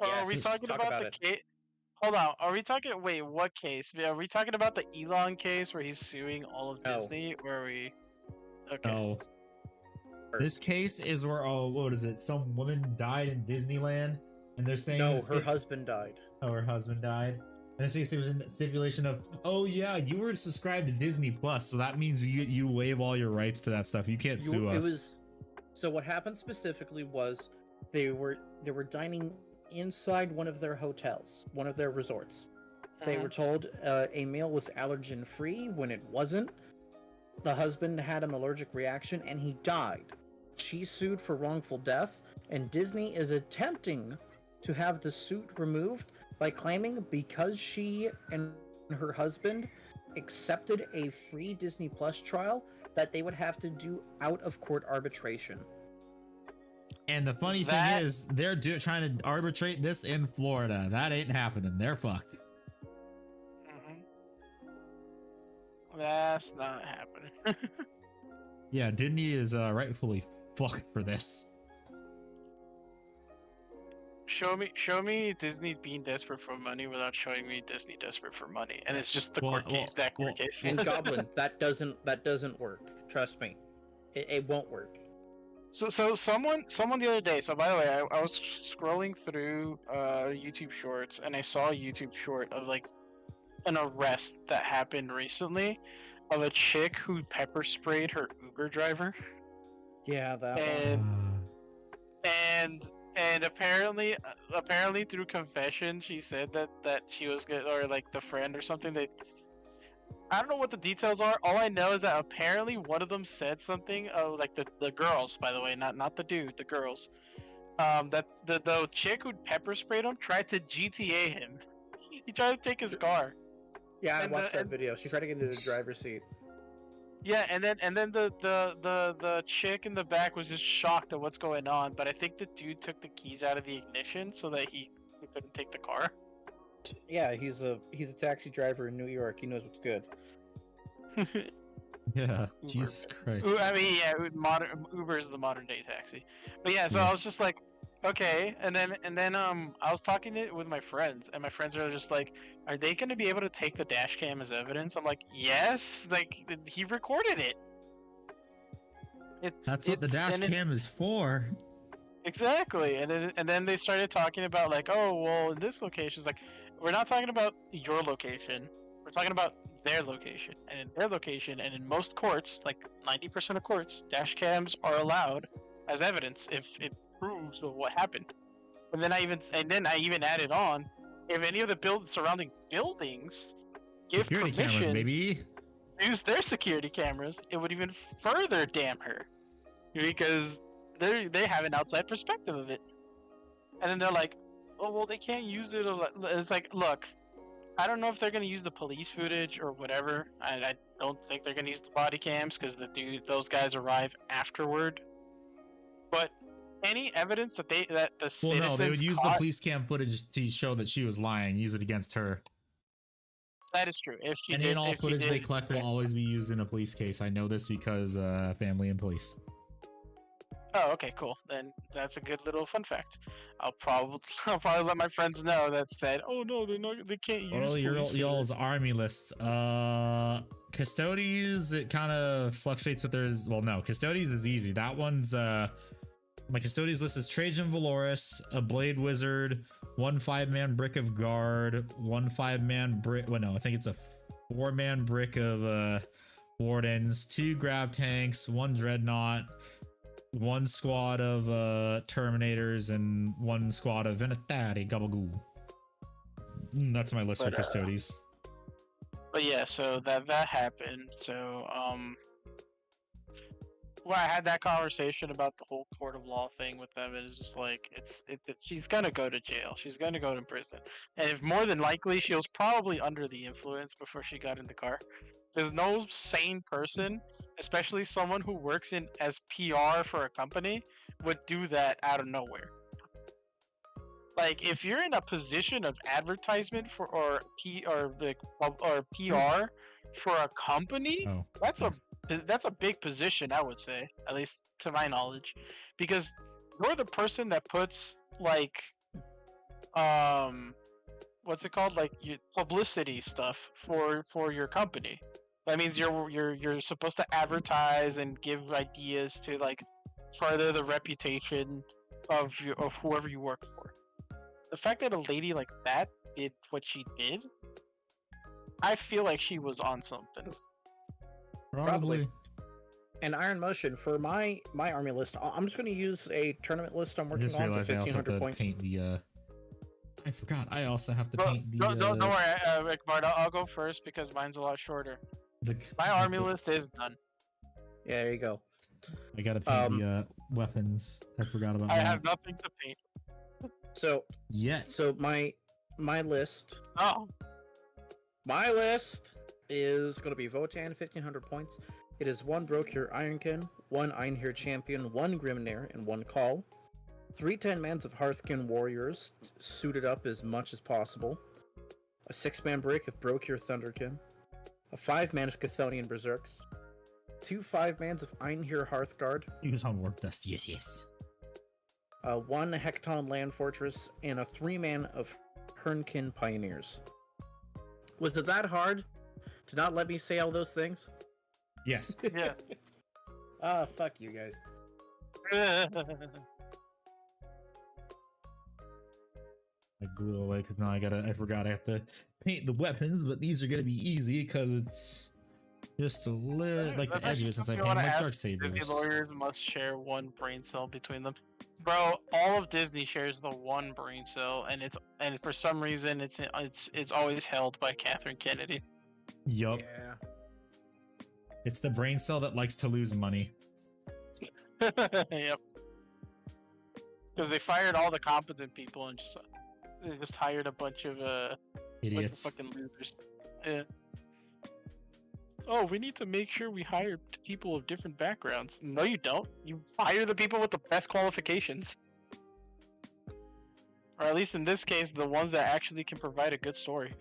Oh, are we Yes, talking talk about about the it. case? Hold on. Are we talking? Wait, what case? Are we talking about the Elon case where he's suing all of No. Disney? Or are we? Okay. No. This case is where what is it? Some woman died in Disneyland, and they're saying No, it's- her husband died. oh, her husband died, And it's a stipulation of, oh yeah, you were subscribed to Disney Plus, so that means you waive all your rights to that stuff. You can't sue us. So what happened specifically was they were dining inside one of their hotels, one of their resorts. They were told a meal was allergen free when it wasn't. The husband had an allergic reaction and he died. She sued for wrongful death, and Disney is attempting to have the suit removed by claiming because she and her husband accepted a free Disney Plus trial that they would have to do out of court arbitration. And the funny thing is, they're trying to arbitrate this in Florida. That ain't happening. They're fucked. That's not happening. Yeah, Disney is rightfully fucked for this. Show me Disney being desperate for money without showing me Disney desperate for money, and it's just the court case. And Goblin, that doesn't work. Trust me, it won't work. So someone the other day. So by the way, I was scrolling through YouTube Shorts, and I saw a YouTube short of like an arrest that happened recently of a chick who pepper sprayed her Uber driver. Yeah, that one. And apparently through confession, she said that she was good, or like the friend or something. That I don't know what the details are. All I know is that apparently one of them said something. Like the girls, by the way, not the dude, the girls. That the chick who pepper sprayed him tried to GTA him. He tried to take his car. Yeah, I watched that video. She tried to get into the driver's seat. Yeah, and then the chick in the back was just shocked at what's going on, but I think the dude took the keys out of the ignition so that he couldn't take the car. Yeah, he's a taxi driver in New York. He knows what's good. Yeah, Jesus Christ. I mean, yeah, Uber is the modern day taxi. But yeah, so I was just like, okay, and then I was talking with my friends, and my friends are just like, are they going to be able to take the dash cam as evidence? I'm like, yes, like he recorded it. That's what the dash cam is for. Exactly, and then they started talking about like, oh well, in this location, it's like, we're not talking about your location, we're talking about their location, and in their location, and in most courts, like 90% of courts, dash cams are allowed as evidence if it proves of what happened. And then I even added on, if any of the surrounding buildings give security permission, cameras, maybe use their security cameras, it would even further damn her, because they have an outside perspective of it. And then they're like, oh well, they can't use it. It's like, look, I don't know if they're gonna use the police footage or whatever. I don't think they're gonna use the body cams because those guys arrive afterward. But any evidence that the citizens no, they would use the police cam footage to show that she was lying, use it against her. That is true. If she and all footage they collect will always be used in a police case. I know this because family and police. Oh, okay, cool. Then that's a good little fun fact. I'll probably let my friends know that said, oh no, they can't use. Oh, y'all's army lists. Custodes, it kind of fluctuates with theirs. Well, no, Custodes is easy. That one's my Custodes list is Trajan Valoris, a Blade Wizard, 1 5-man brick of guard, 1 5-man brick. Well, no, I think it's a 4-man brick of wardens, 2 grab tanks, 1 dreadnought, 1 squad of Terminators, and 1 squad of Venetari Gabagoo. That's my list for Custodes. But yeah, so that happened. So well, I had that conversation about the whole court of law thing with them, and it's just like she's gonna go to jail. She's gonna go to prison, and if more than likely she was probably under the influence before she got in the car. There's no sane person, especially someone who works as PR for a company, would do that out of nowhere. Like, if you're in a position of advertisement or PR for a company, that's a big position, I would say, at least to my knowledge, because you're the person that puts like what's it called, like publicity stuff for your company. That means you're supposed to advertise and give ideas to like further the reputation of whoever you work for. The fact that a lady like that did what she did I feel like she was on something. Probably. And Iron Motion for my army list. I'm just going to use a tournament list I'm I working just on. It's realized a I also have 1500 to point. paint the. I forgot. I also have to Bro, paint the. don't worry, Rick Bart, I'll go first because mine's a lot shorter. My army list is done. Yeah, there you go. I gotta paint the weapons. I forgot about I that. have nothing to paint. So Yet. so my list. Oh, My list is going to be Votan, 1500 points. It is 1 Brokir Ironkin, 1 Einhir Champion, 1 Grimnir, and 1 Call. 3 10-mans of Hearthkin Warriors, suited up as much as possible. A 6-man break of Brokir Thunderkin. A 5-man of Chthonian Berserks. 2 5-mans of Einhir Hearthguard. Use on Warp Dust. Yes, yes. 1 Hekaton Land Fortress, and a 3-man of Hernkin Pioneers. Was it that hard to not let me say all those things? Yes. yeah. Ah, fuck you guys. I glue it away because now I forgot I have to paint the weapons, but these are gonna be easy because it's just a little like the edges since I paint like Dark Sabers. Disney lawyers must share one brain cell between them. Bro, all of Disney shares the one brain cell, and for some reason it's always held by Catherine Kennedy. Yup. Yeah. It's the brain cell that likes to lose money. Yep. Because they fired all the competent people and they just hired a bunch of Idiots. fucking losers. Yeah. Oh, we need to make sure we hire people of different backgrounds. No, you don't. You hire the people with the best qualifications. Or at least in this case, the ones that actually can provide a good story.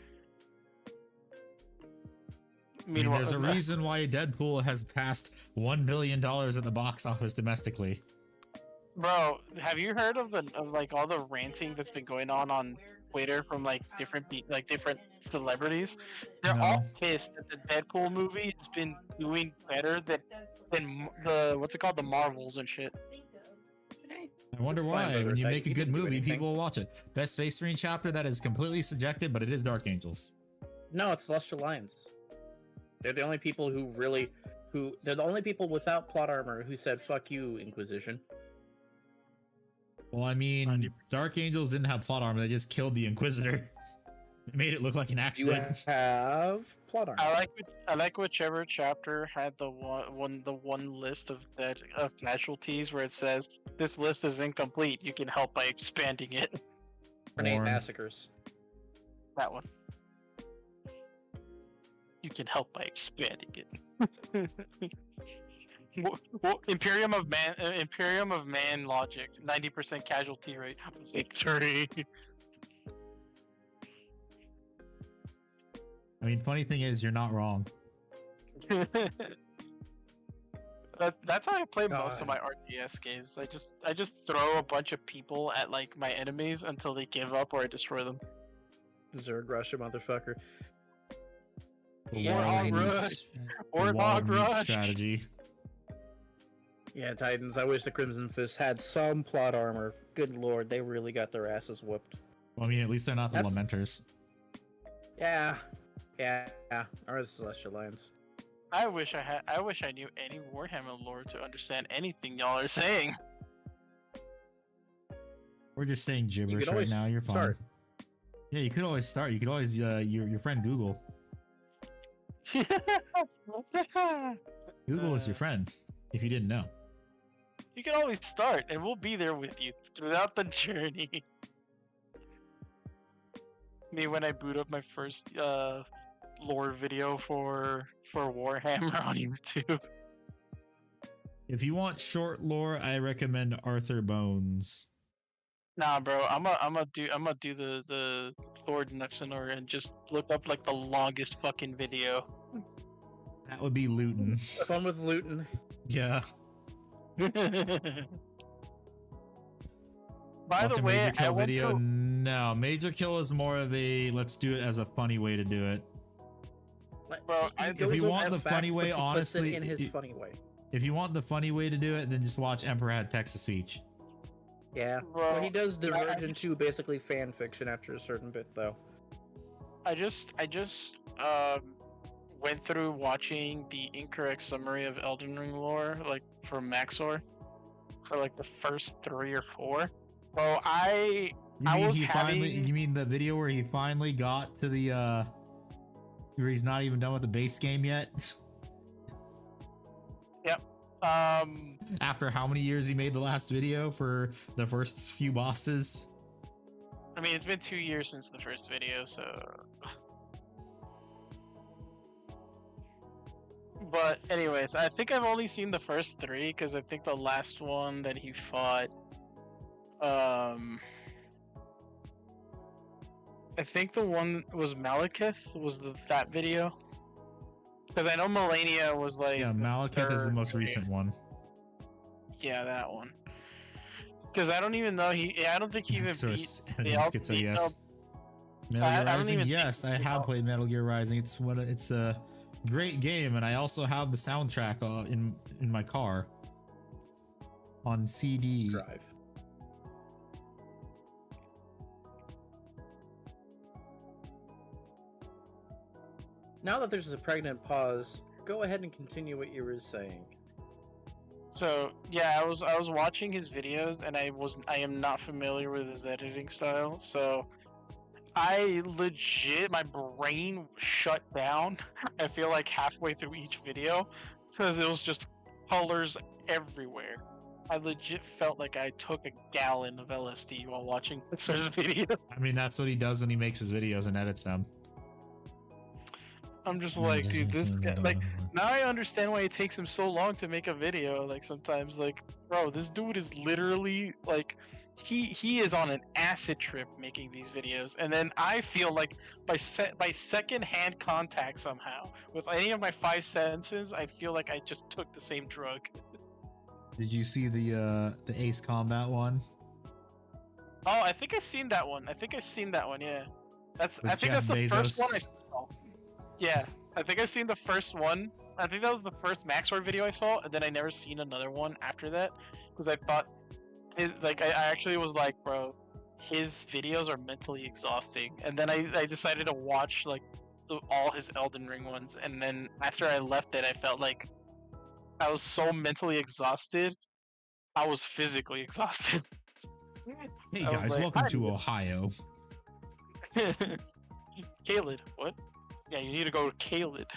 I mean, there's a reason why Deadpool has passed $1 billion at the box office domestically. Bro, have you heard of like all the ranting that's been going on Twitter from like different celebrities? They're all pissed that the Deadpool movie has been doing better than the Marvels and shit. I wonder why. When you make a good movie, people will watch it. Best Space Marine chapter that is completely subjective, but it is Dark Angels. No, it's Celestial Lions. They're the only people they're the only people without plot armor who said "fuck you, Inquisition." Well, I mean, 90%. Dark Angels didn't have plot armor; they just killed the Inquisitor. They made it look like an You accident. have plot armor. I like whichever chapter had the one list of casualties where it says this list is incomplete. You can help by expanding it. Grenade Or- massacres. That one. You can help by expanding it. Imperium of Man logic. 90% casualty rate. Victory. I mean, funny thing is, you're not wrong. That's how I play most of my RTS games. I just throw a bunch of people at like my enemies until they give up or I destroy them. Zerg rush a motherfucker. The Yeah, Warhog rush. the Warhog Warhog meat rush. strategy. Yeah, Titans. I wish the Crimson Fist had some plot armor. Good lord, they really got their asses whooped. Well, I mean, at least they're not the That's- Lamenters. Yeah. Or the Celestial Lions. I wish I knew any Warhammer lore to understand anything y'all are saying. We're just saying gibberish right always now. You're fine. start. Yeah, you could always start. You could always your friend Google. Google is your friend. If you didn't know. You can always start, and we'll be there with you throughout the journey. Me when I boot up my first lore video for Warhammer on YouTube. If you want short lore, I recommend Arthur Bones. Nah, bro, I'm gonna do the Lord Nuxenor and just look up like the longest fucking video. That would be Luton. Fun with Luton. Yeah. By Watch the a way, Major Kill I went video. to... No, Major Kill is more of a let's do it as a funny way to do it. Bro, He if goes you over want the facts, funny but way, he puts it honestly, in his it- funny way. If you want the funny way to do it, then just watch Emperor Had Text-to-Speech. Yeah. Bro, Well, he does I diverge just- into basically fan fiction after a certain bit, though. I just went through watching the incorrect summary of Elden Ring lore, like from Maxor, for like the first 3 or 4. Bro, I was having. You mean the video where he finally got to the where he's not even done with the base game yet? Yep. After how many years he made the last video for the first few bosses? I mean, it's been 2 years since the first video, so. But anyways, I think I've only seen the first 3 because I think the last one that he fought, I think the one was Malekith was that video. Because I know Melania was like. Yeah, Malekith is the most video. recent one. Yeah, that one. Because I don't even know I don't think he even beat the Schizo, yes. Metal Gear Rising, yes, I have played Metal Gear Rising. It's a great game, and I also have the soundtrack in my car on CD. Drive. Now that there's a pregnant pause, go ahead and continue what you were saying. So yeah, I was watching his videos, and I am not familiar with his editing style, so I legit, my brain shut down. I feel like halfway through each video because it was just colors everywhere. I legit felt like I took a gallon of LSD while watching this video. I mean, that's what he does when he makes his videos and edits them. I'm just like, dude, this guy, like, now I understand why it takes him so long to make a video. Like, sometimes, like, bro, this dude is literally, like, he is on an acid trip making these videos. And then I feel like by second-hand contact somehow, with any of my 5 senses, I feel like I just took the same drug. Did you see the Ace Combat one? Oh, I think I've seen that one. Yeah. I think Jeff that's the Bezos. first one I saw. Yeah, I think I've seen the first one. I think that was the first Maxwell video I saw, and then I never seen another one after that because I thought, I actually was like, bro, his videos are mentally exhausting. And then I decided to watch like all his Elden Ring ones, and then after I left it, I felt like I was so mentally exhausted, I was physically exhausted. Hey I was guys, like, welcome to Ohio. Kaled, what? Yeah, you need to go to Kaled.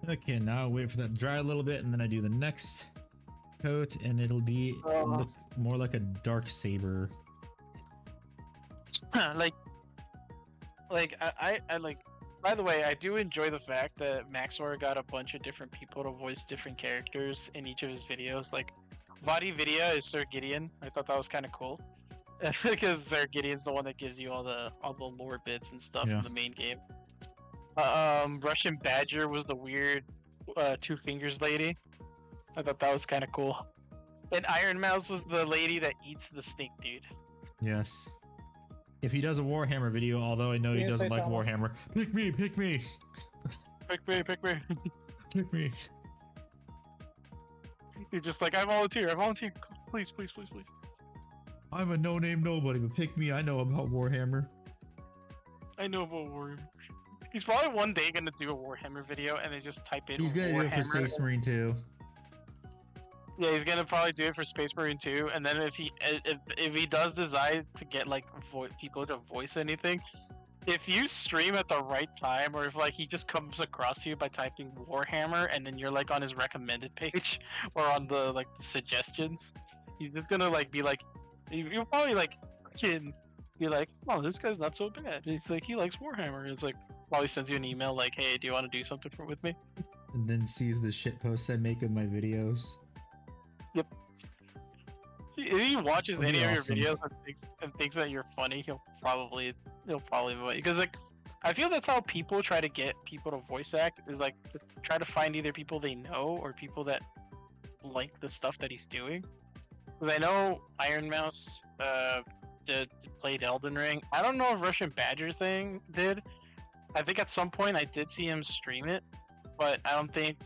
Okay, now I'll wait for that to dry a little bit, and then I do the next coat, and it'll be look more like a dark saber. I like. By the way, I do enjoy the fact that Maxor got a bunch of different people to voice different characters in each of his videos. Like, Vadi Vidya is Sir Gideon. I thought that was kind of cool. Because Sir Gideon's the one that gives you all the lore bits and stuff in the main game. Russian Badger was the weird 2 fingers lady. I thought that was kind of cool. And Iron Mouse was the lady that eats the snake dude. Yes. If he does a Warhammer video, although I know he doesn't like Warhammer, pick me, pick me, pick me, pick me, pick me. You're just like, I volunteer, please, please, please, please. I'm a no-name nobody, but pick me. I know about Warhammer. I know about Warhammer. He's probably one day gonna do a Warhammer video and then just type in. He's gonna do it for Space Marine 2. Yeah, he's gonna probably do it for Space Marine 2, and then if he does decide to get like people to voice anything, if you stream at the right time, or if like he just comes across you by typing Warhammer and then you're like on his recommended page or on the like the suggestions, he's just gonna like be like, you'll probably like fucking be like, oh, this guy's not so bad. He's like, he likes Warhammer. It's like probably sends you an email like, hey, do you want to do something with me? And then sees the shit posts I make of my videos. Yep. If he watches any of your awesome. videos and thinks that you're funny, he'll probably vote you. Because like, I feel that's how people try to get people to voice act, is like to try to find either people they know or people that like the stuff that he's doing. Because I know Iron Mouse played Elden Ring. I don't know if Russian Badger thing did. I think at some point I did see him stream it, but I don't think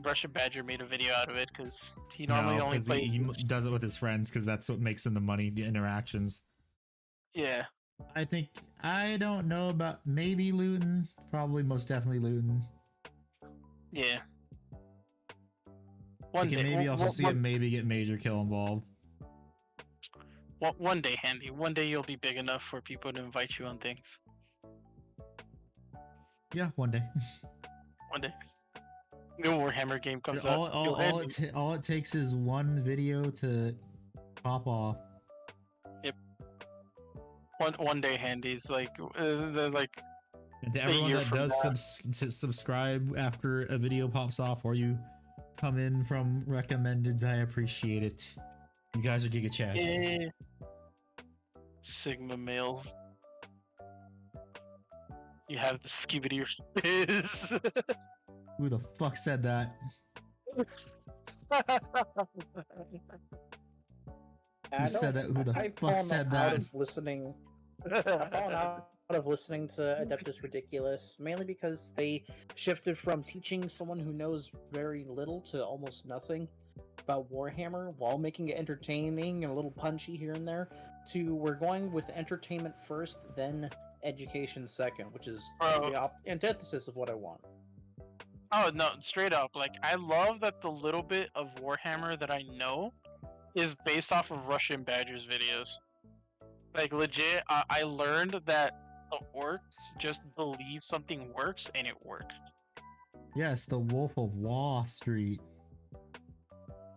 Russian Badger made a video out of it because he normally only plays. He does it with his friends because that's what makes him the money, the interactions. Yeah, I don't know about maybe Luton. Probably most definitely Luton. Yeah. I One can day, maybe also see him maybe get Major Kill involved. one day, Handy. One day you'll be big enough for people to invite you on things. Yeah, one day. One day. New Warhammer game comes Dude, out. all it takes is one video to pop off. One day, Handy's like they're like And to a everyone year that from does now. subscribe after a video pops off or you come in from recommended, I appreciate it. You guys are Giga Chats. Yeah. Sigma males. You have the skibidi fizz. Who the fuck said that? Who said that? Who the fuck said that? I've fallen out of listening to Adeptus Ridiculous, mainly because they shifted from teaching someone who knows very little to almost nothing about Warhammer while making it entertaining and a little punchy here and there, to we're going with entertainment first, then education second, which is the antithesis of what I want. Oh no, straight up. Like I love that the little bit of Warhammer that I know is based off of Russian Badgers videos. Like legit, I learned that the orcs just believe something works and it works. Yes, the Wolf of Wall Street.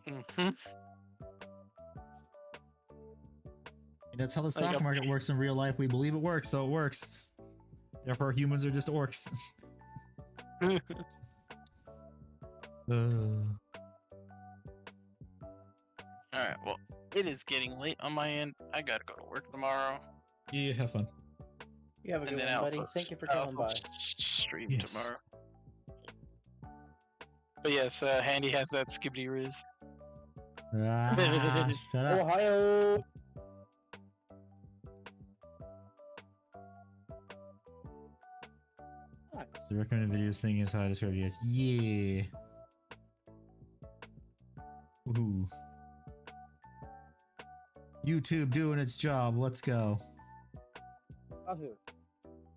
Mm-hmm. That's how the stock market works in real life. We believe it works, so it works. Therefore, humans are just orcs. Alright, well, it is getting late on my end. I gotta go to work tomorrow. Yeah, have fun. You have a good one, buddy. Thank you for coming by. Stream Yes. tomorrow. But yes, Handy has that skibidi riz. Ah, shut up. Ohio! Nice. The recommended video thing is how I describe you guys. Yeah. Woohoo. YouTube doing its job. Let's go. Wahoo.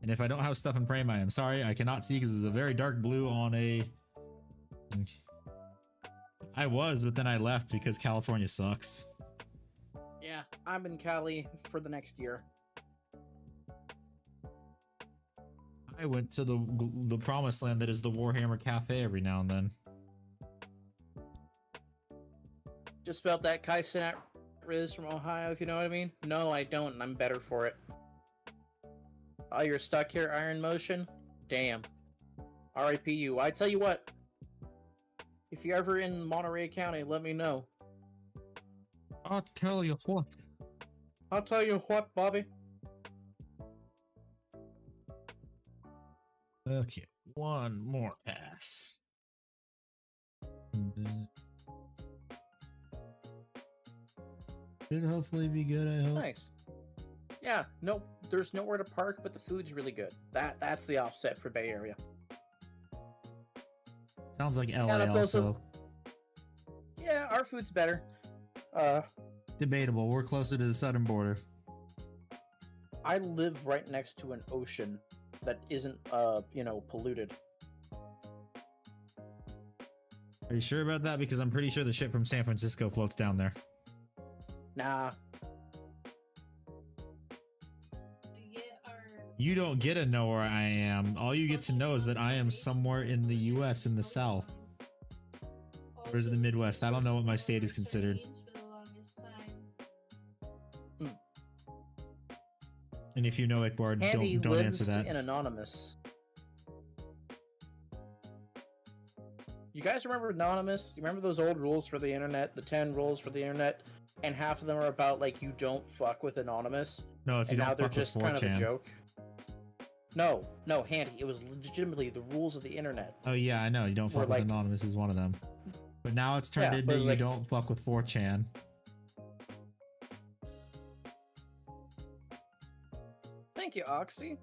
And if I don't have stuff in frame, I am sorry. I cannot see because it's a very dark blue on a... I was, but then I left because California sucks. Yeah, I'm in Cali for the next year. I went to the promised land that is the Warhammer Cafe every now and then. Just felt that Kai Cenat Riz from Ohio, if you know what I mean. No, I don't, and I'm better for it. Oh, you're stuck here, Iron Motion? Damn. R.I.P. you. I tell you what. If you're ever in Monterey County, let me know. I'll tell you what. I'll tell you what, Bobby. Okay, one more pass. Should hopefully be good, I hope. Nice. Yeah, nope. There's nowhere to park, but the food's really good. That's the offset for Bay Area. Sounds like LA that's also. Yeah, our food's better. Debatable. We're closer to the southern border. I live right next to an ocean that isn't, polluted. Are you sure about that? Because I'm pretty sure the ship from San Francisco floats down there. Nah. You don't get to know where I am. All you get to know is that I am somewhere in the US in the South. Or is it the Midwest? I don't know what my state is considered. And if you know Ickbar, don't answer that. In Anonymous. You guys remember Anonymous? You remember those old rules for the internet? The 10 rules for the internet? And half of them are about, like, you don't fuck with Anonymous. No, it's you and now don't they're fuck with just kind of a 4chan. joke. No, Handy. It was legitimately the rules of the internet. Oh yeah, I know. You don't fuck with like- Anonymous is one of them. But now it's turned Yeah, into but you like- don't fuck with 4chan. Thank you, Oxy.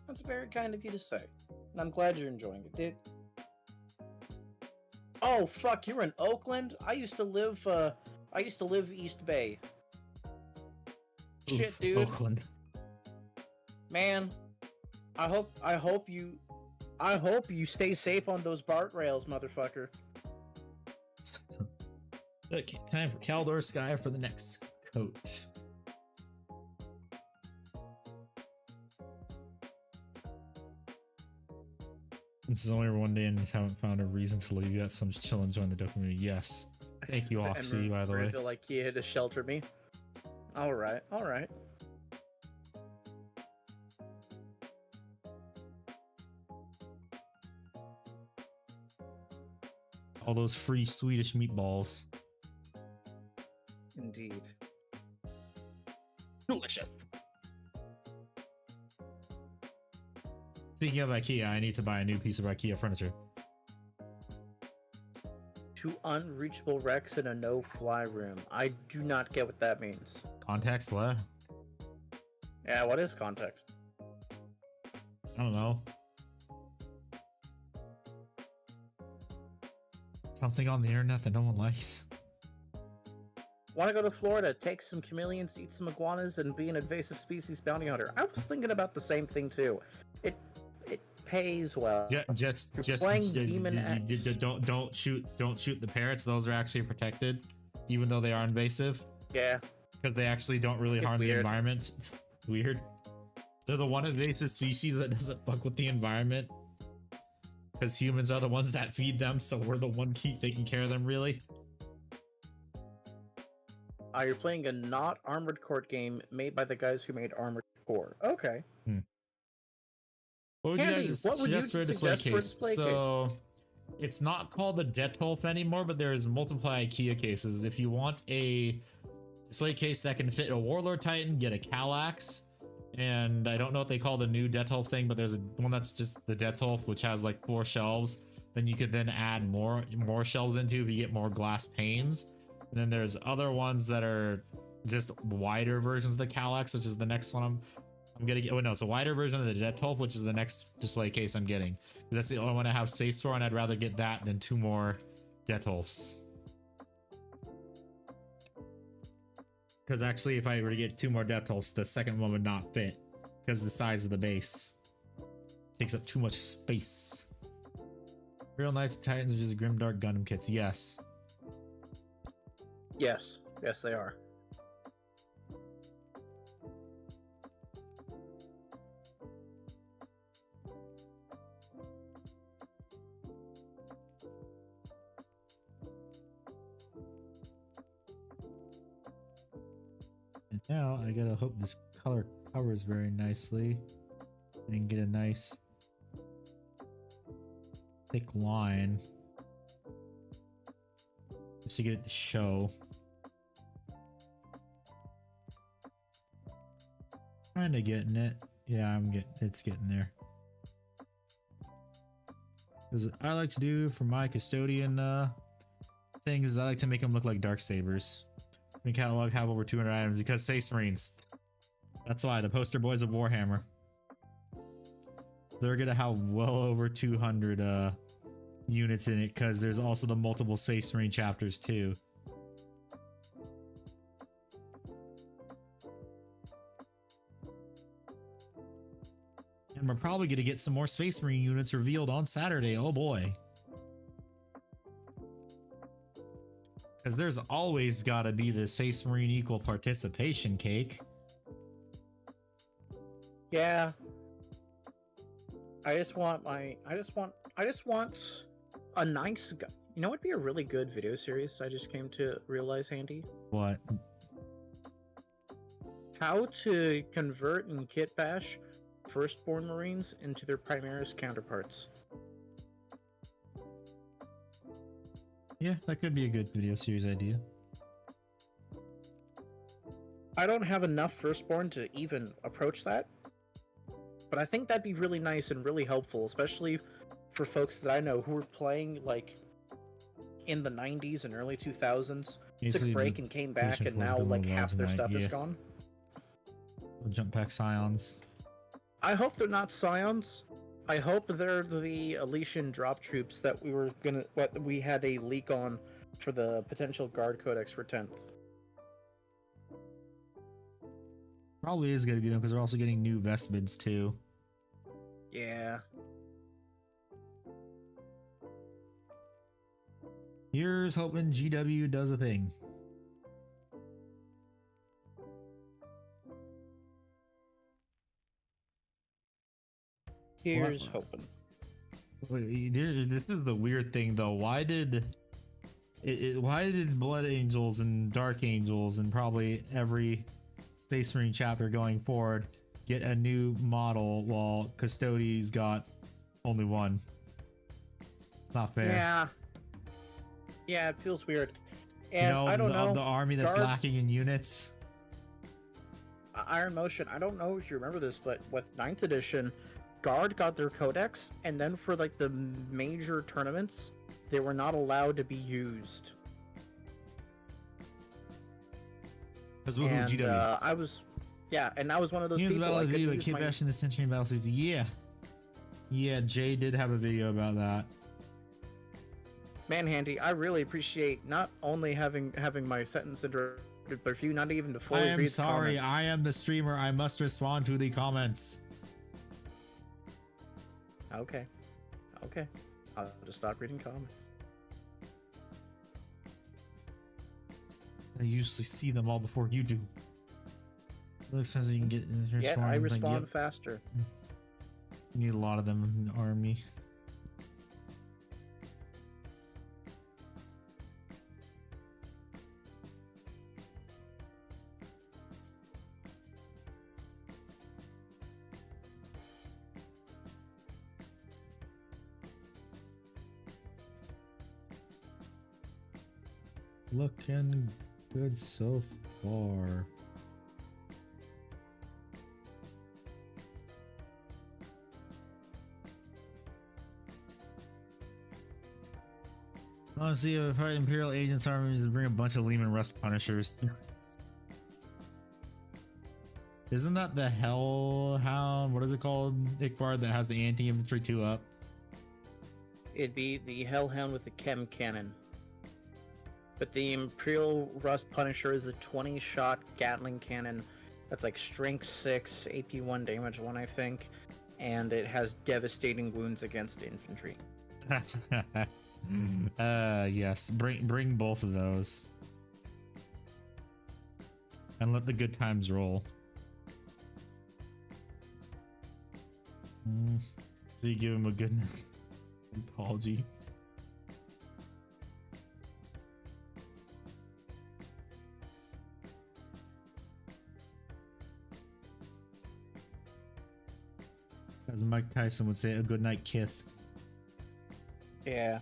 That's very kind of you to say. And I'm glad you're enjoying it, dude. Oh, fuck, you're in Oakland? I used to live East Bay. Shit, Oof, dude. Oakland. Man, I hope you stay safe on those BART rails, motherfucker. Okay, time for Caldor Sky for the next coat. This is only one day and just haven't found a reason to leave yet, so I'm just chilling, join the Dope community. Yes. Thank you, Oxy, by the way. I feel like he had to shelter me. Alright, alright. All those free Swedish meatballs. Indeed. Delicious. Speaking of IKEA, I need to buy a new piece of IKEA furniture. 2 unreachable wrecks in a no-fly room. I do not get what that means. Context? What? Yeah, what is context? I don't know. Something on the internet that no one likes. Want to go to Florida, take some chameleons, eat some iguanas, and be an invasive species bounty hunter? I was thinking about the same thing too. It pays well. Yeah, just don't shoot the parrots. Those are actually protected, even though they are invasive. Yeah, because they actually don't really harm the environment. Weird. They're the one invasive species that doesn't fuck with the environment. Because humans are the ones that feed them, so we're the one keep taking care of them, really. You're playing a not Armored Core game made by the guys who made Armored Core. Okay. What would Candy, you guys what would you suggest for a display case? So, it's not called the Detolf anymore, but there's multiple IKEA cases. If you want a display case that can fit a Warlord Titan, get a Kallax. And I don't know what they call the new Detolf thing, but there's one that's just the Detolf, which has like 4 shelves. Then you could then add more shelves into if you get more glass panes. And then there's other ones that are just wider versions of the Kallax, which is the next one I'm gonna get. Oh no, it's a wider version of the Detolf, which is the next display case I'm getting. That's the only one I have space for, and I'd rather get that than 2 more Detolfs. Because actually, if I were to get 2 more Detolfs, the second one would not fit because the size of the base takes up too much space. Real Knights and Titans are just Grimdark Gundam kits. Yes. Yes. Yes, they are. And now I gotta hope this color covers very nicely and get a nice thick line just to get it to show. Kinda getting it. Yeah, it's getting there. Because what I like to do for my custodian things is I like to make them look like dark sabers. My catalog have over 200 items because Space Marines. That's why the poster boys of Warhammer. They're gonna have well over 200 units in it because there's also the multiple Space Marine chapters too. And we're probably gonna get some more Space Marine units revealed on Saturday. Oh boy. Because there's always got to be the Space Marine equal participation cake. Yeah. I just want a nice guy. You know what'd be a really good video series I just came to realize, Andy? What? How to convert and kit bash Firstborn Marines into their Primaris counterparts. Yeah, that could be a good video series idea. I don't have enough Firstborn to even approach that, but I think that'd be really nice and really helpful, especially for folks that I know who were playing like in the 90s and early 2000s, took a break and came back, and now like half their stuff is gone. Jump pack Scions. I hope they're not Scions. I hope they're the Elysian drop troops that we had a leak on for the potential Guard Codex for 10th. Probably is going to be them because we're also getting new vestments too. Yeah. Here's hoping GW does a thing. Here's hoping. Wait, this is the weird thing though. Why did why did Blood Angels and Dark Angels and probably every Space Marine chapter going forward get a new model while Custodes got only one? It's not fair. Yeah. Yeah, it feels weird. And You know, I don't know. the army that's Guard- lacking in units. Iron Motion, I don't know if you remember this, but with 9th edition, Guard got their codex, and then for like the major tournaments, they were not allowed to be used. Because And GW. I was, yeah, and I was one of those News people. Battle I of the couldn't video, use Kid my- Bash in the Century Battle Series. Yeah. Yeah, Jay did have a video about that. Man, Handy, I really appreciate not only having my sentence interrupted, but for you not even to I fully am read the sorry, comment. I am the streamer. I must respond to the comments. Okay. Okay. I'll just stop reading comments. I usually see them all before you do. It looks as you can get in here. Yet I respond faster. You need a lot of them in the army. Looking good so far. Honestly, if I fight Imperial agents armies to bring a bunch of Lehman Rust Punishers. Isn't that the Hellhound? What is it called? Ickbard that has the anti-infantry 2 up? It'd be the Hellhound with the Chem Cannon. But the Imperial Rust Punisher is a 20-shot Gatling cannon that's like strength 6, AP 1, damage 1, I think. And it has devastating wounds against infantry. Yes. Bring both of those. And let the good times roll. So you give him a good apology. As Mike Tyson would say, a good night, Kith. Yeah.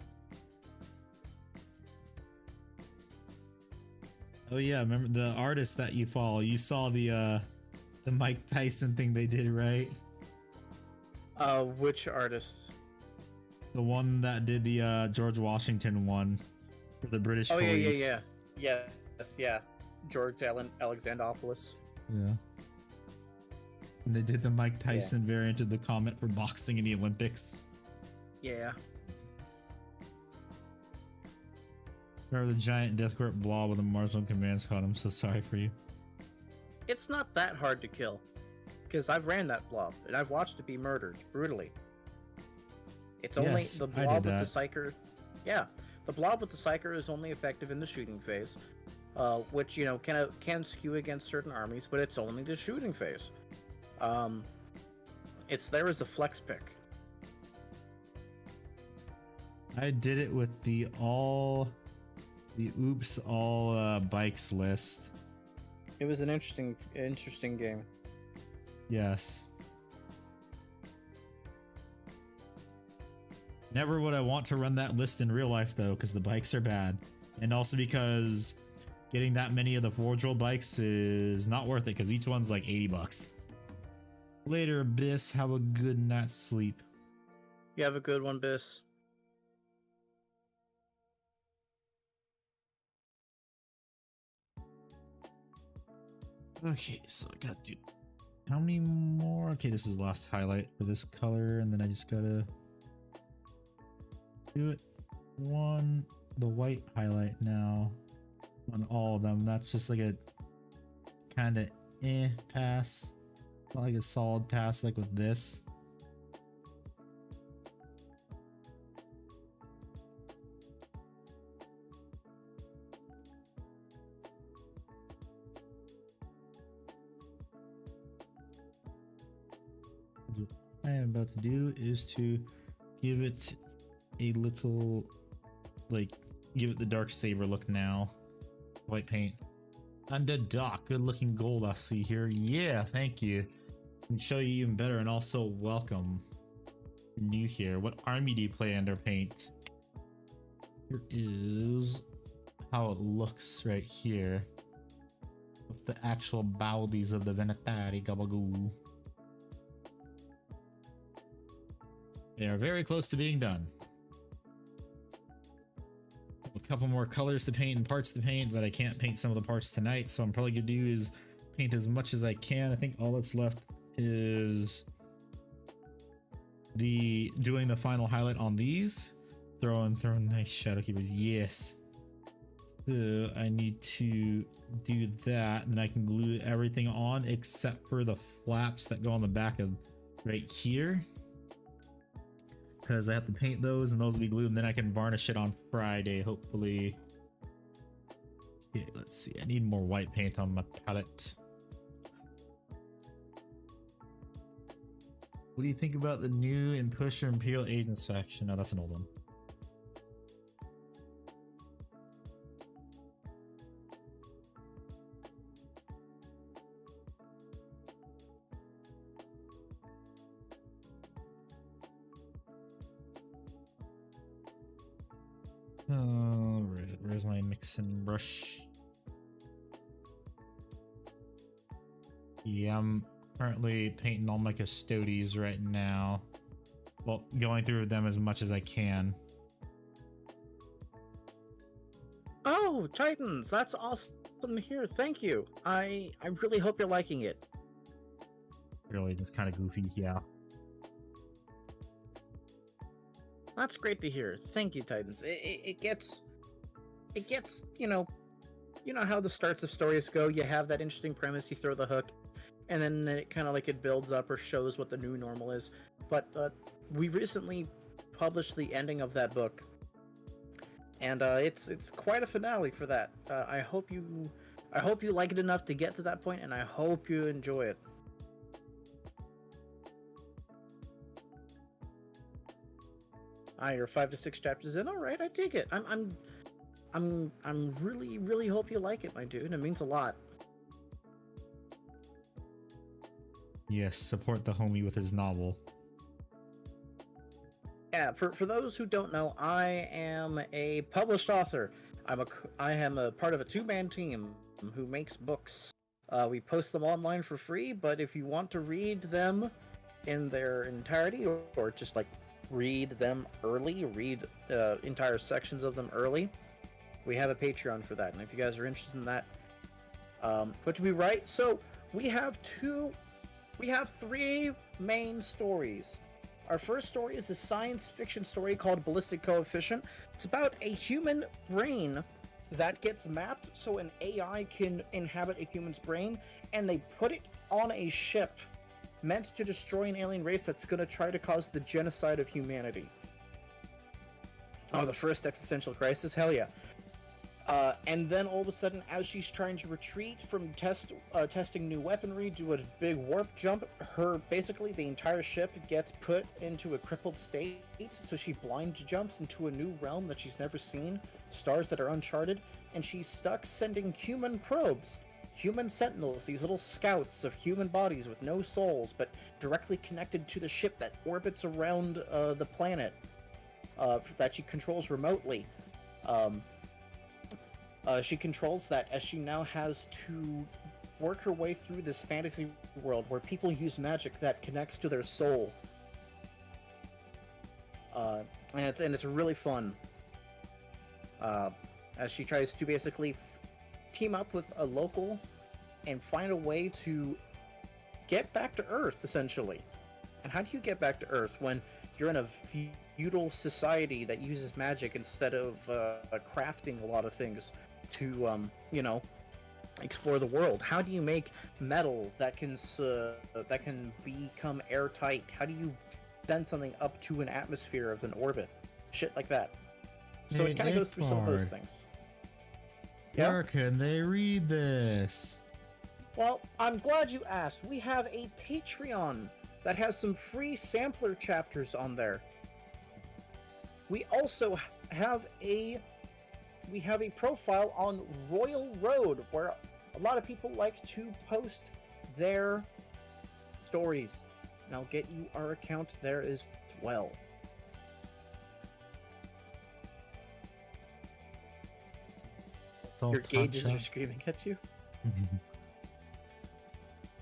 Oh yeah, remember the artist that you follow? You saw the Mike Tyson thing they did, right? Which artist? The one that did the George Washington one for the British Oh, police. yeah. Yes, yeah. George Alexandropoulos. Yeah. And they did the Mike Tyson variant of the comment for boxing in the Olympics. Yeah. Remember the giant death grip blob with a marginal command squad? I'm so sorry for you. It's not that hard to kill. Because I've ran that blob, and I've watched it be murdered, brutally. It's only Yes, the I did blob with that. the psyker. Yeah. The blob with the psyker is only effective in the shooting phase. Which, you know, can skew against certain armies, but it's only the shooting phase. It's there as a flex pick. I did it with the oops all bikes list. It was an interesting game. Yes. Never would I want to run that list in real life though, because the bikes are bad. And also because getting that many of the Forge World bikes is not worth it, because each one's like 80 bucks. Later, Abyss, have a good night's sleep. You have a good one, Biss. Okay, so I gotta do how many more? Okay, this is the last highlight for this color, and then I just gotta do it the white highlight now on all of them. That's just like a kind of pass. Not like a solid pass like with this. What I am about to do is to give it a little, like, give it the dark saber look now. White paint. Underdog, good looking gold I see here. Yeah, thank you. Can show you even better, and also welcome. You're new here. What army do you play under paint? Here is how it looks right here. With the actual bodies of the Venetari Gabagoo. They are very close to being done. A couple more colors to paint and parts to paint, but I can't paint some of the parts tonight, so I'm probably gonna do is paint as much as I can. I think all that's left is doing the final highlight on these. Throwing nice shadow keepers. Yes. So I need to do that, and I can glue everything on except for the flaps that go on the back of right here, because I have to paint those, and those will be glued, and then I can varnish it on Friday, hopefully. Okay, let's see. I need more white paint on my palette. What do you think about the new Imposter Imperial Agents faction? No, that's an old one. Where's my mixing brush? Yeah, I'm currently painting all my Custodes right now. Well, going through them as much as I can. Oh, Titans, that's awesome to hear. Thank you. I really hope you're liking it. Really, just kind of goofy, yeah. That's great to hear. Thank you, Titans. It gets, you know how the starts of stories go. You have that interesting premise, you throw the hook, and then it kind of like it builds up or shows what the new normal is. But we recently published the ending of that book, and it's quite a finale for that. I hope you like it enough to get to that point, and I hope you enjoy it. You're 5 to 6 chapters in. All right, I take it. I'm really hope you like it, my dude. It means a lot. Yes, support the homie with his novel. Yeah, for those who don't know, I am a published author. I am a part of a 2-man team who makes books. We post them online for free, but if you want to read them in their entirety, or just like read them early, read entire sections of them early, we have a Patreon for that. And if you guys are interested in that, which we write, so we have 3 main stories. Our first story is a science fiction story called Ballistic Coefficient. It's about a human brain that gets mapped so an AI can inhabit a human's brain, and they put it on a ship meant to destroy an alien race that's going to try to cause the genocide of humanity. Oh, the first existential crisis? Hell yeah. And then all of a sudden, as she's trying to retreat from testing new weaponry, do a big warp jump, basically the entire ship gets put into a crippled state, so she blind jumps into a new realm that she's never seen, stars that are uncharted, and she's stuck sending human probes, human sentinels, these little scouts of human bodies with no souls, but directly connected to the ship that orbits around the planet that she controls remotely. She controls that as she now has to work her way through this fantasy world where people use magic that connects to their soul. And it's really fun. As she tries to basically team up with a local and find a way to get back to Earth, essentially. And how do you get back to Earth when you're in a feudal society that uses magic instead of crafting a lot of things to, explore the world. How do you make metal that can become airtight? How do you send something up to an atmosphere of an orbit? Shit like that. So Hey, it kind of goes through some of those Nickbard. things. Where can they read this? Well, I'm glad you asked. We have a Patreon that has some free sampler chapters on there. We also have a profile on Royal Road where a lot of people like to post their stories. And I'll get you our account there as well. Your gauges are screaming at you.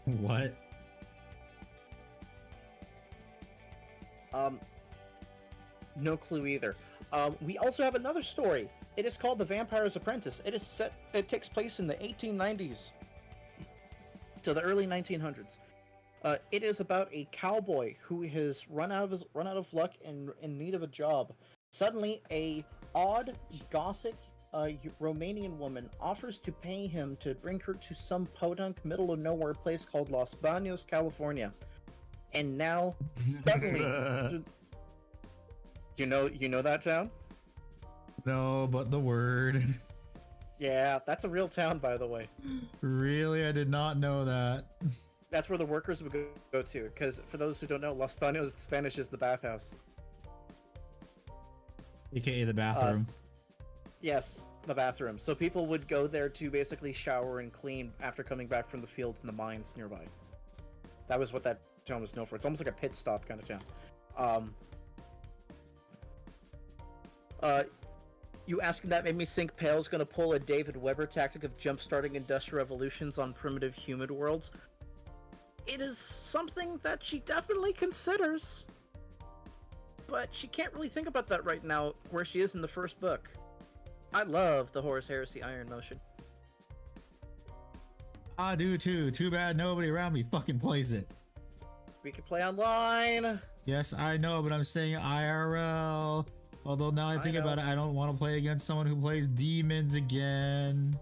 What? No clue either. We also have another story. It is called The Vampire's Apprentice. It takes place in the 1890s to the early 1900s. It is about a cowboy who has run out of luck and in need of a job. Suddenly, a odd gothic Romanian woman offers to pay him to bring her to some podunk middle of nowhere place called Los Baños, California. And now, suddenly, you know that town? No, but the word. Yeah, that's a real town, by the way. Really? I did not know that. That's where the workers would go to, because for those who don't know, Los Baños in Spanish is the bathhouse. AKA the bathroom. Yes, the bathroom. So people would go there to basically shower and clean after coming back from the fields and the mines nearby. That was what that town was known for. It's almost like a pit stop kind of town. You asking that made me think Pale's gonna pull a David Weber tactic of jump-starting industrial revolutions on primitive human worlds. It is something that she definitely considers, but she can't really think about that right now where she is in the first book. I love the Horus Heresy Iron Motion. I do too. Too bad nobody around me fucking plays it. We can play online. Yes, I know, but I'm saying IRL. Although now I think about it, I don't want to play against someone who plays demons again.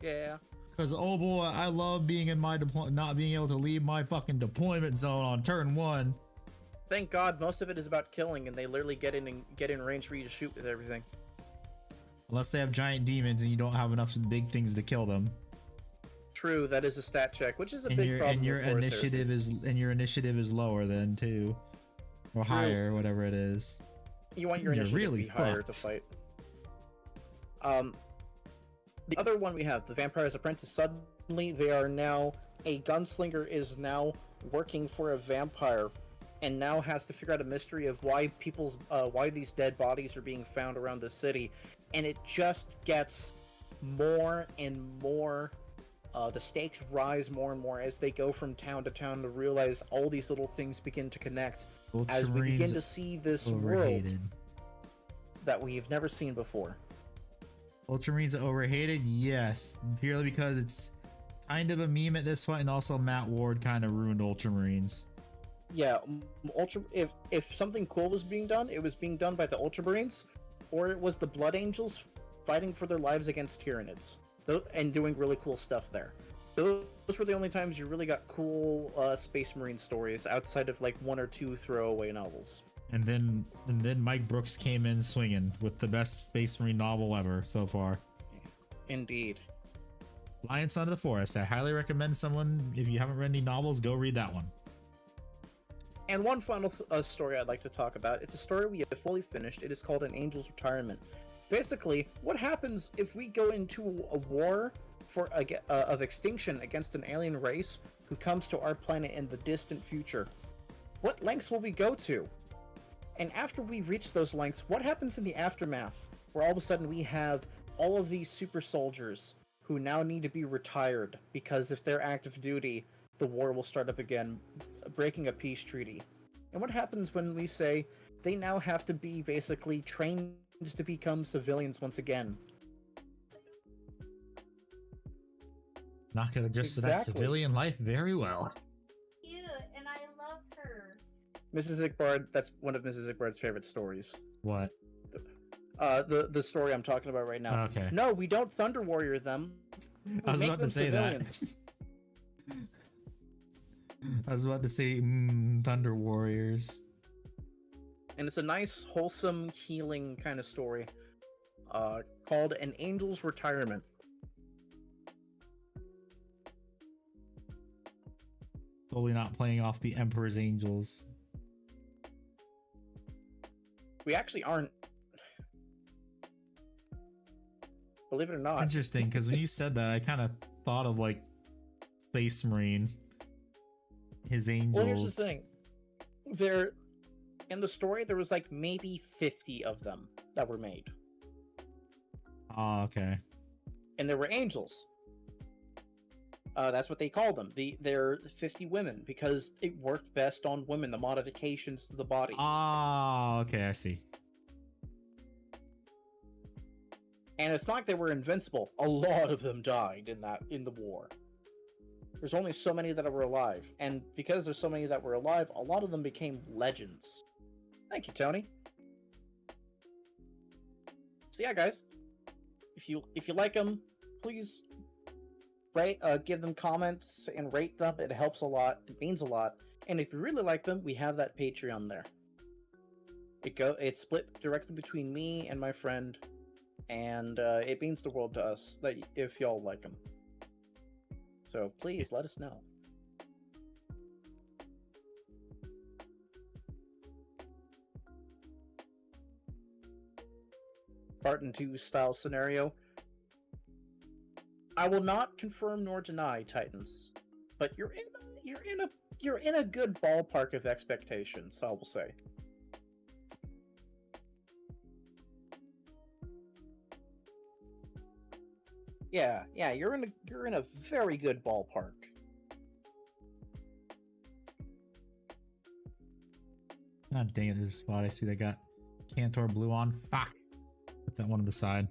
Yeah. Because, oh boy, I love being in my not being able to leave my fucking deployment zone on turn 1. Thank God most of it is about killing, and they literally get in range for you to shoot with everything. Unless they have giant demons and you don't have enough big things to kill them. True, that is a stat check, which is a big problem. And your initiative is lower then too. Or True. Higher, whatever it is. You want your initiative really to be higher fucked. to fight. The other one we have, the Vampire's Apprentice. Suddenly, they are now a gunslinger is now working for a vampire, and now has to figure out a mystery of why why these dead bodies are being found around the city, and it just gets more and more. The stakes rise more and more as they go from town to town to realize all these little things begin to connect as we begin to see this world that we've never seen before. Ultramarines are overhated? Yes. Purely because it's kind of a meme at this point, and also Matt Ward kind of ruined Ultramarines. Yeah, if something cool was being done, it was being done by the Ultramarines, or it was the Blood Angels fighting for their lives against Tyranids. And doing really cool stuff there. Those were the only times you really got cool Space Marine stories outside of like one or two throwaway novels. And then Mike Brooks came in swinging with the best Space Marine novel ever so far. Indeed. Lion Son of the Forest. I highly recommend someone, if you haven't read any novels, go read that one. And one final story I'd like to talk about. It's a story we have fully finished. It is called An Angel's Retirement. Basically, what happens if we go into a war of extinction against an alien race who comes to our planet in the distant future? What lengths will we go to? And after we reach those lengths, what happens in the aftermath, where all of a sudden we have all of these super soldiers who now need to be retired because if they're active duty, the war will start up again, breaking a peace treaty? And what happens when we say they now have to be basically trained to become civilians once again? Not gonna adjust to that civilian life very well. Cute, and I love her. Mrs. Igbard, that's one of Mrs. Igbard's favorite stories. What? The story I'm talking about right now. Okay. No, we don't Thunder Warrior them. I was make about to them say civilians. that. I was about to say Thunder Warriors. And it's a nice, wholesome, healing kind of story. Called An Angel's Retirement. Totally not playing off the Emperor's Angels. We actually aren't. Believe it or not. Interesting, because when you said that, I kind of thought of like Space Marine. His angels. Well, here's the thing. There, in the story, there was like maybe 50 of them that were made. Oh, okay. And there were angels. That's what they called them. They're 50 women because it worked best on women, the modifications to the body. Oh, okay, I see. And it's not like they were invincible. A lot of them died in the war. There's only so many that were alive. And because there's so many that were alive, a lot of them became legends. Thank you, Tony. So yeah, guys. If you like them, please give them comments and rate them. It helps a lot. It means a lot. And if you really like them, we have that Patreon there. It's split directly between me and my friend, and it means the world to us that if y'all like them. So please let us know. Spartan 2 style scenario. I will not confirm nor deny Titans, but you're in a good ballpark of expectations, I will say. Yeah, you're in a very good ballpark. God dang it, there's a spot I see they got Cantor Blue on. Fuck! Put that one on the side.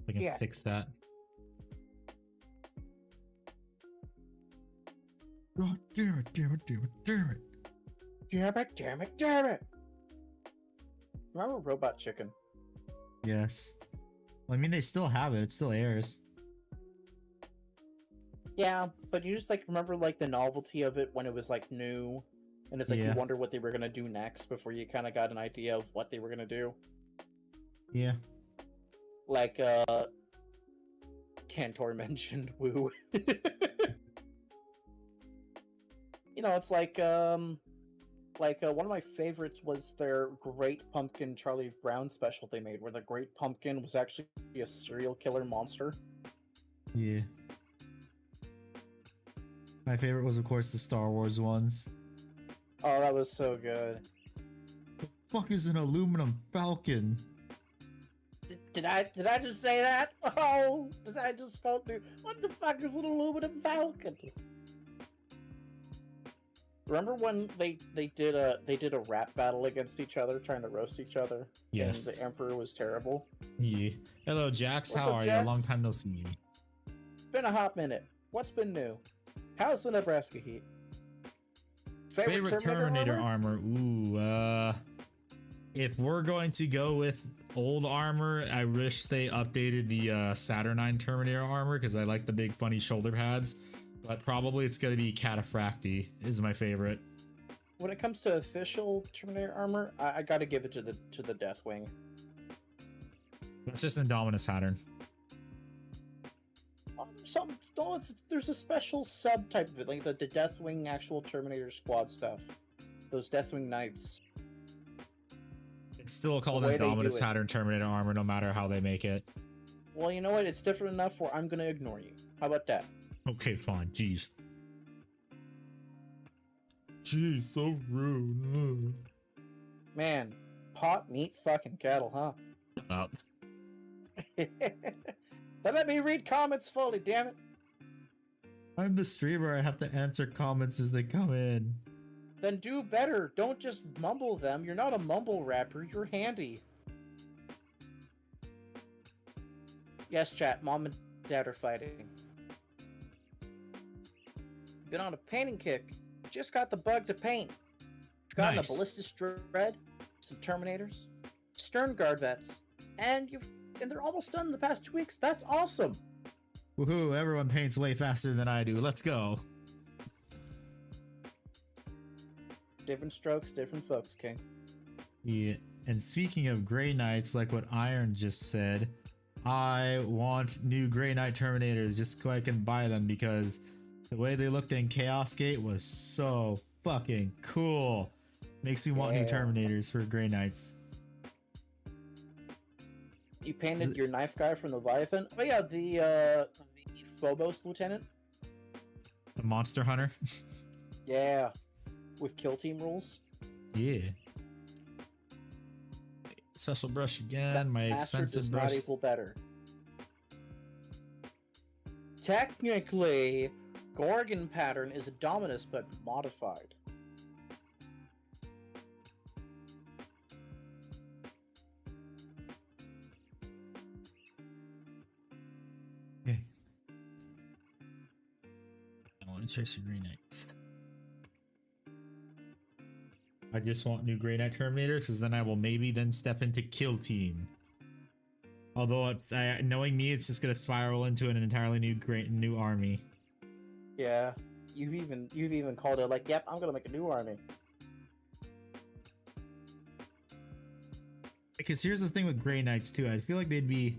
I can fix that. Oh, damn it. Damn it. Remember Robot Chicken? Yes. Well, I mean, they still have it. It still airs. Yeah, but you just like remember like the novelty of it when it was like new, and it's like you wonder what they were gonna do next before you kind of got an idea of what they were gonna do. Yeah. Like Cantor mentioned Woo. You know, it's like one of my favorites was their Great Pumpkin Charlie Brown special they made, where the Great Pumpkin was actually a serial killer monster. Yeah. My favorite was, of course, the Star Wars ones. Oh, that was so good. The fuck is an aluminum falcon? Did I just say that? Oh, did I just go through? What the fuck is an aluminum falcon? Remember when they did a rap battle against each other, trying to roast each other? Yes. And the Emperor was terrible. Yeah. Hello, Jax. What's How up, are Jax? you? Long time no see. Been a hot minute. What's been new? How's the Nebraska heat? Favorite Terminator armor? Ooh, if we're going to go with old armor, I wish they updated the Saturnine Terminator armor because I like the big funny shoulder pads. But probably it's gonna be Cataphracti is my favorite. When it comes to official Terminator armor, I gotta give it to the Deathwing. That's just Indominus pattern. There's a special subtype of it, like the Deathwing actual Terminator squad stuff. Those Deathwing Knights. It's still called The way they Indominus do it. pattern Terminator armor, no matter how they make it. Well, you know what? It's different enough where I'm gonna ignore you. How about that? Okay, fine. Jeez. Jeez, so rude. Man, pot, meat, fucking cattle, huh? Oh. Then let me read comments fully, damn it. I'm the streamer. I have to answer comments as they come in. Then do better. Don't just mumble them. You're not a mumble rapper. You're handy. Yes, chat. Mom and dad are fighting. Been on a painting kick. Just got the bug to paint. Got Nice. a Ballistic Dread, some Terminators, Stern Guard Vets, and they're almost done in the past 2 weeks. That's awesome. Woohoo! Everyone paints way faster than I do. Let's go. Different strokes, different folks, King. Yeah. And speaking of Grey Knights, like what Iron just said, I want new Grey Knight Terminators just so I can buy them, because the way they looked in Chaos Gate was so fucking cool. Makes me want new Terminators for Grey Knights. You painted your knife guy from Leviathan? Oh yeah, the Phobos Lieutenant? The Monster Hunter? Yeah. With kill team rules? Yeah. Special brush again, my expensive brush. Not equal better. Technically, Gorgon pattern is a Dominus but modified. Okay. I want to chase your Grey Knights. I just want new Grey Knight Terminators, because then I will maybe then step into Kill Team. Although it's knowing me, it's just gonna spiral into an entirely new army. Yeah, you've even called it like, yep, I'm gonna make a new army. Because here's the thing with Grey Knights too, I feel like they'd be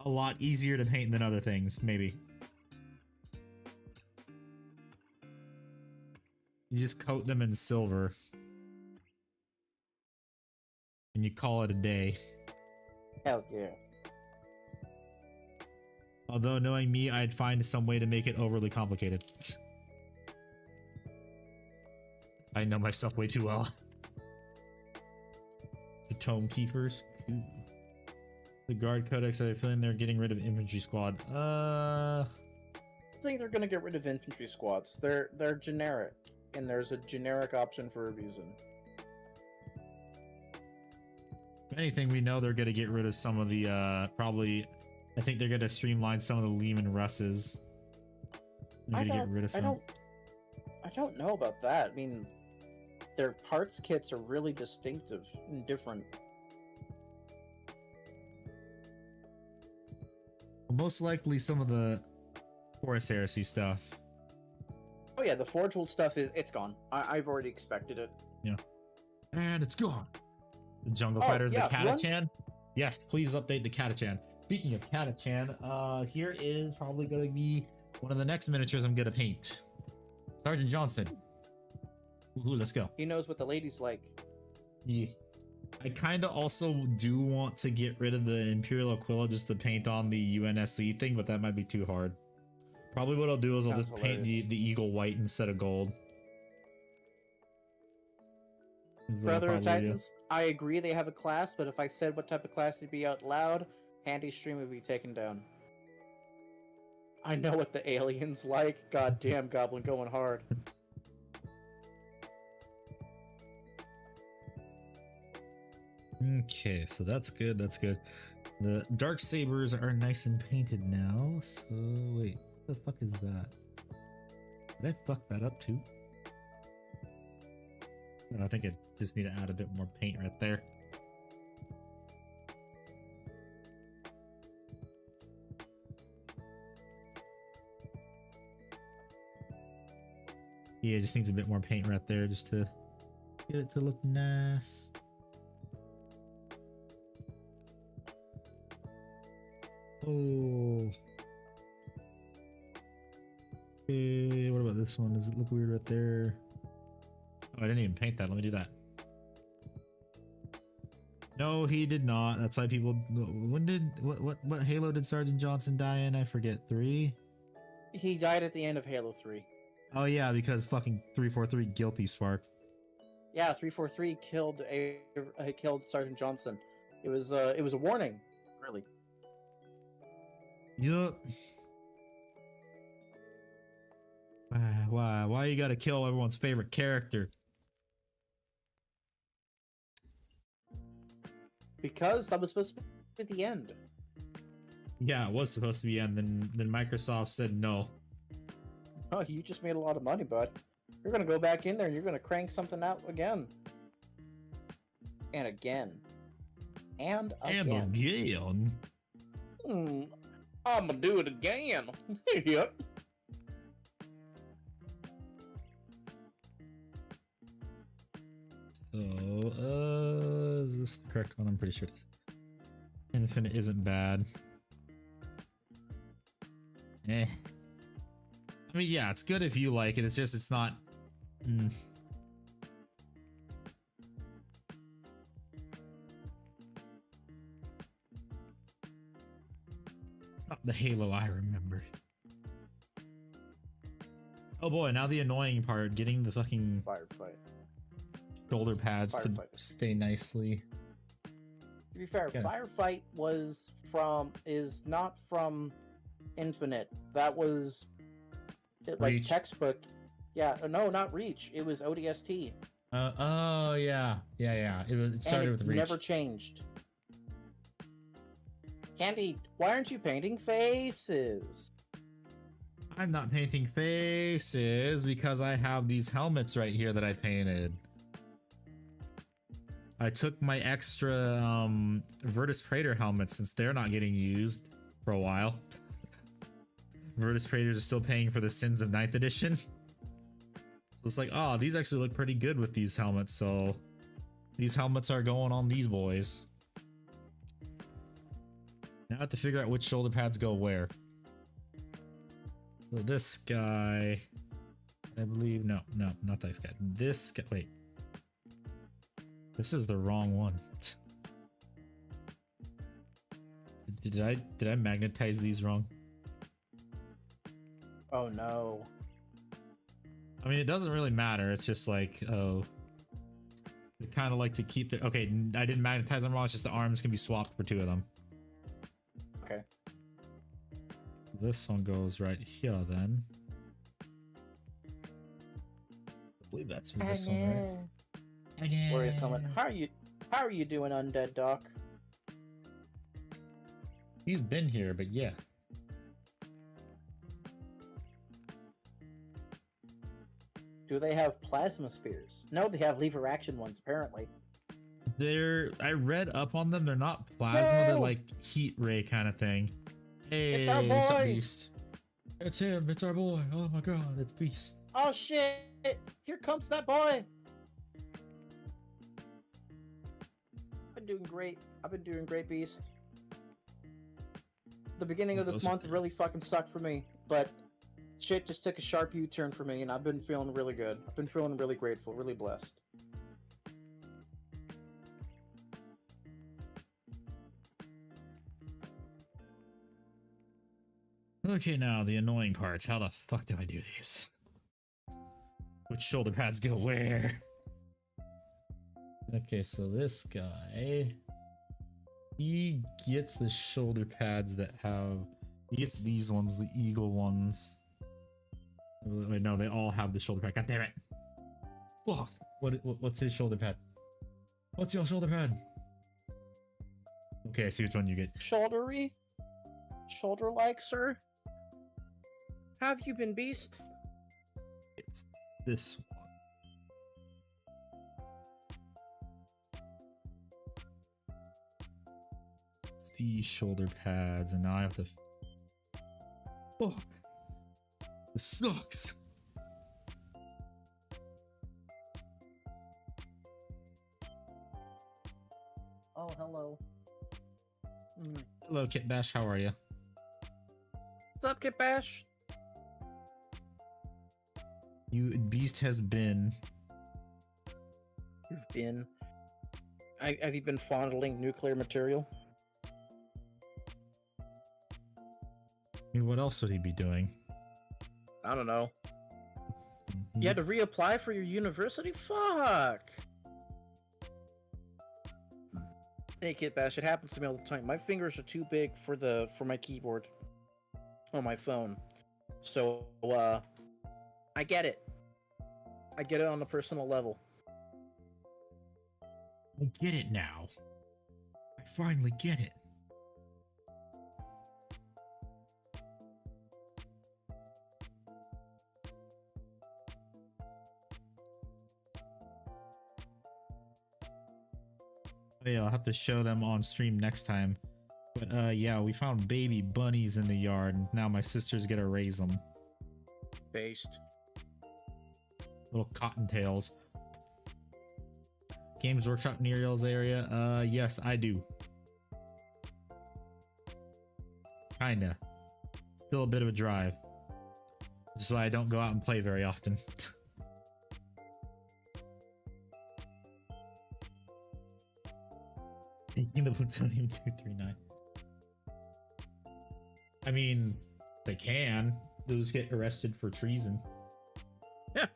a lot easier to paint than other things, maybe. You just coat them in silver. And you call it a day. Hell yeah. Although knowing me, I'd find some way to make it overly complicated. I know myself way too well. The Tome Keepers. Ooh. The Guard Codex, I feel like they're getting rid of Infantry Squad. I think they're gonna get rid of infantry squads. They're generic, and there's a generic option for a reason. If anything, we know they're gonna get rid of some of the probably. I think they're gonna streamline some of the Lehman Russes. They're gonna get rid of some. I don't know about that. I mean, their parts kits are really distinctive and different. Most likely some of the Horus Heresy stuff. Oh yeah, the Forge World stuff it's gone. I've already expected it. Yeah. And it's gone. The Jungle Fighters, yeah, the Catachan. Yes, please update the Catachan. Speaking of Catachan, here is probably going to be one of the next miniatures I'm going to paint. Sergeant Johnson. Woohoo, let's go. He knows what the ladies like. Yeah. I kind of also do want to get rid of the Imperial Aquila just to paint on the UNSC thing, but that might be too hard. Probably what I'll do is I'll just paint the Eagle white instead of gold. Brother of Titans, I agree they have a class, but if I said what type of class it'd be out loud, Handy's stream would be taken down. I know what the aliens like. Goddamn, Goblin going hard. Okay, so that's good, that's good. The Dark Sabers are nice and painted now, so wait, what the fuck is that? Did I fuck that up too? No, I think I just need to add a bit more paint right there. Yeah, it just needs a bit more paint right there just to get it to look nice. Oh. Okay, what about this one? Does it look weird right there? Oh, I didn't even paint that. Let me do that. No, he did not. That's why people. When did what Halo did Sergeant Johnson die in? I forget. 3. He died at the end of Halo 3. Oh yeah, because fucking 343 guilty spark. Yeah, 343 killed Sergeant Johnson. It was a warning, really. Yup. Why you gotta kill everyone's favorite character? Because that was supposed to be at the end. Yeah, it was supposed to be end. Then Microsoft said no. Oh, you just made a lot of money, bud. You're gonna go back in there and you're gonna crank something out again. And again. And And again. again. I'm gonna do it again. Yep. So, is this the correct one? I'm pretty sure it is. Infinite isn't bad. Eh. I mean, yeah, it's good if you like it. It's just, it's not. It's not the Halo I remember. Oh boy, now the annoying part, getting the fucking Firefight. shoulder pads to Firefight. stay nicely. To be fair, Yeah. Firefight is not from Infinite. That was like Reach. textbook. Yeah, no, not Reach. It was ODST. Oh yeah. It started And with it Reach. never changed. Candy, why aren't you painting faces? I'm not painting faces because I have these helmets right here that I painted. I took my extra Virtus Praetor helmets since they're not getting used for a while. Virtus Praetors are still paying for the Sins of 9th edition. So it's like, oh, these actually look pretty good with these helmets, so these helmets are going on these boys. Now I have to figure out which shoulder pads go where. So this guy, I believe, no, not this guy. This guy, wait. This is the wrong one. Did I magnetize these wrong? Oh no. I mean, it doesn't really matter. It's just like, oh, they kind of like to keep it. Okay, I didn't magnetize them wrong. It's just the arms can be swapped for two of them. Okay. This one goes right here then. I believe that's this one, right? Again. Warrior Summon. How are you doing, Undead Doc? He's been here, but yeah. Do they have plasma spears? No, they have lever action ones, apparently. I read up on them. They're not plasma. They're No! like heat ray kind of thing. Hey, It's our what's up, boy! Beast? It's him. It's our boy. Oh my god, it's Beast. Oh shit! Here comes that boy! I've been doing great, Beast. The beginning of this Those are month good. really fucking sucked for me, but shit just took a sharp U-turn for me, and I've been feeling really good. I've been feeling really grateful, really blessed. Okay, now the annoying part. How the fuck do I do these? Which shoulder pads go where? Okay, so this guy, he gets the shoulder pads that have. He gets these ones, the eagle ones. Wait, no, they all have the shoulder pad. God damn it! Fuck. What's his shoulder pad? What's your shoulder pad? Okay, I see which one you get. Shouldery? Shoulder-like, sir? Have you been, Beast? It's this one. It's these shoulder pads, and now I have to. Fuck. This sucks. Oh, hello. Hello, Kit Bash. How are you? What's up, Kit Bash? Beast has been. You've been... have you been fondling nuclear material? I mean, what else would he be doing? I don't know. You had to reapply for your university? Fuck! Hey, Kit Bash, it happens to me all the time. My fingers are too big for my keyboard on my phone. So, I get it. I get it on a personal level. I get it now. I finally get it. Yeah, I'll have to show them on stream next time. But yeah, we found baby bunnies in the yard. And now my sister's gonna raise them. Based. Little cottontails. Games Workshop near y'all's area? Yes, I do. Kinda. Still a bit of a drive. Which is why I don't go out and play very often. Taking the plutonium 239. I mean, they can. They'll just get arrested for treason. Yeah.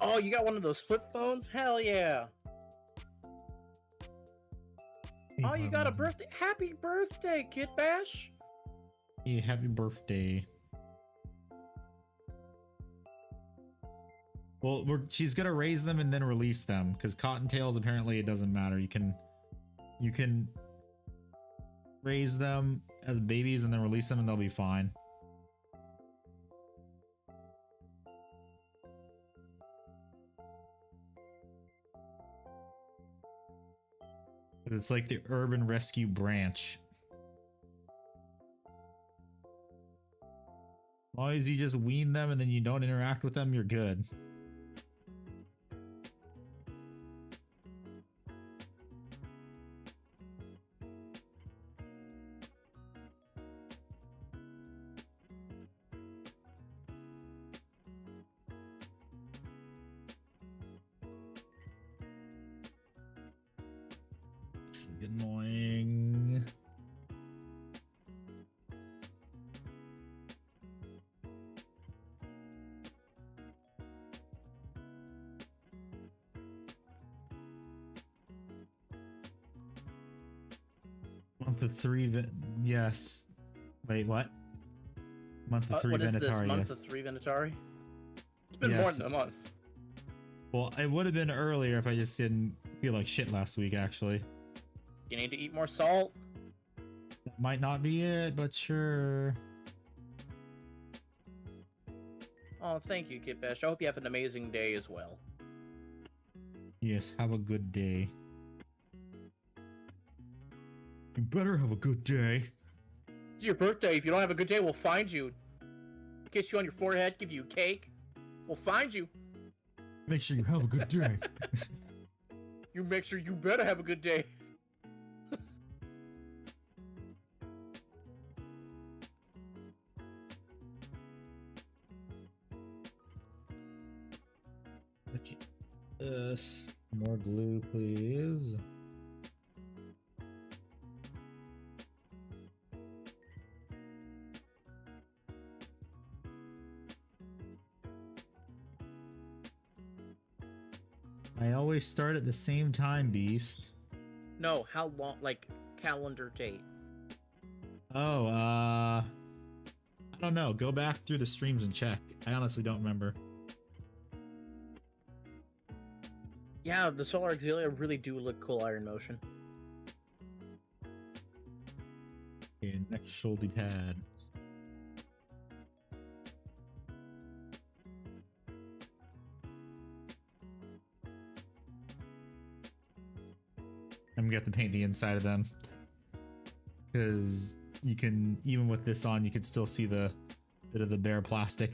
Oh, you got one of those flip phones? Hell yeah. Oh, you got a birthday. Happy birthday, Kid Bash. Yeah, happy birthday. Well, she's gonna raise them and then release them because cottontails apparently it doesn't matter. You can raise them as babies and then release them and they'll be fine. It's like the urban rescue branch. As long as you just wean them and then you don't interact with them, you're good. This is annoying. Month of 3, yes. Wait, what? Month of 3 what is this? Venatari, Month yes. of 3 Venatari? It's been more Yes. than a month. Well, it would have been earlier if I just didn't feel like shit last week, actually. You need to eat more salt. That might not be it, but sure. Oh, thank you, Kid Bash. I hope you have an amazing day as well. Yes, have a good day. You better have a good day. It's your birthday. If you don't have a good day, we'll find you. Kiss you on your forehead, give you a cake. We'll find you. Make sure you have a good day. You make sure you better have a good day. Okay. More glue, please. I always start at the same time, Beast. No, how long? Like, calendar date. Oh, I don't know. Go back through the streams and check. I honestly don't remember. Yeah, the Solar Auxilia really do look cool, Iron Motion. Okay, next shoulder pad. I'm gonna have to paint the inside of them. Because you can, even with this on, you can still see the bit of the bare plastic.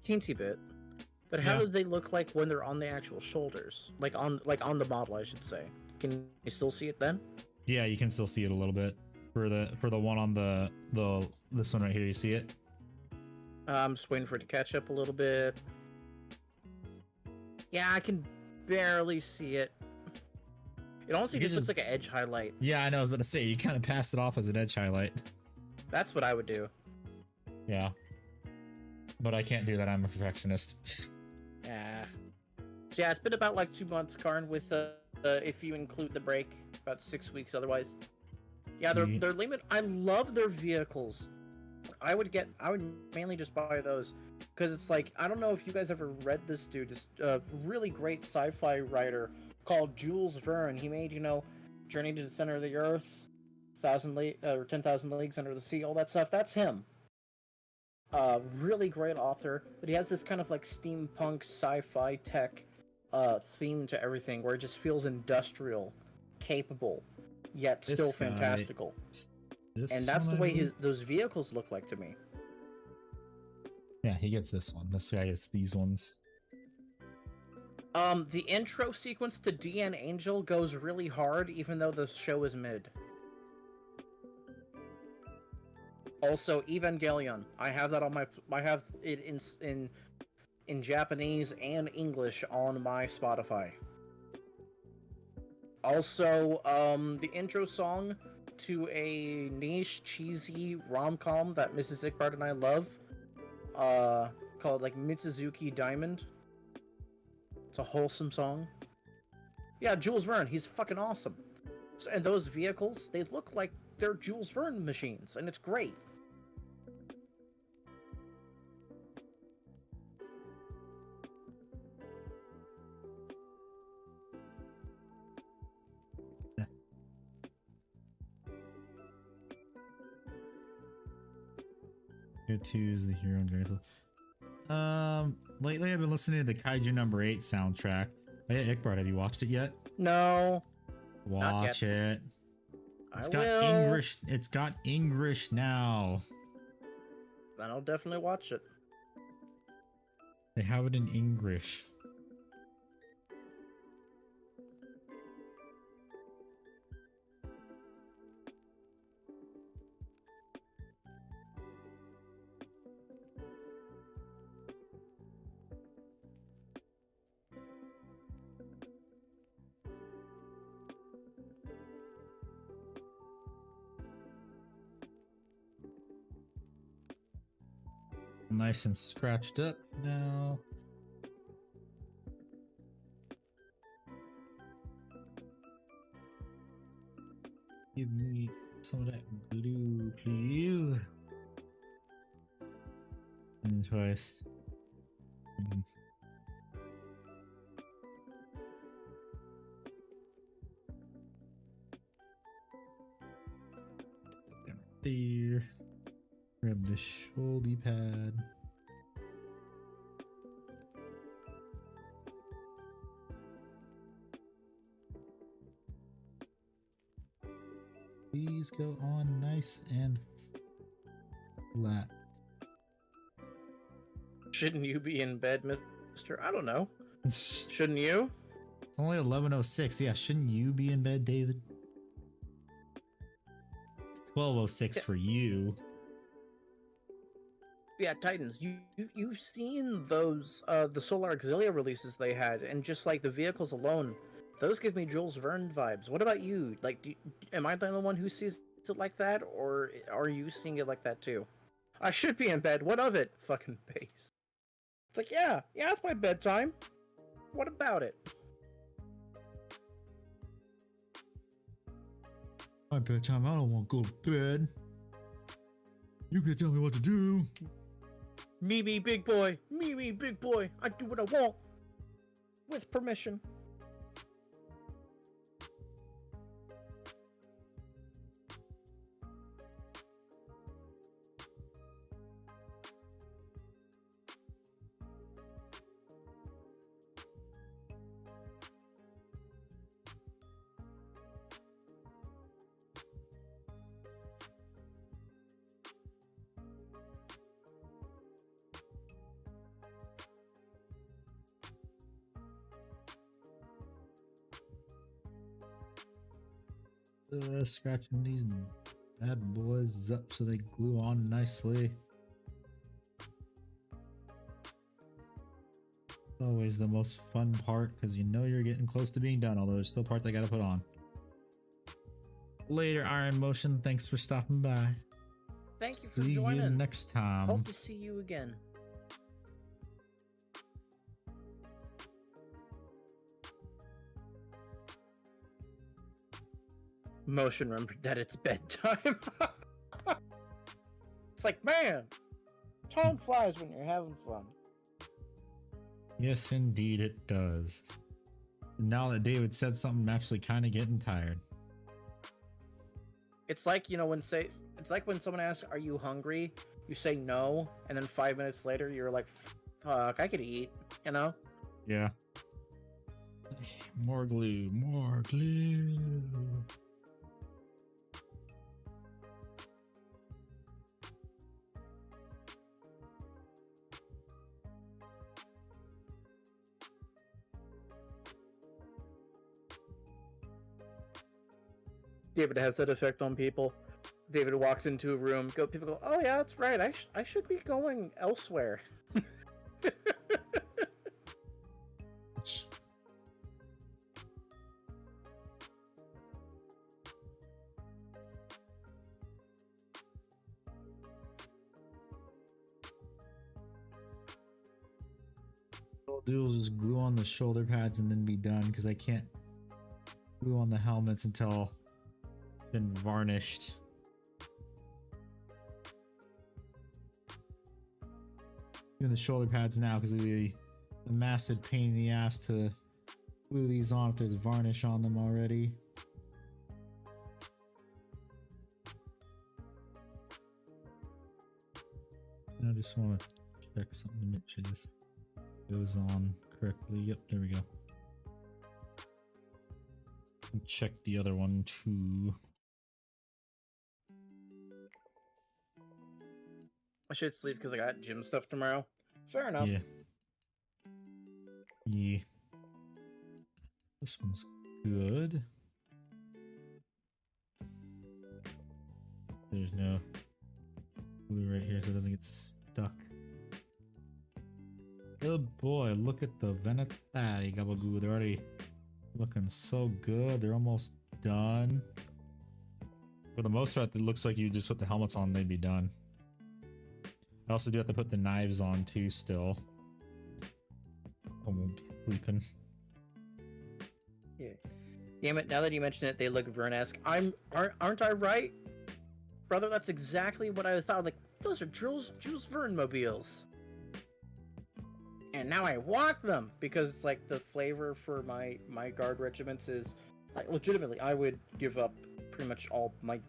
Teensy bit. But how Yeah. do they look like when they're on the actual shoulders? Like on the model, I should say. Can you still see it then? Yeah, you can still see it a little bit. For the one on this one right here, you see it? I'm just waiting for it to catch up a little bit. Yeah, I can barely see it. It honestly You just just- looks like an edge highlight. Yeah, I know. I was gonna say you kind of pass it off as an edge highlight. That's what I would do. Yeah, but I can't do that. I'm a perfectionist. Yeah. So yeah, it's been about like 2 months, Karn, with if you include the break, about 6 weeks otherwise. Yeah, Ye- they're limited. I love their vehicles. I would mainly just buy those because it's like, I don't know if you guys ever read this dude, this really great sci-fi writer called Jules Verne. He made, Journey to the Center of the Earth, or 10,000 Leagues Under the Sea, all that stuff. That's him. Really great author, but he has this kind of like steampunk sci-fi tech theme to everything, where it just feels industrial, capable, yet This still guy- fantastical. This And that's one, the I way believe? those vehicles look like to me. Yeah, he gets this one. This guy gets these ones. The intro sequence to DN Angel goes really hard, even though the show is mid. Also, Evangelion. I have that on my. I have it in Japanese and English on my Spotify. Also, the intro song to a niche cheesy rom-com that Mrs. Ickbard and I love, called like Mitsuzuki Diamond. It's a wholesome song. Yeah, Jules Verne, he's fucking awesome. So, and those vehicles, they look like they're Jules Verne machines, and it's great. Go to is the hero and Dragon. Lately I've been listening to the Kaiju number 8 soundtrack. Hey, Ickbard, have you watched it yet? No, Watch it. It's I got will. English. It's got English now. Then I'll definitely watch it. They have it in English. Nice and scratched up now. Give me some of that glue, please. And twice. There. Grab the shoulder pad. Please go on nice and flat. Shouldn't you be in bed, Mister? I don't know. It's Shouldn't you? only 11:06. Yeah, shouldn't you be in bed, David? 12:06 Yeah. for you. Yeah, Titans. You've seen those the Solar Auxilia releases they had, and just like the vehicles alone, those give me Jules Verne vibes. What about you? Like, am I the only one who sees it like that, or are you seeing it like that too? I should be in bed. What of it? Fucking base. It's like, yeah, it's my bedtime. What about it? My bedtime. I don't want to go to bed. You can tell me what to do. Me, big boy. Me, big boy. I do what I want. With permission. Scratching these bad boys up so they glue on nicely. Always the most fun part because you know you're getting close to being done, although there's still parts I gotta put on. Later, Iron Motion. Thanks for stopping by. Thank you for See you joining. next time. Hope to see you again. Motion remembered that it's bedtime. It's like, man, time flies when you're having fun. Yes, indeed it does. Now that David said something, I'm actually kind of getting tired. It's like, it's like when someone asks, "Are you hungry?" You say no, and then 5 minutes later, you're like, "Fuck, I could eat," you know? Yeah. More glue, more glue. David has that effect on people. David walks into a room, people go, "Oh yeah, that's right. I should be going elsewhere." What I'll do is just glue on the shoulder pads and then be done, because I can't glue on the helmets until it's been varnished. Doing the shoulder pads now because it'll be a massive pain in the ass to glue these on if there's varnish on them already. And I just want to check something to make sure this goes on correctly. Yep, there we go. And check the other one too. I should sleep because I got gym stuff tomorrow. Fair enough. Yeah. Yeah. This one's good. There's no glue right here so it doesn't get stuck. Oh boy, look at the Venetari Gabagoo. They're already looking so good. They're almost done. For the most part, it looks like you just put the helmets on, they'd be done. I also do have to put the knives on too still. I won't be sleeping. Yeah. Damn it, now that you mention it, they look Vern-esque. Aren't I right? Brother, that's exactly what I thought. Like, those are Jules Verne mobiles. And now I want them because it's like the flavor for my guard regiments is like legitimately I would give up pretty much all my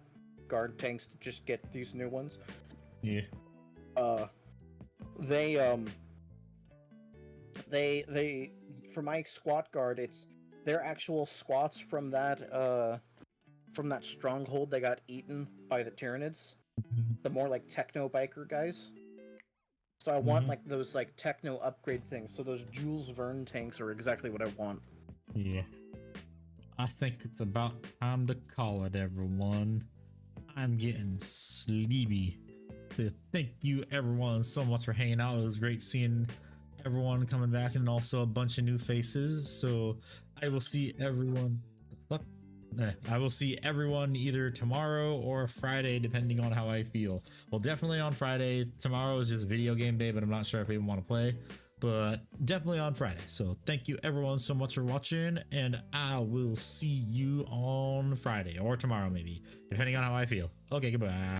guard tanks to just get these new ones. Yeah. They for my squat guard, it's their actual squats from that stronghold that got eaten by the Tyranids, the more like techno biker guys. So I want like those like techno upgrade things. So those Jules Verne tanks are exactly what I want. Yeah. I think it's about time to call it, everyone. I'm getting sleepy. So thank you everyone so much for hanging out. It was great seeing everyone coming back and also a bunch of new faces. So I will see everyone. I will see everyone either tomorrow or Friday, depending on how I feel. Well, definitely on Friday. Tomorrow is just video game day, but I'm not sure if I even want to play. But definitely on Friday. So thank you everyone so much for watching, and I will see you on Friday or tomorrow maybe, depending on how I feel. Okay, goodbye.